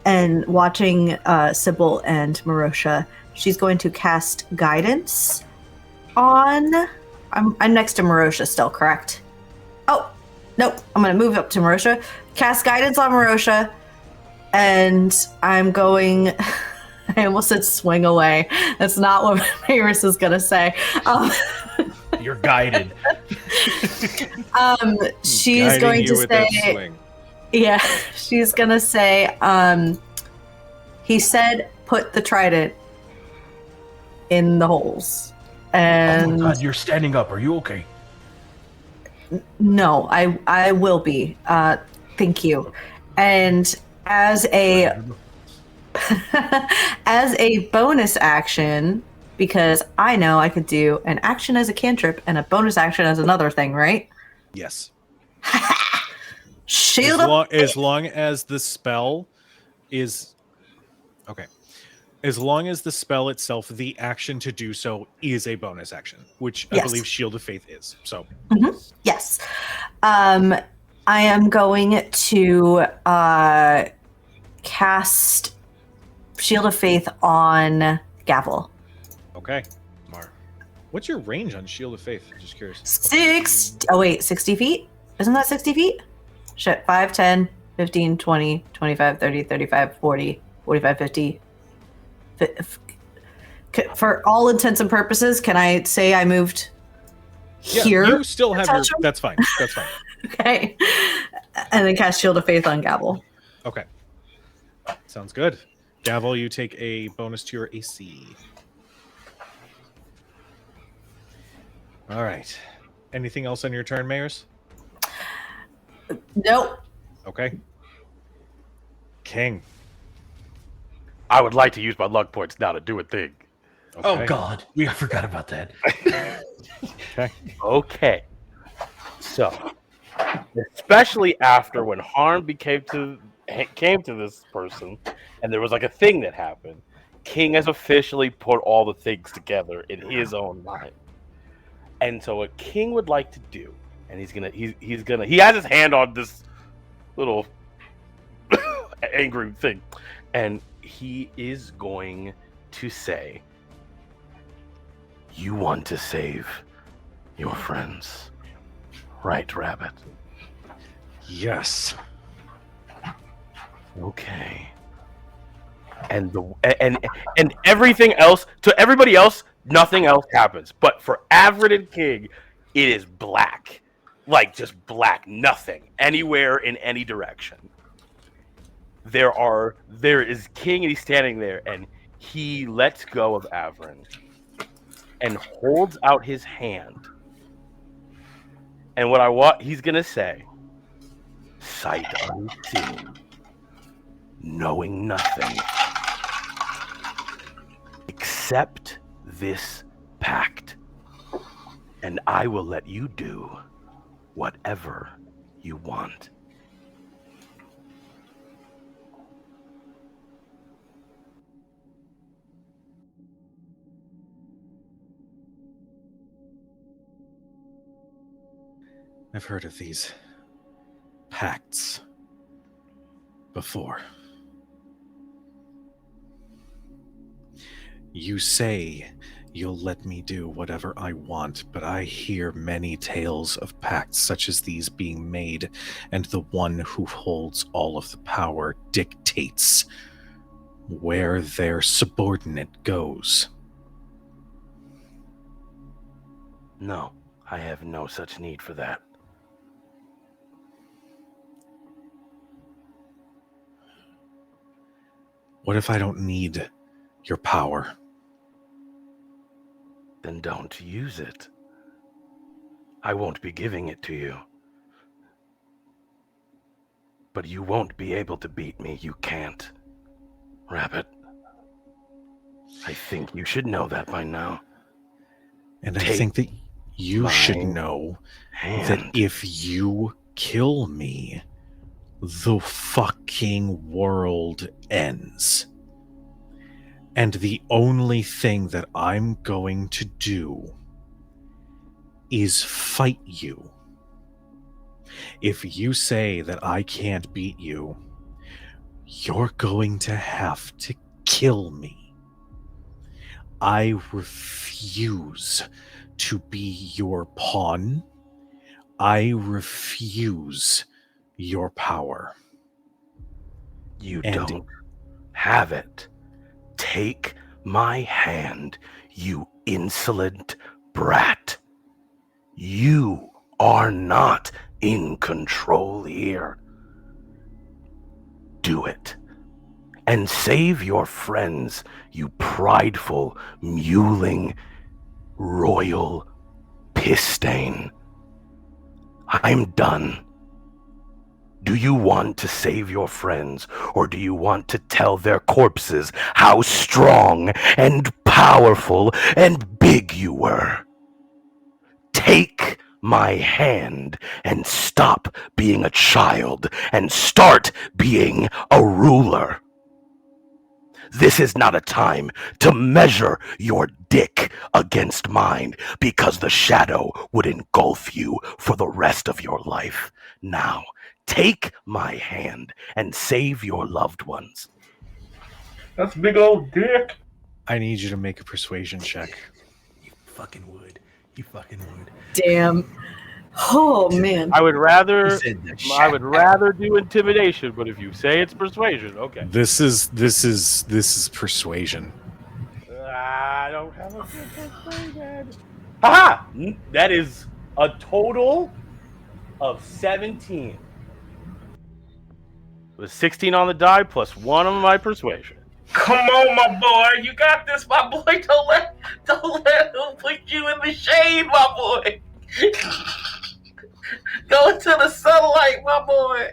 and watching Cybal and Merosha, she's going to cast guidance on. I'm next to Merosha still, correct? Oh, nope. I'm going to move up to Merosha, cast guidance on Merosha, and I'm going. I almost said swing away. That's not what Maeris is going to say. You're guided. She's Guiding going you to with that say, swing. yeah, she's going to say, he said, put the trident in the holes. And Oh my God, you're standing up. Are you okay? no, I will be. Thank you. And as a as a bonus action, because I know I could do an action as a cantrip and a bonus action as another thing, right? Yes. Shield up. As long as the spell is okay. As long as the spell itself, the action to do so is a bonus action, which I Yes. believe Shield of Faith is. So Yes. I am going to cast Shield of Faith on Gavel. okay. What's your range on Shield of Faith? Just curious. 60 feet? Isn't that 60 feet? Shit, 5, 10, 15, 20, 25, 30, 35, 40, 45, 50. For all intents and purposes, can I say I moved here? You still have your. touch him? That's fine. That's fine. Okay. And then cast Shield of Faith on Gavel. Okay. Sounds good. Gavel, you take a bonus to your AC. All right. Anything else on your turn, Maeris? Nope. Okay. King. I would like to use my luck points now to do a thing. Okay. Oh God, I forgot about that. Okay. Okay. So, especially after when harm came to this person, and there was like a thing that happened, King has officially put all the things together in his own mind. And so, what King would like to do, and he has his hand on this little angry thing, and he is going to say, "You want to save your friends, right, Rabbit?" Yes. Okay. And everything else, to everybody else, nothing else happens. But for Averin and King, it is black. Like just black, nothing. Anywhere in any direction. There is King, and he's standing there, and he lets go of Averin and holds out his hand. And what I want, he's gonna say, sight unseen, knowing nothing, accept this pact, and I will let you do whatever you want. I've heard of these pacts before. You say you'll let me do whatever I want, but I hear many tales of pacts such as these being made, and the one who holds all of the power dictates where their subordinate goes. No, I have no such need for that. What if I don't need your power? Then don't use it. I won't be giving it to you. But you won't be able to beat me. You can't. Rabbit. I think you should know that by now. And I think that you should my know hand. that if you kill me, the fucking world ends. And the only thing that I'm going to do is fight you. If you say that I can't beat you, you're going to have to kill me. I refuse to be your pawn. I refuse your power. You And- don't have it. Take my hand, you insolent brat. You are not in control here. Do it. And save your friends, you prideful, mewling, royal piss stain. I'm done. Do you want to save your friends, or do you want to tell their corpses how strong and powerful and big you were? Take my hand and stop being a child and start being a ruler. This is not a time to measure your dick against mine, because the shadow would engulf you for the rest of your life. Now, take my hand and save your loved ones. That's a big old dick. I need you to make a persuasion check. You fucking would. You fucking would. Damn. Oh man. I would rather He said the I would rather do intimidation, but if you say it's persuasion, okay. This is persuasion. I don't have a good persuasion. Haha! That is a total of 17. With 16 on the die plus 1 on my persuasion. Come on, my boy. You got this, my boy. Don't let him put you in the shade, my boy. Go into the sunlight, my boy.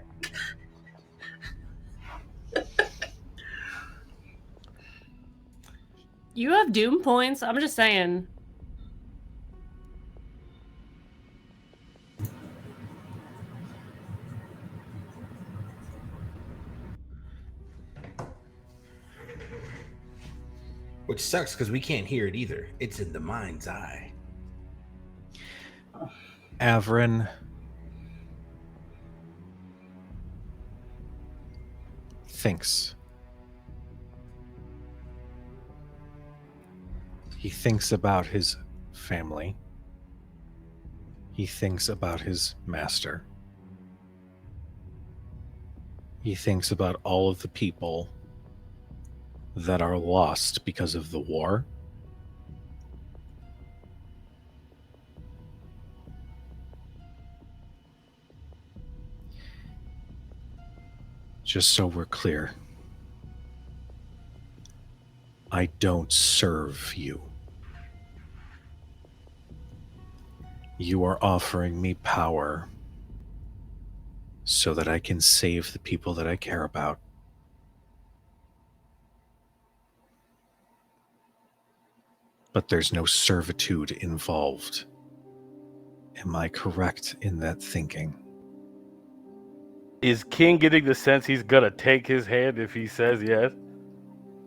You have doom points. I'm just saying. Which sucks because we can't hear it either. It's in the mind's eye. Averin, thinks. He thinks about his family. He thinks about his master. He thinks about all of the people that are lost because of the war. Just so we're clear, I don't serve you. You are offering me power so that I can save the people that I care about. But there's no servitude involved. Am I correct in that thinking? Is King getting the sense he's gonna take his hand if he says yes?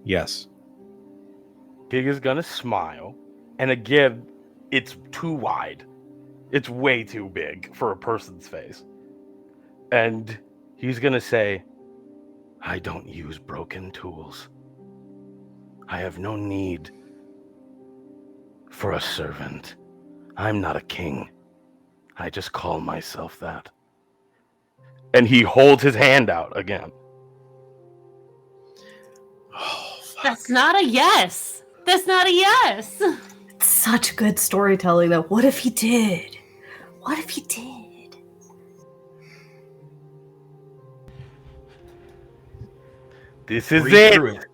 Yes. King is gonna smile. And again, it's too wide. It's way too big for a person's face. And he's gonna say, I don't use broken tools. I have no need for a servant. I'm not a king. I just call myself that. and he holds his hand out again. Oh, fuck. That's not a yes. That's not a yes. It's such good storytelling though. What if he did? What if he did? This is Breathe it. through it.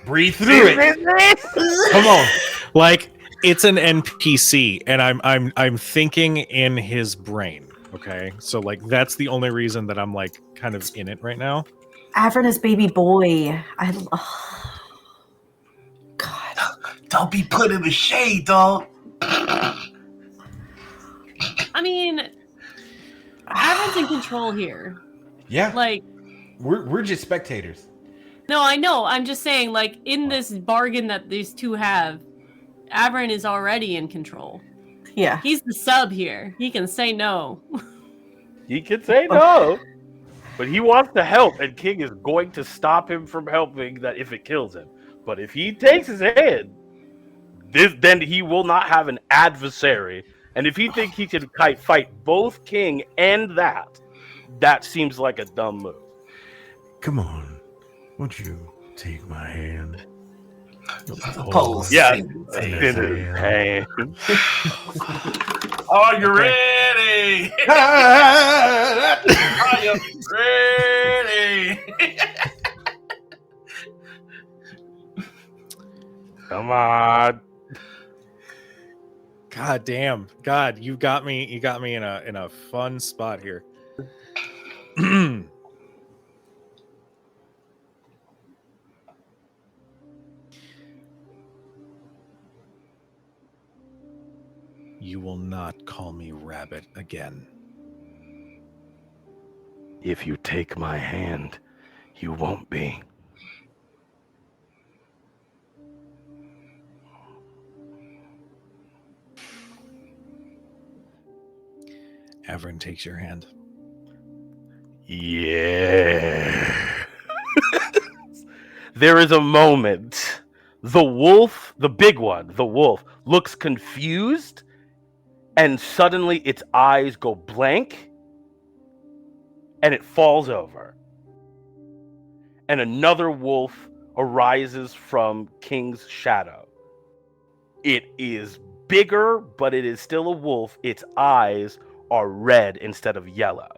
Breathe through it. Come on. Like, it's an NPC, and I'm thinking in his brain. Okay, so like that's the only reason that I'm like kind of in it right now. Averin is baby boy. God. Don't be put in the shade, dog. I mean, Averin's in control here. Yeah, Like, we're just spectators. no, I know. I'm just saying, like, in this bargain that these two have, Averin is already in control. Yeah. He's the sub here. He can say no. He can say no, but he wants to help, and King is going to stop him from helping that if it kills him. But if he takes his hand, then he will not have an adversary. And if he thinks he can fight both King and that seems like a dumb move. Come on, won't you take my hand? Pose. Yeah. Hand. Are you ready? Are you ready? Come on. God damn. God, you got me in a fun spot here. You will not call me rabbit again. If you take my hand, you won't be. Averin takes your hand. Yeah. There is a moment. The wolf, the big one, the wolf, looks confused, and suddenly its eyes go blank, and it falls over. And another wolf arises from King's shadow. It is bigger, but it is still a wolf. Its eyes are red instead of yellow.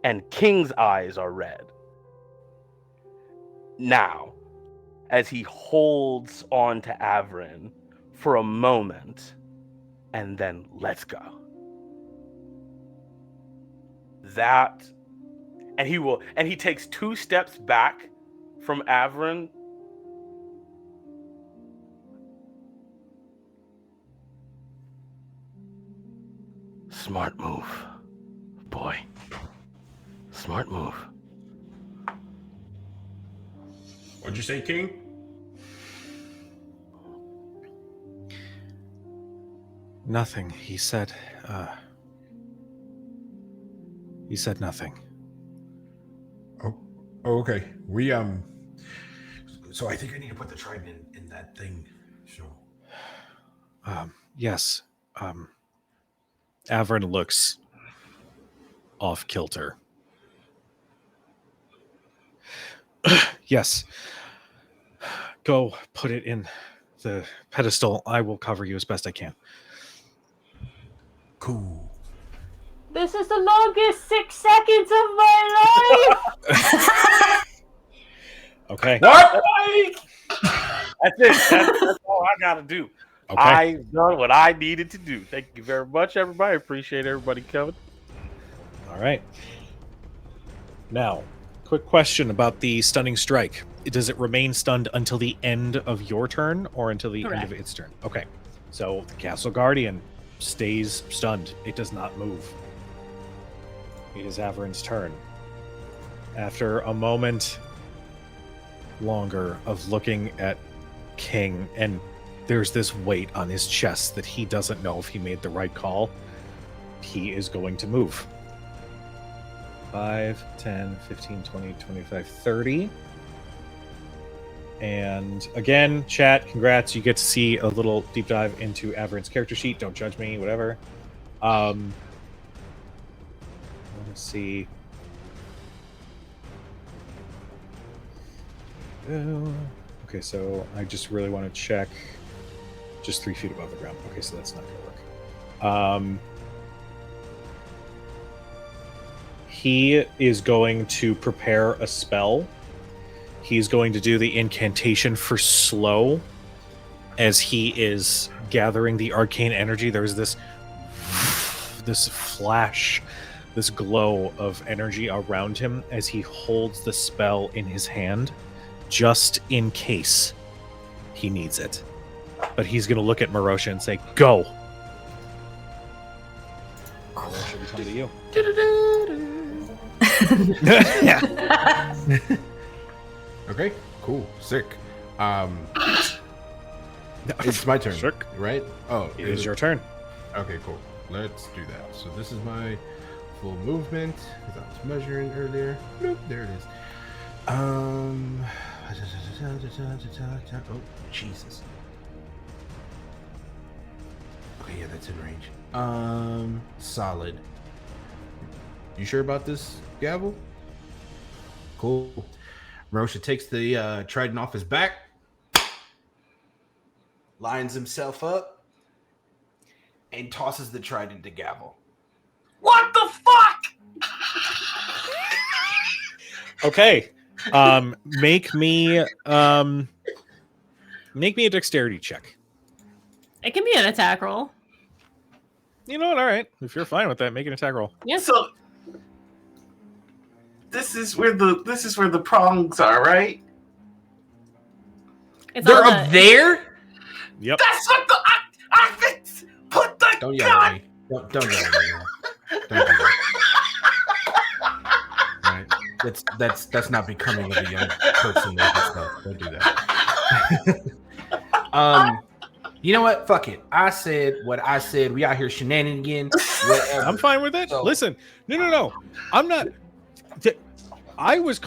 And King's eyes are red. Now, as he holds on to Averin for a moment, and then lets go. And he takes 2 steps back from Averin. Smart move, boy. Smart move. What'd you say, King? Nothing. He said nothing. Oh, okay. We So I think I need to put the trident in that thing. So. Yes. Averin looks off kilter. Yes. Go put it in the pedestal. I will cover you as best I can. Cool. This is the longest 6 seconds of my life. Okay. What? That's it. That's all I gotta do. Okay. I've done what I needed to do. Thank you very much, everybody. Appreciate everybody coming. All right. Now, quick question about the stunning strike. Does it remain stunned until the end of your turn or until the end of its turn? Okay. So the Castle Guardian stays stunned. It does not move. It is Averin's turn. After a moment longer of looking at King, and there's this weight on his chest that he doesn't know if he made the right call, he is going to move. 5, 10, 15, 20, 25, 30. And again, chat, congrats. You get to see a little deep dive into Averin's character sheet. Don't judge me, whatever. Let's see. Okay, so I just really want to check. Just 3 feet above the ground. Okay, so that's not going to work. He is going to prepare a spell. He's going to do the incantation for slow as he is gathering the arcane energy. There's this flash, this glow of energy around him as he holds the spell in his hand, just in case he needs it. But he's going to look at Merosha and say, "Go!" Merosha, we come to you. Okay, cool, sick. It's my turn, Sure. right? Oh, It is your turn. Okay, cool. Let's do that. So this is my full movement because I was measuring earlier. Nope, there it is. Oh, Jesus. Okay, yeah, that's in range. Solid. You sure about this, Gavel? Cool. Merosha takes the trident off his back, lines himself up, and tosses the trident to Gavel. What the fuck? Okay. Make me a dexterity check. It can be an attack roll. You know what? All right. If you're fine with that, make an attack roll. Yes. So this is where the prongs are, right? It's They're on up the- there? Yep. That's what I put the Don't yell at gun. me. Don't yell at me. Don't do that. Right. That's not becoming of a young person. Don't do that. You know what? Fuck it. I said what I said. We out here shenanigans again. I'm fine with it. So- Listen, no. I'm not. I was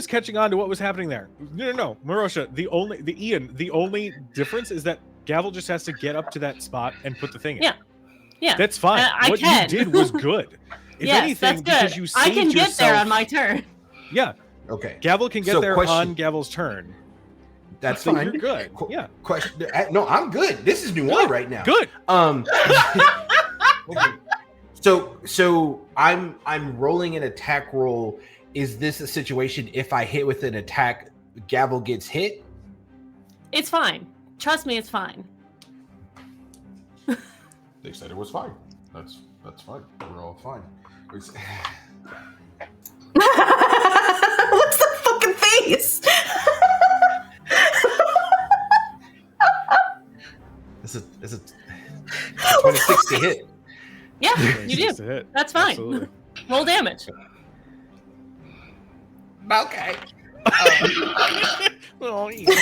catching on to what was happening there. No. Merosha, the only difference is that Gavel just has to get up to that spot and put the thing in. Yeah. That's fine. I What can. you did was good. If Yes, anything, that's because good. you I saved can get there yourself- on my turn. Yeah, Okay. Gavel can get So, there question. on Gavel's turn. That's So fine. you're good. Yeah, Question. No, I'm good. This is Noir right now. good. Okay. So I'm rolling an attack roll. Is this a situation if I hit with an attack, Gavel gets hit? It's fine. Trust me, it's fine. They said it was fine. That's fine. We're all fine. What's that fucking face? It's a 26 to hit. Yeah, you Just do. a hit. That's fine. Absolutely. Roll damage. Okay. Oh, yeah.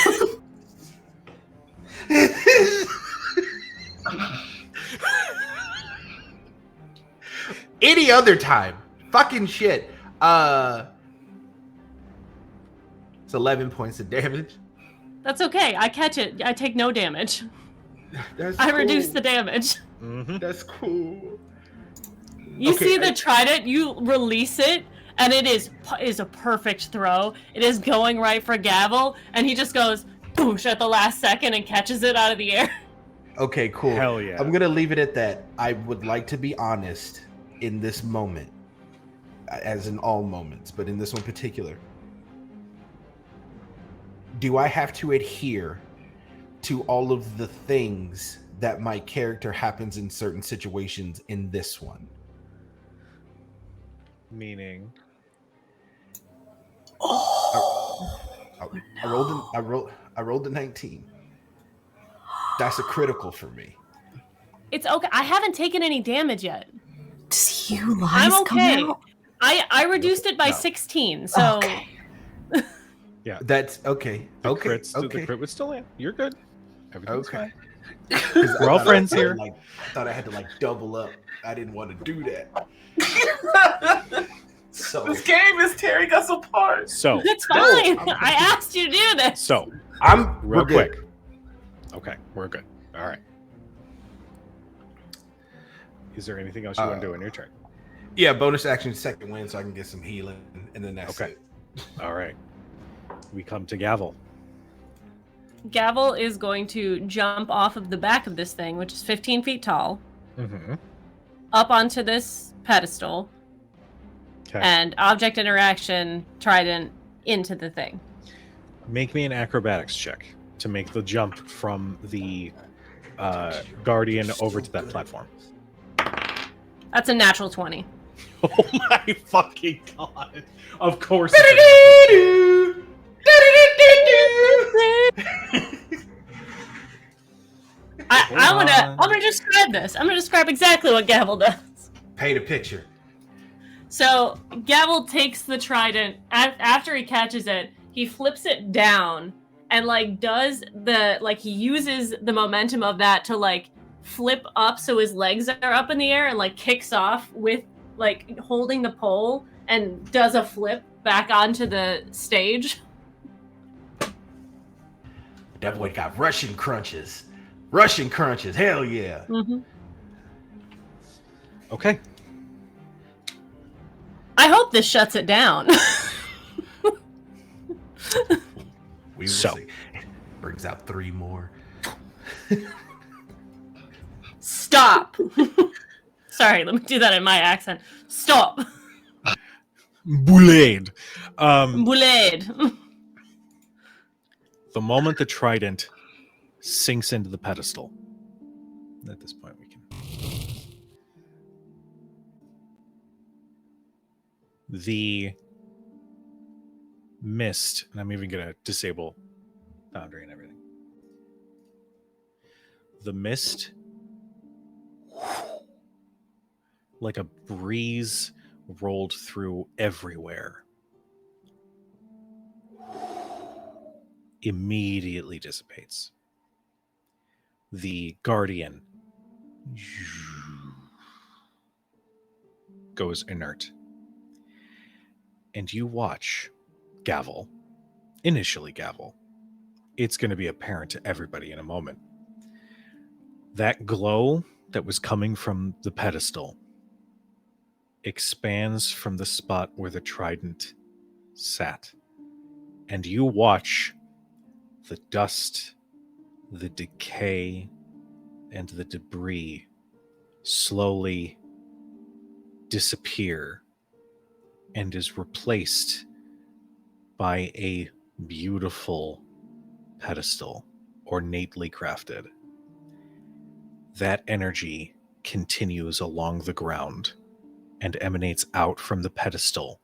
Any other time. Fucking shit. It's 11 points of damage. That's okay. I catch it. I take no damage. That's I cool. reduce the damage. Mhm. That's cool. You Okay, see the trident, you release it, and it is a perfect throw. It is going right for Gavel, and he just goes boosh at the last second and catches it out of the air. Okay, cool. Hell yeah. I'm gonna leave it at that. I would like to be honest in this moment, as in all moments, but in this one particular. Do I have to adhere to all of the things that my character happens in certain situations in this one? Meaning, I rolled a 19. That's a critical for me. It's okay. I haven't taken any damage yet. Does you lies I'm come okay. out? I reduced it by No. 16, so Okay. That's okay. the Okay. crits, the Okay. crit would still land. You're good. Everything's Okay. fine. 'Cause I We're all thought friends I had here. to, I thought I had to double up. I didn't want to do that. So This game is tearing us apart. So, it's fine. I'm- I asked you to do this. so we're real good. quick. Okay, we're good. All right. Is there anything else you want to do in your turn? Yeah, bonus action, second win, so I can get some healing, and then that's Okay. it. All right. We come to Gavel. Gavel is going to jump off of the back of this thing, which is 15 feet tall, Mm-hmm. up onto this pedestal, Okay. and object interaction trident into the thing. Make me an acrobatics check to make the jump from the guardian over to that platform. That's a natural 20. Oh my fucking god! Of course. I'm gonna describe this. I'm gonna describe exactly what Gavel does. Paint a picture. So Gavel takes the trident after he catches it. He flips it down and like does the like he uses the momentum of that to like flip up so his legs are up in the air and like kicks off with like holding the pole and does a flip back onto the stage. That boy got Russian crunches. Russian crunches. Hell yeah. Mm-hmm. Okay. I hope this shuts it down. We will So. see. Brings out 3 more. Stop. Sorry, let me do that in my accent. Stop. Boulade. Boulade. The moment the trident sinks into the pedestal, at this point we can. The mist, and I'm even going to disable Foundry and everything. The mist, like a breeze, rolled through everywhere. Immediately dissipates. The guardian goes inert. And you watch Gavel, initially Gavel. It's going to be apparent to everybody in a moment. That glow that was coming from the pedestal expands from the spot where the trident sat. And you watch the dust, the decay, and the debris slowly disappear and is replaced by a beautiful pedestal, ornately crafted. That energy continues along the ground and emanates out from the pedestal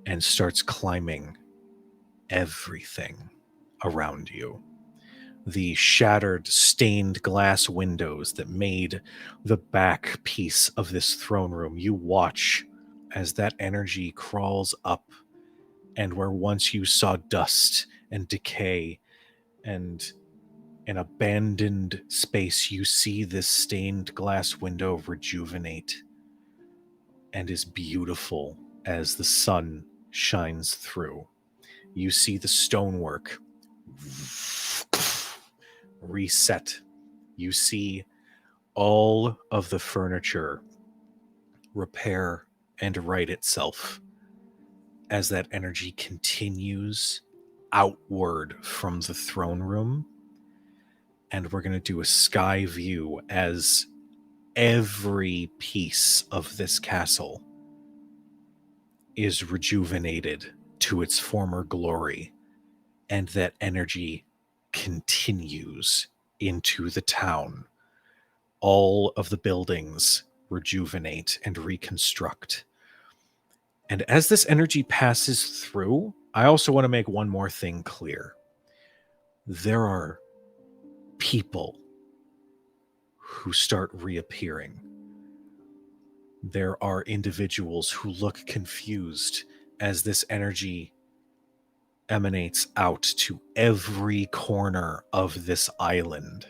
and starts climbing everything around you. The shattered, stained glass windows that made the back piece of this throne room, you watch as that energy crawls up, and where once you saw dust and decay and an abandoned space, you see this stained glass window rejuvenate and is beautiful as the sun shines through. You see the stonework reset. You see all of the furniture repair and right itself as that energy continues outward from the throne room. And we're going to do a sky view as every piece of this castle is rejuvenated to its former glory, and that energy continues into the town. All of the buildings rejuvenate and reconstruct. And as this energy passes through, I also want to make one more thing clear. There are people who start reappearing. There are individuals who look confused as this energy emanates out to every corner of this island.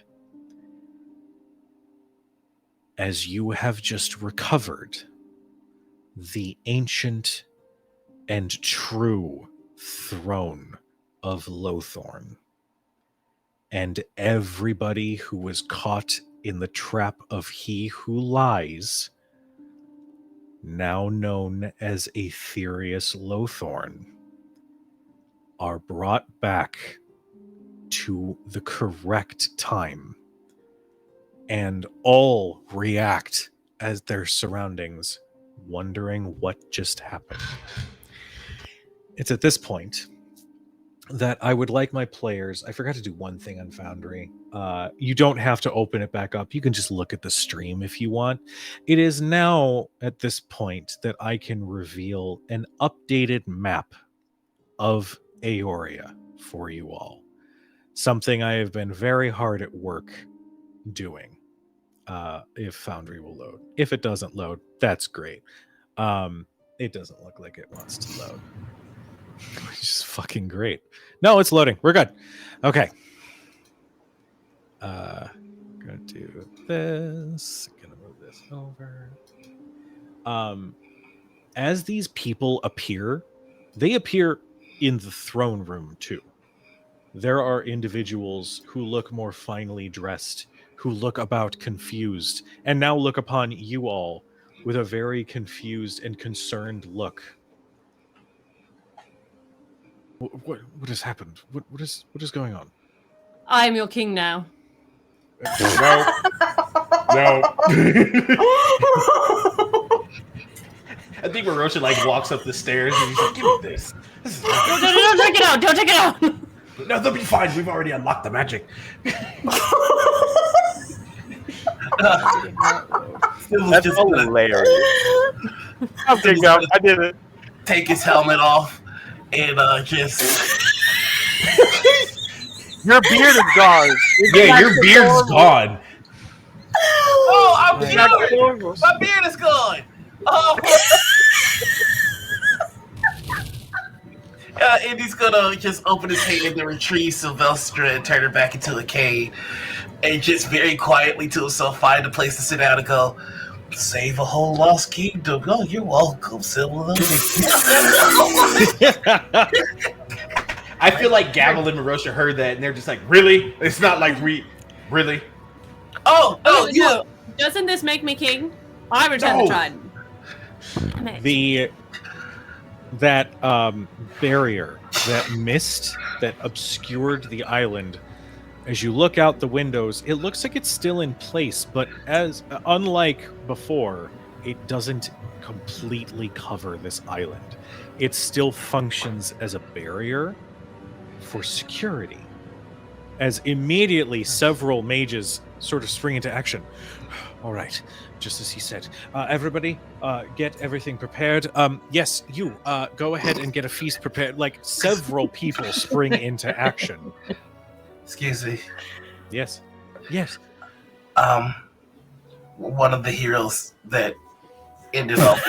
As you have just recovered the ancient and true throne of Lothorn, and everybody who was caught in the trap of he who lies, now known as Aetherius Lothorn, are brought back to the correct time, and all react as their surroundings, wondering what just happened. It's at this point that I would like my players, I forgot to do one thing on Foundry. You don't have to open it back up. You can just look at the stream if you want. It is now at this point that I can reveal an updated map of Aoria for you all. Something I have been very hard at work doing. If Foundry will load. If it doesn't load, that's great. It doesn't look like it wants to load. Which is fucking great. No, it's loading. We're good. Okay. Gonna do this. Gonna move this over. As these people appear, they appear in the throne room too. There are individuals who look more finely dressed, who look about confused, and now look upon you all with a very confused and concerned look. What has happened? What is going on? I am your king now. No. I think Merosha walks up the stairs and he's like, "Give me this. Don't take it out! Don't take it out! No, they'll be fine. We've already unlocked the magic." That's hilarious. I did it. Take his helmet off and just. Your beard is gone. Yeah, your beard's gone. Oh, I'm cured. My beard is gone. Oh. And he's gonna just open his hand and retrieve Sylvestra and turn her back into a cane, and just very quietly to himself find a place to sit down and go, "Save a whole lost kingdom." Oh, you're welcome, Sybil. I feel like Gavel and Merosha heard that and they're just like, "Really? It's not like really?" Oh, No. Doesn't this make me king? I return the trident. That barrier, that mist that obscured the island, as you look out the windows, it looks like it's still in place, but unlike before, it doesn't completely cover this island. It still functions as a barrier for security. As immediately several mages sort of spring into action. All right, just as he said. Everybody, get everything prepared. Yes, you, go ahead and get a feast prepared. Like, several people spring into action. Excuse me. Yes. One of the heroes that ended up.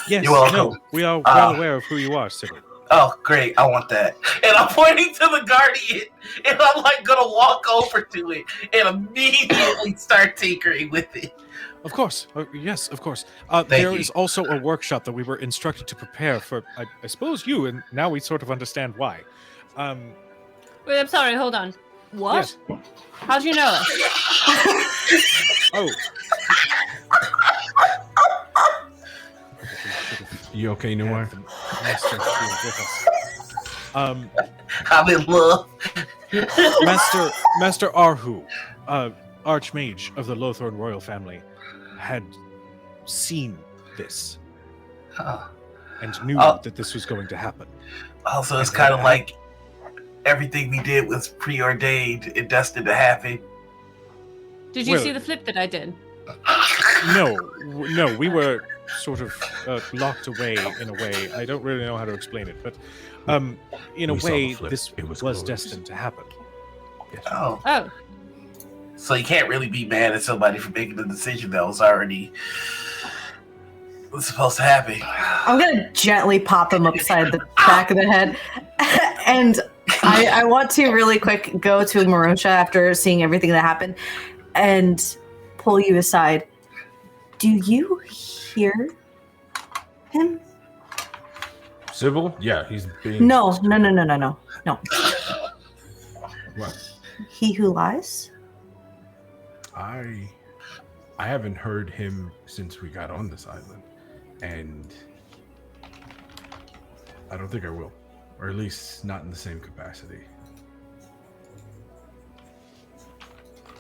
Yes, You're welcome. no, we are well aware of who you are, Sybil. Oh, great! I want that. And I'm pointing to the Guardian, and I'm gonna walk over to it and immediately start tinkering with it. Of course, yes, of course. Thank there you. is also a workshop that we were instructed to prepare for, I suppose you, and now we sort of understand why. Wait, I'm sorry. Hold on. What? Yes. How'd you know? Oh. You okay, Noir? I'm in love. Master Arhu, Archmage of the Lothorn royal family, had seen this and knew that this was going to happen. Also, it's kind of like everything we did was preordained and destined to happen. Did you see the flip that I did? No, we were sort of locked away in a way. I don't really know how to explain it, but in a way, this was destined to happen. Yes. Oh. So you can't really be mad at somebody for making the decision that was already supposed to happen. I'm gonna gently pop him upside the back of the head, and I want to really quick go to Merosha after seeing everything that happened, and pull you aside. Do you hear him? Sybil? Yeah, he's being... No. What? He who lies? I haven't heard him since we got on this island, and I don't think I will, or at least not in the same capacity.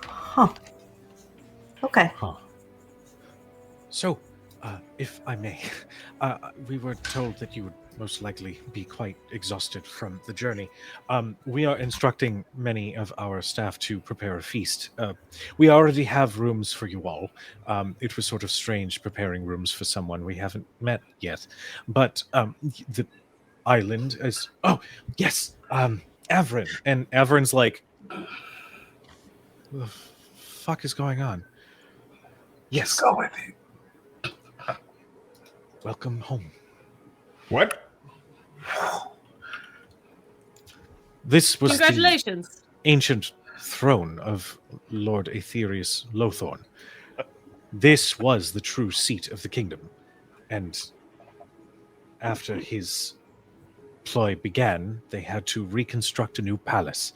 Huh. Okay. Huh. So, if I may, we were told that you would most likely be quite exhausted from the journey. We are instructing many of our staff to prepare a feast. We already have rooms for you all. It was sort of strange preparing rooms for someone we haven't met yet. But the island is... Oh, yes! Averin. And Averin's like... What the fuck is going on? Yes. Just go with it. Welcome home. What? This was the Congratulations. ancient throne of Lord Aetherius Lothorn. This was the true seat of the kingdom. And after his ploy began, they had to reconstruct a new palace.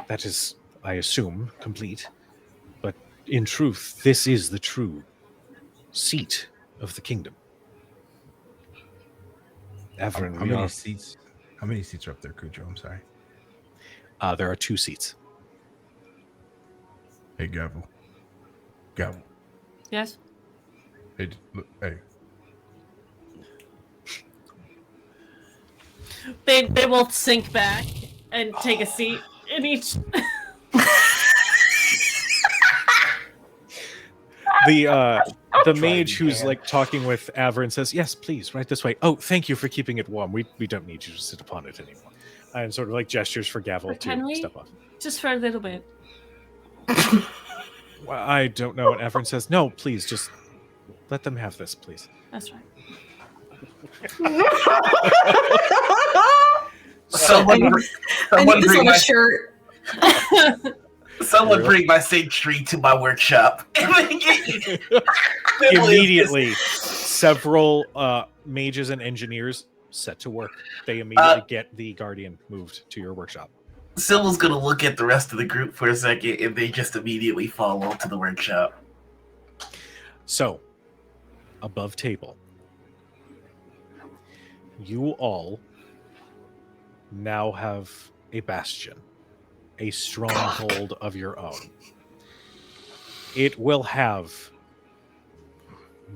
That is, I assume, complete. But in truth, this is the true seat of the kingdom. Averin, How many seats? How many seats are up there, Kujo? I'm sorry. There are 2 seats. Hey, Gavel. Gavel. Yes. Hey, look, hey. They will sink back and take a seat in each. The mage who's like talking with Averin says, "Yes, please, right this way. Oh, thank you for keeping it warm. We don't need you to sit upon it anymore." And sort of like gestures for Gavel to step off. Just for a little bit. Well, I don't know. And Averin says, "No, please, just let them have this, please." That's right. Someone I need this bring on my a shirt. Someone bring my sage tree to my workshop. Immediately, several mages and engineers set to work. They immediately get the Guardian moved to your workshop. Sybil's gonna look at the rest of the group for a second, and they just immediately follow to the workshop. So, above table, you all now have a bastion, a stronghold of your own. It will have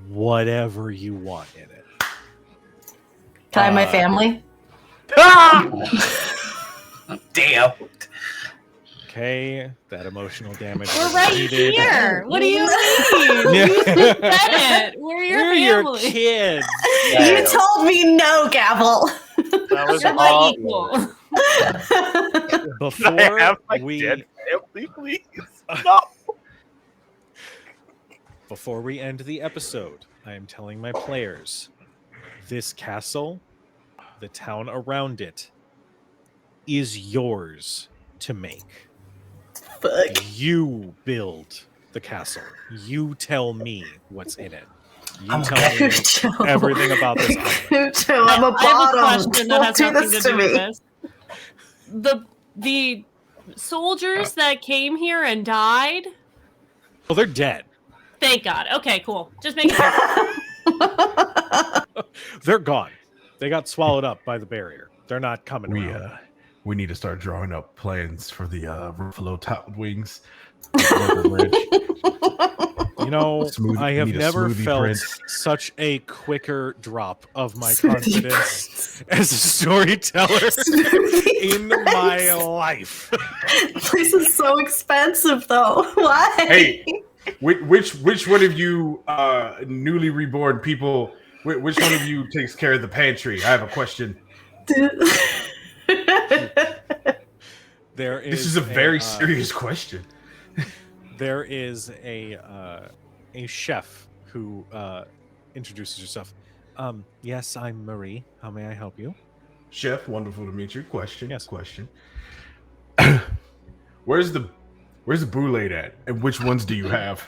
whatever you want in it. Can I have my family? Damn. Okay, that emotional damage. We're was right needed. here. What do you mean? Yeah. You just said it. We're your We're your family. kids. You told me no, Gavel. That was You're my all. equal. Before I have my we dead family, please. No. Before we end the episode, I am telling my players, this castle, the town around it, is yours to make. Fuck. You build the castle. You tell me what's in it. You I'm tell me Kujo. everything about this island. Kujo, I'm a I have a bottom. question that Don't has do nothing this to to do with me. this. The soldiers that came here and died. Well, they're dead. Thank God. Okay, cool. Just making sure. They're gone. They got swallowed up by the barrier. They're not coming around. We need to start drawing up plans for the Ruffalo top wings. You know, I have need a never smoothie felt print. such a quicker drop of my Smoothie confidence as a storyteller in my life. This is so expensive, though. Why? Hey, which one of you newly reborn people? Which one of you takes care of the pantry? I have a question. This is a very serious question. There is a chef who introduces herself. Yes, I'm Marie. How may I help you? Chef, wonderful to meet you. Question. Yes. Question. Where's the boulette at, and which ones do you have?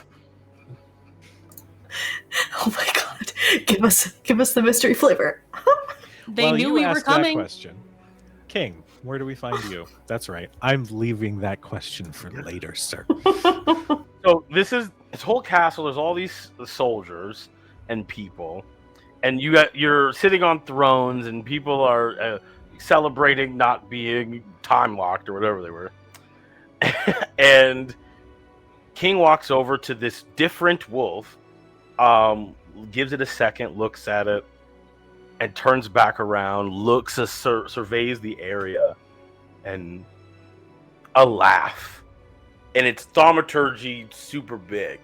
Oh my god! Give us the mystery flavor. They Well, knew you we were asked that coming. question. King, where do we find you? That's right. I'm leaving that question for later, sir. So this whole castle. There's all these soldiers and people, and you're sitting on thrones, and people are celebrating not being time locked or whatever they were. And King walks over to this different wolf, gives it a second, looks at it, and turns back around, looks, surveys the area, and a laugh. And it's thaumaturgy super big.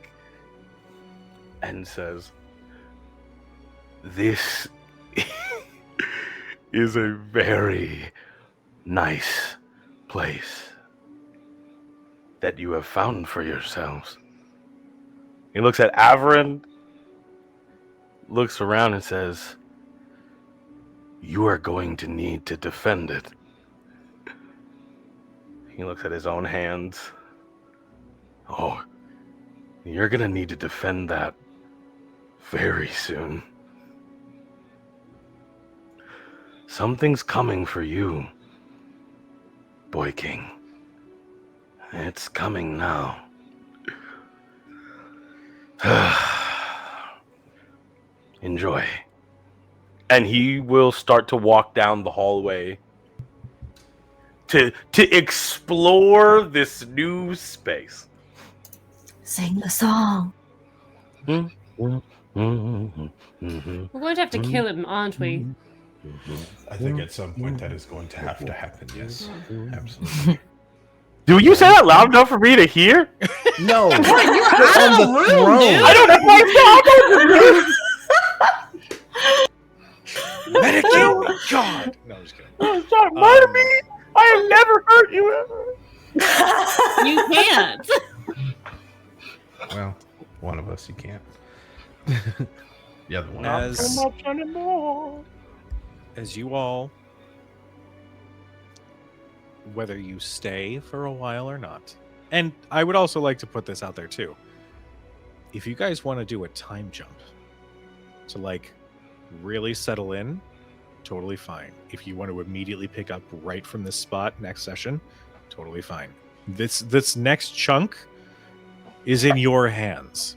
And says, "This is a very nice place that you have found for yourselves." He looks at Averin, looks around and says, "You are going to need to defend it." He looks at his own hands. Oh, you're gonna need to defend that very soon. Something's coming for you, Boy King. It's coming now. Enjoy. And he will start to walk down the hallway to explore this new space. Sing the song. We're going to have to kill him, aren't we? I think at some point that is going to have to happen. Yes, absolutely. Do you say that loud enough for me to hear? No, You're out of the room, dude. I don't have my Medicate me, God! No, I'm just kidding. Stop murder me! I have never hurt you ever. You can't. well, one of us you can't. The other one. As- Not so much anymore. As you all, whether you stay for a while or not, and I would also like to put this out there too. If you guys want to do a time jump to like really settle in, totally fine. If you want to immediately pick up right from this spot next session, totally fine. This next chunk is in your hands.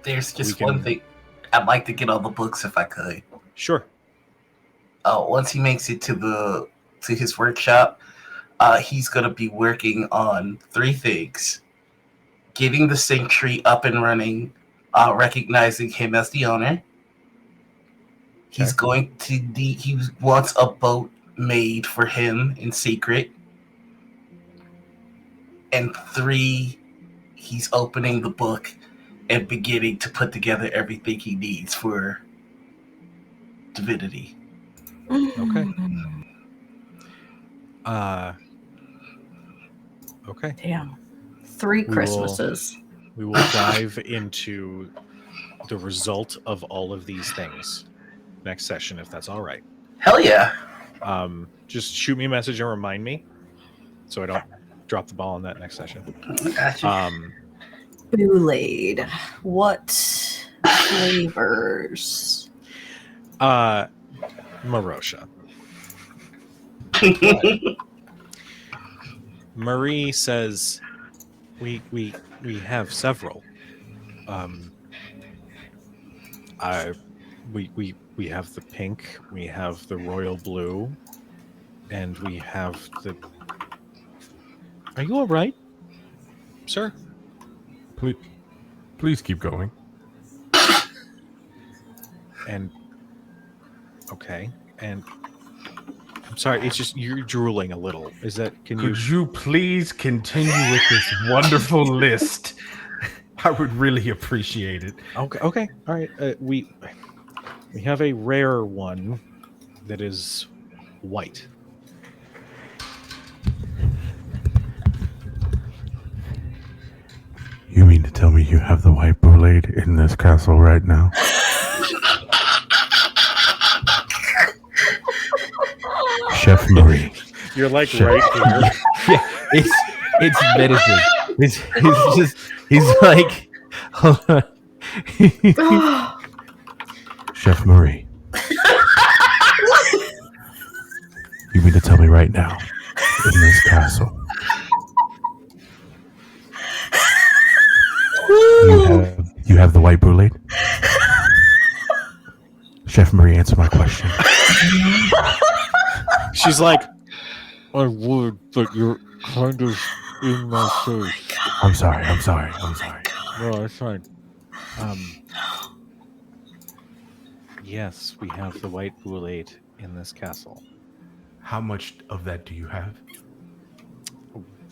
There's just We can- one thing. I'd like to get all the books if I could. Sure. Once he makes it to his workshop, he's gonna be working on 3 things: getting the sanctuary up and running, recognizing him as the owner. He's going to he wants a boat made for him in secret. And 3, he's opening the book and beginning to put together everything he needs for divinity. Okay. Okay. Damn. 3 will- Christmases. We will dive into the result of all of these things next session, if that's all right. Hell yeah. Just shoot me a message and remind me so I don't drop the ball on that next session. Gotcha. Boulade. What flavors? Merosha. Marie says we have several. We have the pink, we have the royal blue, and we have the. Are you all right, sir? Please keep going. And okay, and I'm sorry, it's just you're drooling a little. Is that? Can you? Could you please continue with this wonderful list? I would really appreciate it. Okay, all right. We have a rare one that is white. You mean to tell me you have the white Boulade in this castle right now? Chef Marie. You're like Shit. right here. Yeah, it's medicine. He's like, hold on. Chef Marie. You mean to tell me right now, in this castle, you have the white Boulade? Chef Marie, answer my question. She's like, I would, but you're kind of in my face. I'm sorry. No, it's fine. Yes, we have the white Boulade in this castle. How much of that do you have?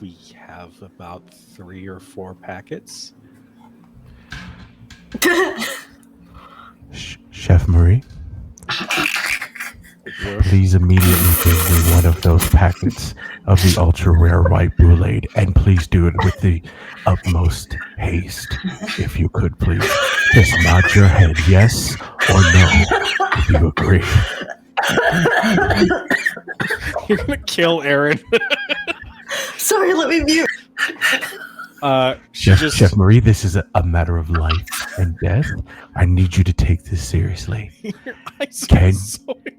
We have about 3 or 4 packets. Chef Marie? Please immediately give me one of those packets of the ultra rare white Boulade, and please do it with the utmost haste, if you could, please. Just nod your head, yes or no, if you agree. You're gonna kill Erin. Sorry, let me mute. Chef Marie, this is a matter of life and death. I need you to take this seriously.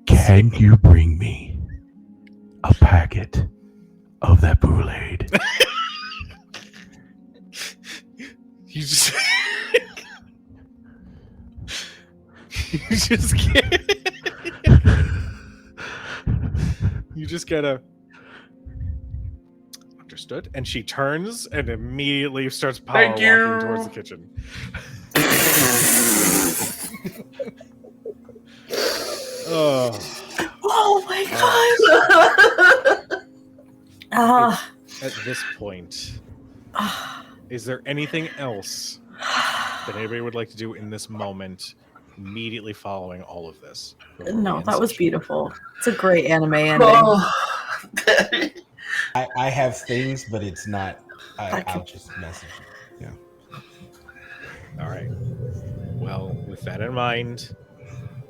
Can you bring me a packet of that Boulade? You just you just can't. You just gotta. Understood. And she turns and immediately starts power walking towards the kitchen. Oh my god! At this point, is there anything else that anybody would like to do in this moment, immediately following all of this? No, that was beautiful. It's a great anime ending. I have things, but it's not. I'll just message you. Yeah. All right. Well, with that in mind,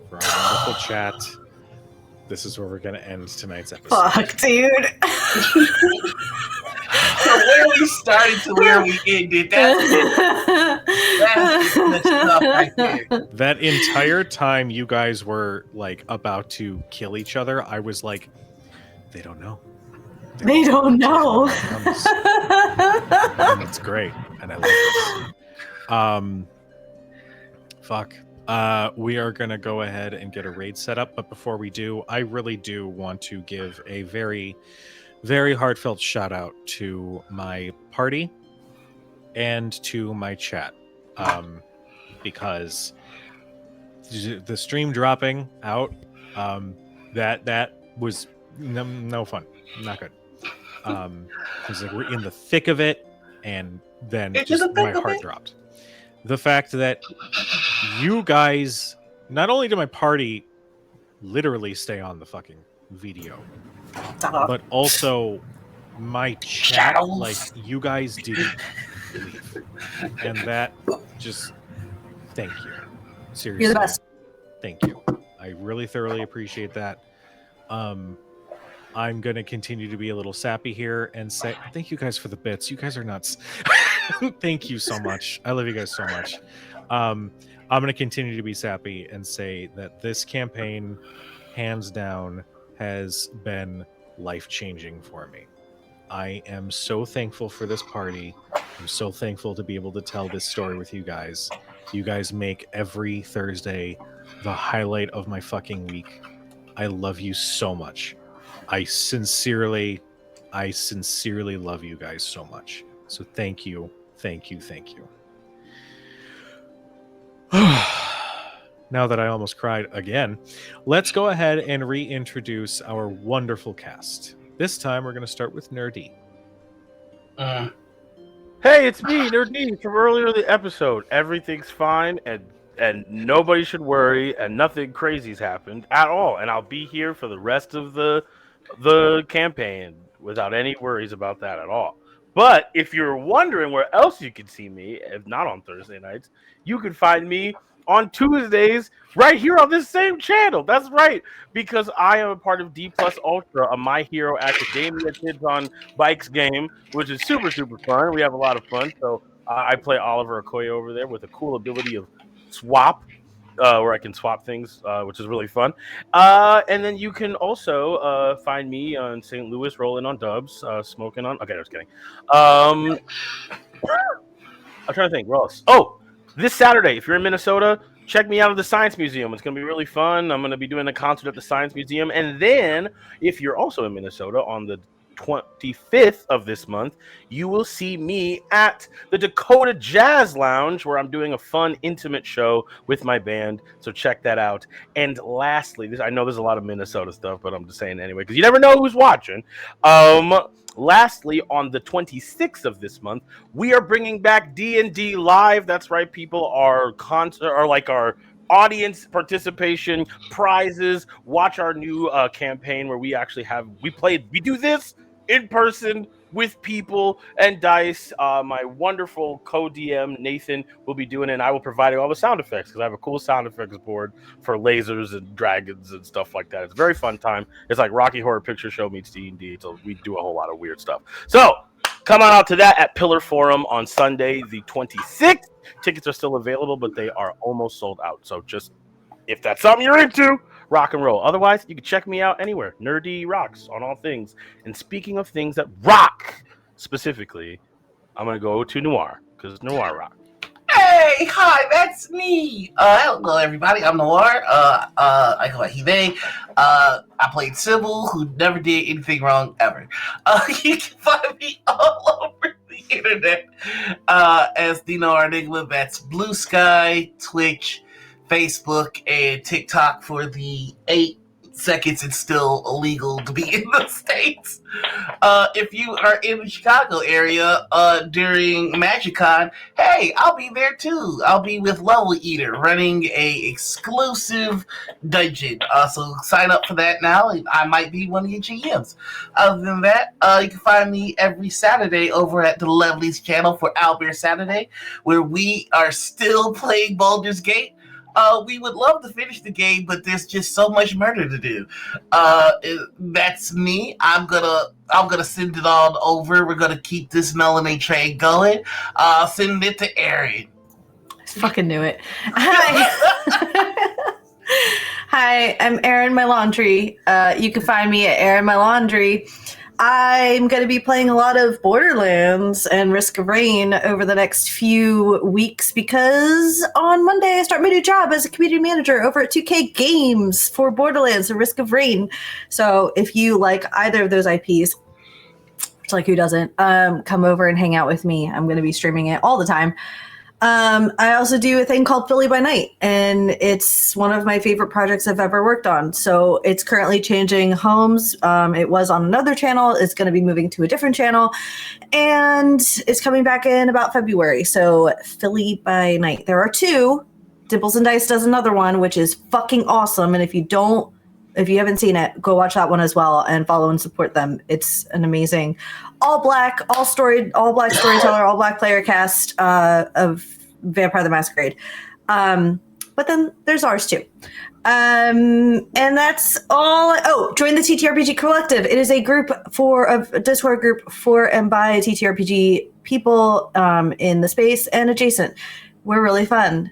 for our wonderful chat, this is where we're going to end tonight's episode. Fuck, dude. From where we started to where we ended, that's good stuff right there. That entire time you guys were like about to kill each other, I was like, they don't know. They don't know. And it's great, and I love this. Fuck. We are gonna go ahead and get a raid set up, but before we do, I really do want to give a very, very heartfelt shout out to my party and to my chat, because the stream dropping out, that was no fun, not good. Because like we're in the thick of it, and then just my heart dropped. The fact that you guys, not only did my party literally stay on the fucking video, but also my chat, like you guys didn't leave, and that just thank you. Seriously, you're the best. Thank you. I really thoroughly appreciate that. I'm going to continue to be a little sappy here and say thank you guys for the bits. You guys are nuts. Thank you so much. I love you guys so much. I'm going to continue to be sappy and say that this campaign, hands down, has been life-changing for me. I am so thankful for this party. I'm so thankful to be able to tell this story with you guys. You guys make every Thursday the highlight of my fucking week. I love you so much. I sincerely love you guys so much. So thank you. Now that I almost cried again, let's go ahead and reintroduce our wonderful cast. This time we're going to start with Nur-D. Hey, it's me, Nur-D, from earlier in the episode. Everything's fine, and nobody should worry, and nothing crazy's happened at all. And I'll be here for the rest of the campaign without any worries about that at all. But if you're wondering where else you can see me, if not on Thursday nights, you can find me on Tuesdays right here on this same channel. That's right, because I am a part of D Plus Ultra, a My Hero Academia Kids on Bikes game, which is super, super fun. We have a lot of fun. So I play Oliver Okoye over there with a cool ability of swap, where I can swap things, which is really fun. And then you can also find me on St. Louis, rolling on dubs, smoking on. Okay, I was kidding. I'm trying to think. Where else? Oh, this Saturday, if you're in Minnesota, check me out at the Science Museum. It's going to be really fun. I'm going to be doing a concert at the Science Museum. And then, if you're also in Minnesota, on the 25th of this month, you will see me at the Dakota Jazz Lounge, where I'm doing a fun, intimate show with my band. So check that out. And lastly, I know there's a lot of Minnesota stuff, but I'm just saying anyway, because you never know who's watching. Lastly, on the 26th of this month, we are bringing back D&D Live. That's right, people. Our audience participation prizes. Watch our new campaign where we actually we do this in person with people and dice. My wonderful co-DM Nathan will be doing it, and I will provide all the sound effects because I have a cool sound effects board for lasers and dragons and stuff like that. It's a very fun time. It's like Rocky Horror Picture Show meets D&D, so we do a whole lot of weird stuff. So come on out to that at Pillar Forum on Sunday, the 26th. Tickets are still available, but they are almost sold out. So just, if that's something you're into, rock and roll. Otherwise, you can check me out anywhere. Nur-D rocks on all things. And speaking of things that rock specifically, I'm going to go to Noir, because Noir rock. Hey, hi, that's me. Hello, everybody. I'm Noir. I go by he, they. I played Cybal, who never did anything wrong ever. You can find me all over the internet as the Noir Enigma. That's Blue Sky, Twitch, Facebook, and TikTok for the 8 seconds it's still illegal to be in the States. If you are in the Chicago area during MagicCon, hey, I'll be there too. I'll be with Level Eater running a exclusive dungeon. So sign up for that now, and I might be one of your GMs. Other than that, you can find me every Saturday over at the Lovely's channel for Owlbear Saturday, where we are still playing Baldur's Gate. We would love to finish the game, but there's just so much murder to do. That's me. I'm gonna send it on over. We're gonna keep this melanin train going. Send it to Erin. I fucking knew it. Hi. Hi, I'm Erin My Laundry. You can find me at Erin My Laundry. I'm going to be playing a lot of Borderlands and Risk of Rain over the next few weeks because on Monday I start my new job as a community manager over at 2K Games for Borderlands and Risk of Rain. So if you like either of those IPs, which like who doesn't, come over and hang out with me. I'm going to be streaming it all the time. I also do a thing called Philly by Night, and it's one of my favorite projects I've ever worked on. So it's currently changing homes. It was on another channel. It's going to be moving to a different channel, and it's coming back in about February. So Philly by Night. There are 2. Dimples and Dice does another one, which is fucking awesome. And if you haven't seen it, go watch that one as well and follow and support them. It's an amazing all black storyteller, all black player cast of Vampire the Masquerade. But then there's ours too. And that's all. Oh, join the TTRPG Collective. It is a Discord group for and by TTRPG people in the space and adjacent. We're really fun.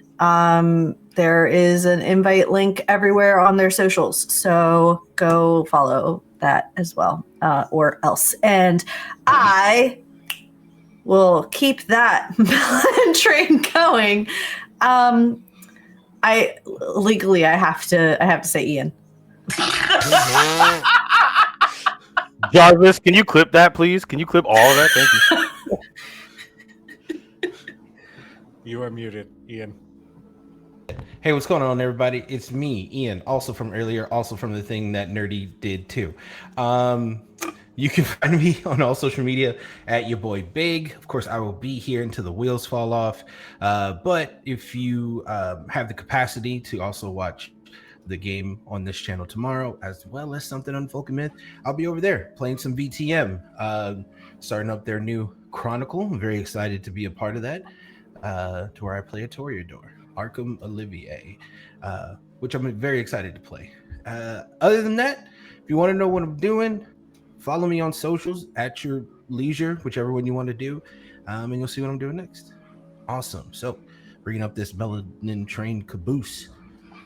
There is an invite link everywhere on their socials, so go follow that as well, or else. And I will keep that train going. I have to say Ian. Jarvis, can you clip that, please? Can you clip all of that? Thank you. You are muted, Ian. Hey, what's going on, everybody? It's me, Ian, also from earlier, also from the thing that Nur-D did too. You can find me on all social media at your boy Big. Of course, I will be here until the wheels fall off. But if you have the capacity to also watch the game on this channel tomorrow, as well as something on Folk and Myth, I'll be over there playing some VTM, starting up their new Chronicle. I'm very excited to be a part of that, to where I play a Toreador. Arkham Olivier, which I'm very excited to play. Other than that, if you want to know what I'm doing, follow me on socials at your leisure, whichever one you want to do, and you'll see what I'm doing next. Awesome. So, bringing up this melanin train caboose.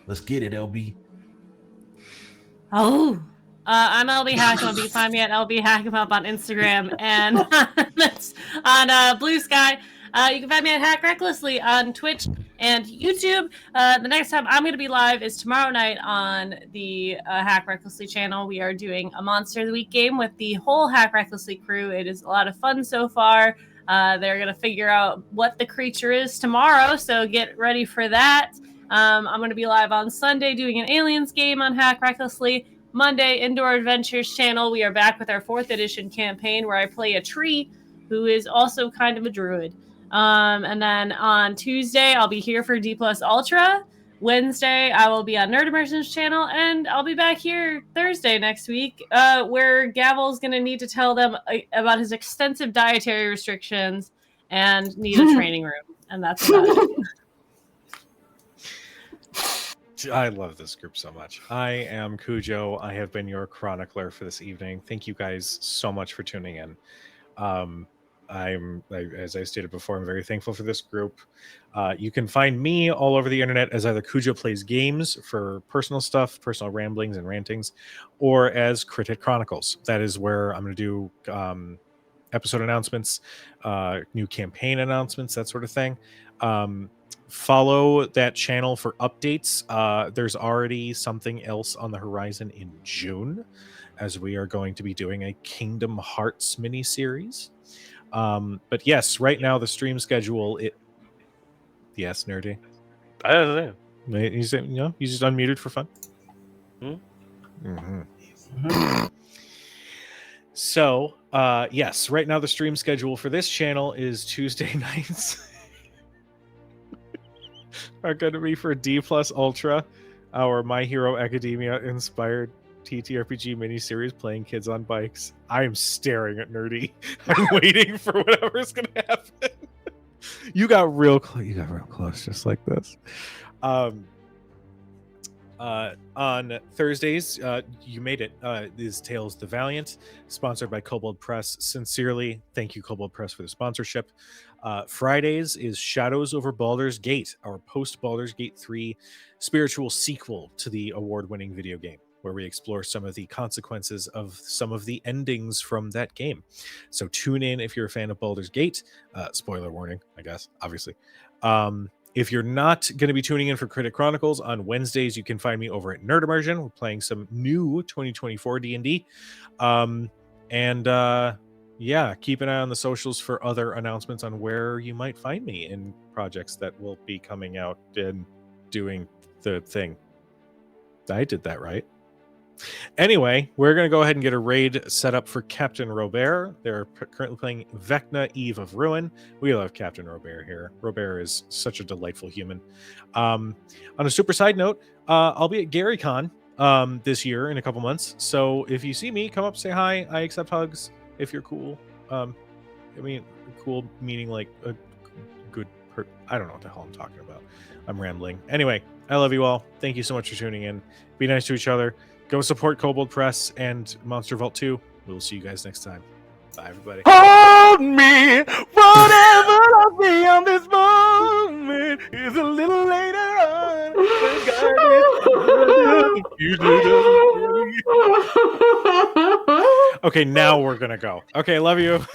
Let's get it, LB. Oh, I'm LB Hackham. You can find me at LB Hackham on Instagram and that's on Blue Sky. You can find me at Hack Recklessly on Twitch and YouTube. The next time I'm going to be live is tomorrow night on the Hack Recklessly channel. We are doing a Monster of the Week game with the whole Hack Recklessly crew. It is a lot of fun so far. They're going to figure out what the creature is tomorrow, so get ready for that. I'm going to be live on Sunday doing an Aliens game on Hack Recklessly. Monday, Indoor Adventures channel. We are back with our 4th edition campaign where I play a tree who is also kind of a druid. And then on Tuesday, I'll be here for D Plus Ultra. Wednesday, I will be on Nerd Immersion's channel, and I'll be back here Thursday next week, where Gavel's going to need to tell them about his extensive dietary restrictions and need a training room. And that's about it. I love this group so much. I am Kujo. I have been your chronicler for this evening. Thank you guys so much for tuning in. as I stated before, I'm very thankful for this group. You can find me all over the internet as either Kujo Plays Games for personal stuff, personal ramblings and rantings, or as Chronicles. That is where I'm going to do episode announcements, new campaign announcements, that sort of thing. Follow that channel for updates. There's already something else on the horizon in June, as we are going to be doing a Kingdom Hearts mini-series. But yes, right now the stream schedule, yes, Nur-D. I don't know. You just unmuted for fun. So, yes, right now the stream schedule for this channel is Tuesday nights are going to be for D Plus Ultra, our My Hero Academia inspired TTRPG miniseries playing kids on bikes. I am staring at Nur-D. I'm waiting for whatever's going to happen. You got real close, just like this. On Thursdays, you made it, is Tales the Valiant, sponsored by Kobold Press. Sincerely, thank you, Kobold Press, for the sponsorship. Fridays is Shadows Over Baldur's Gate, our post-Baldur's Gate 3 spiritual sequel to the award-winning video game, where we explore some of the consequences of some of the endings from that game. So tune in if you're a fan of Baldur's Gate. Spoiler warning, I guess, obviously. If you're not going to be tuning in for Chronicles, on Wednesdays, you can find me over at Nerd Immersion. We're playing some new 2024 D&D. Yeah, keep an eye on the socials for other announcements on where you might find me in projects that will be coming out and doing the thing. I did that right. Anyway, we're going to go ahead and get a raid set up for Captain Robert. They're currently playing Vecna, Eve of Ruin. We love Captain Robert here. Robert is such a delightful human. On a super side note, I'll be at GaryCon this year in a couple months. So if you see me, come up, say hi. I accept hugs if you're cool. I mean, cool meaning like a good I don't know what the hell I'm talking about. I'm rambling. Anyway, I love you all. Thank you so much for tuning in. Be nice to each other. Go support Kobold Press and Monster Vault 2. We'll see you guys next time. Bye, everybody. Hold me, whatever I'll be on this moment is a little later on. Okay, now we're gonna go. Okay, love you.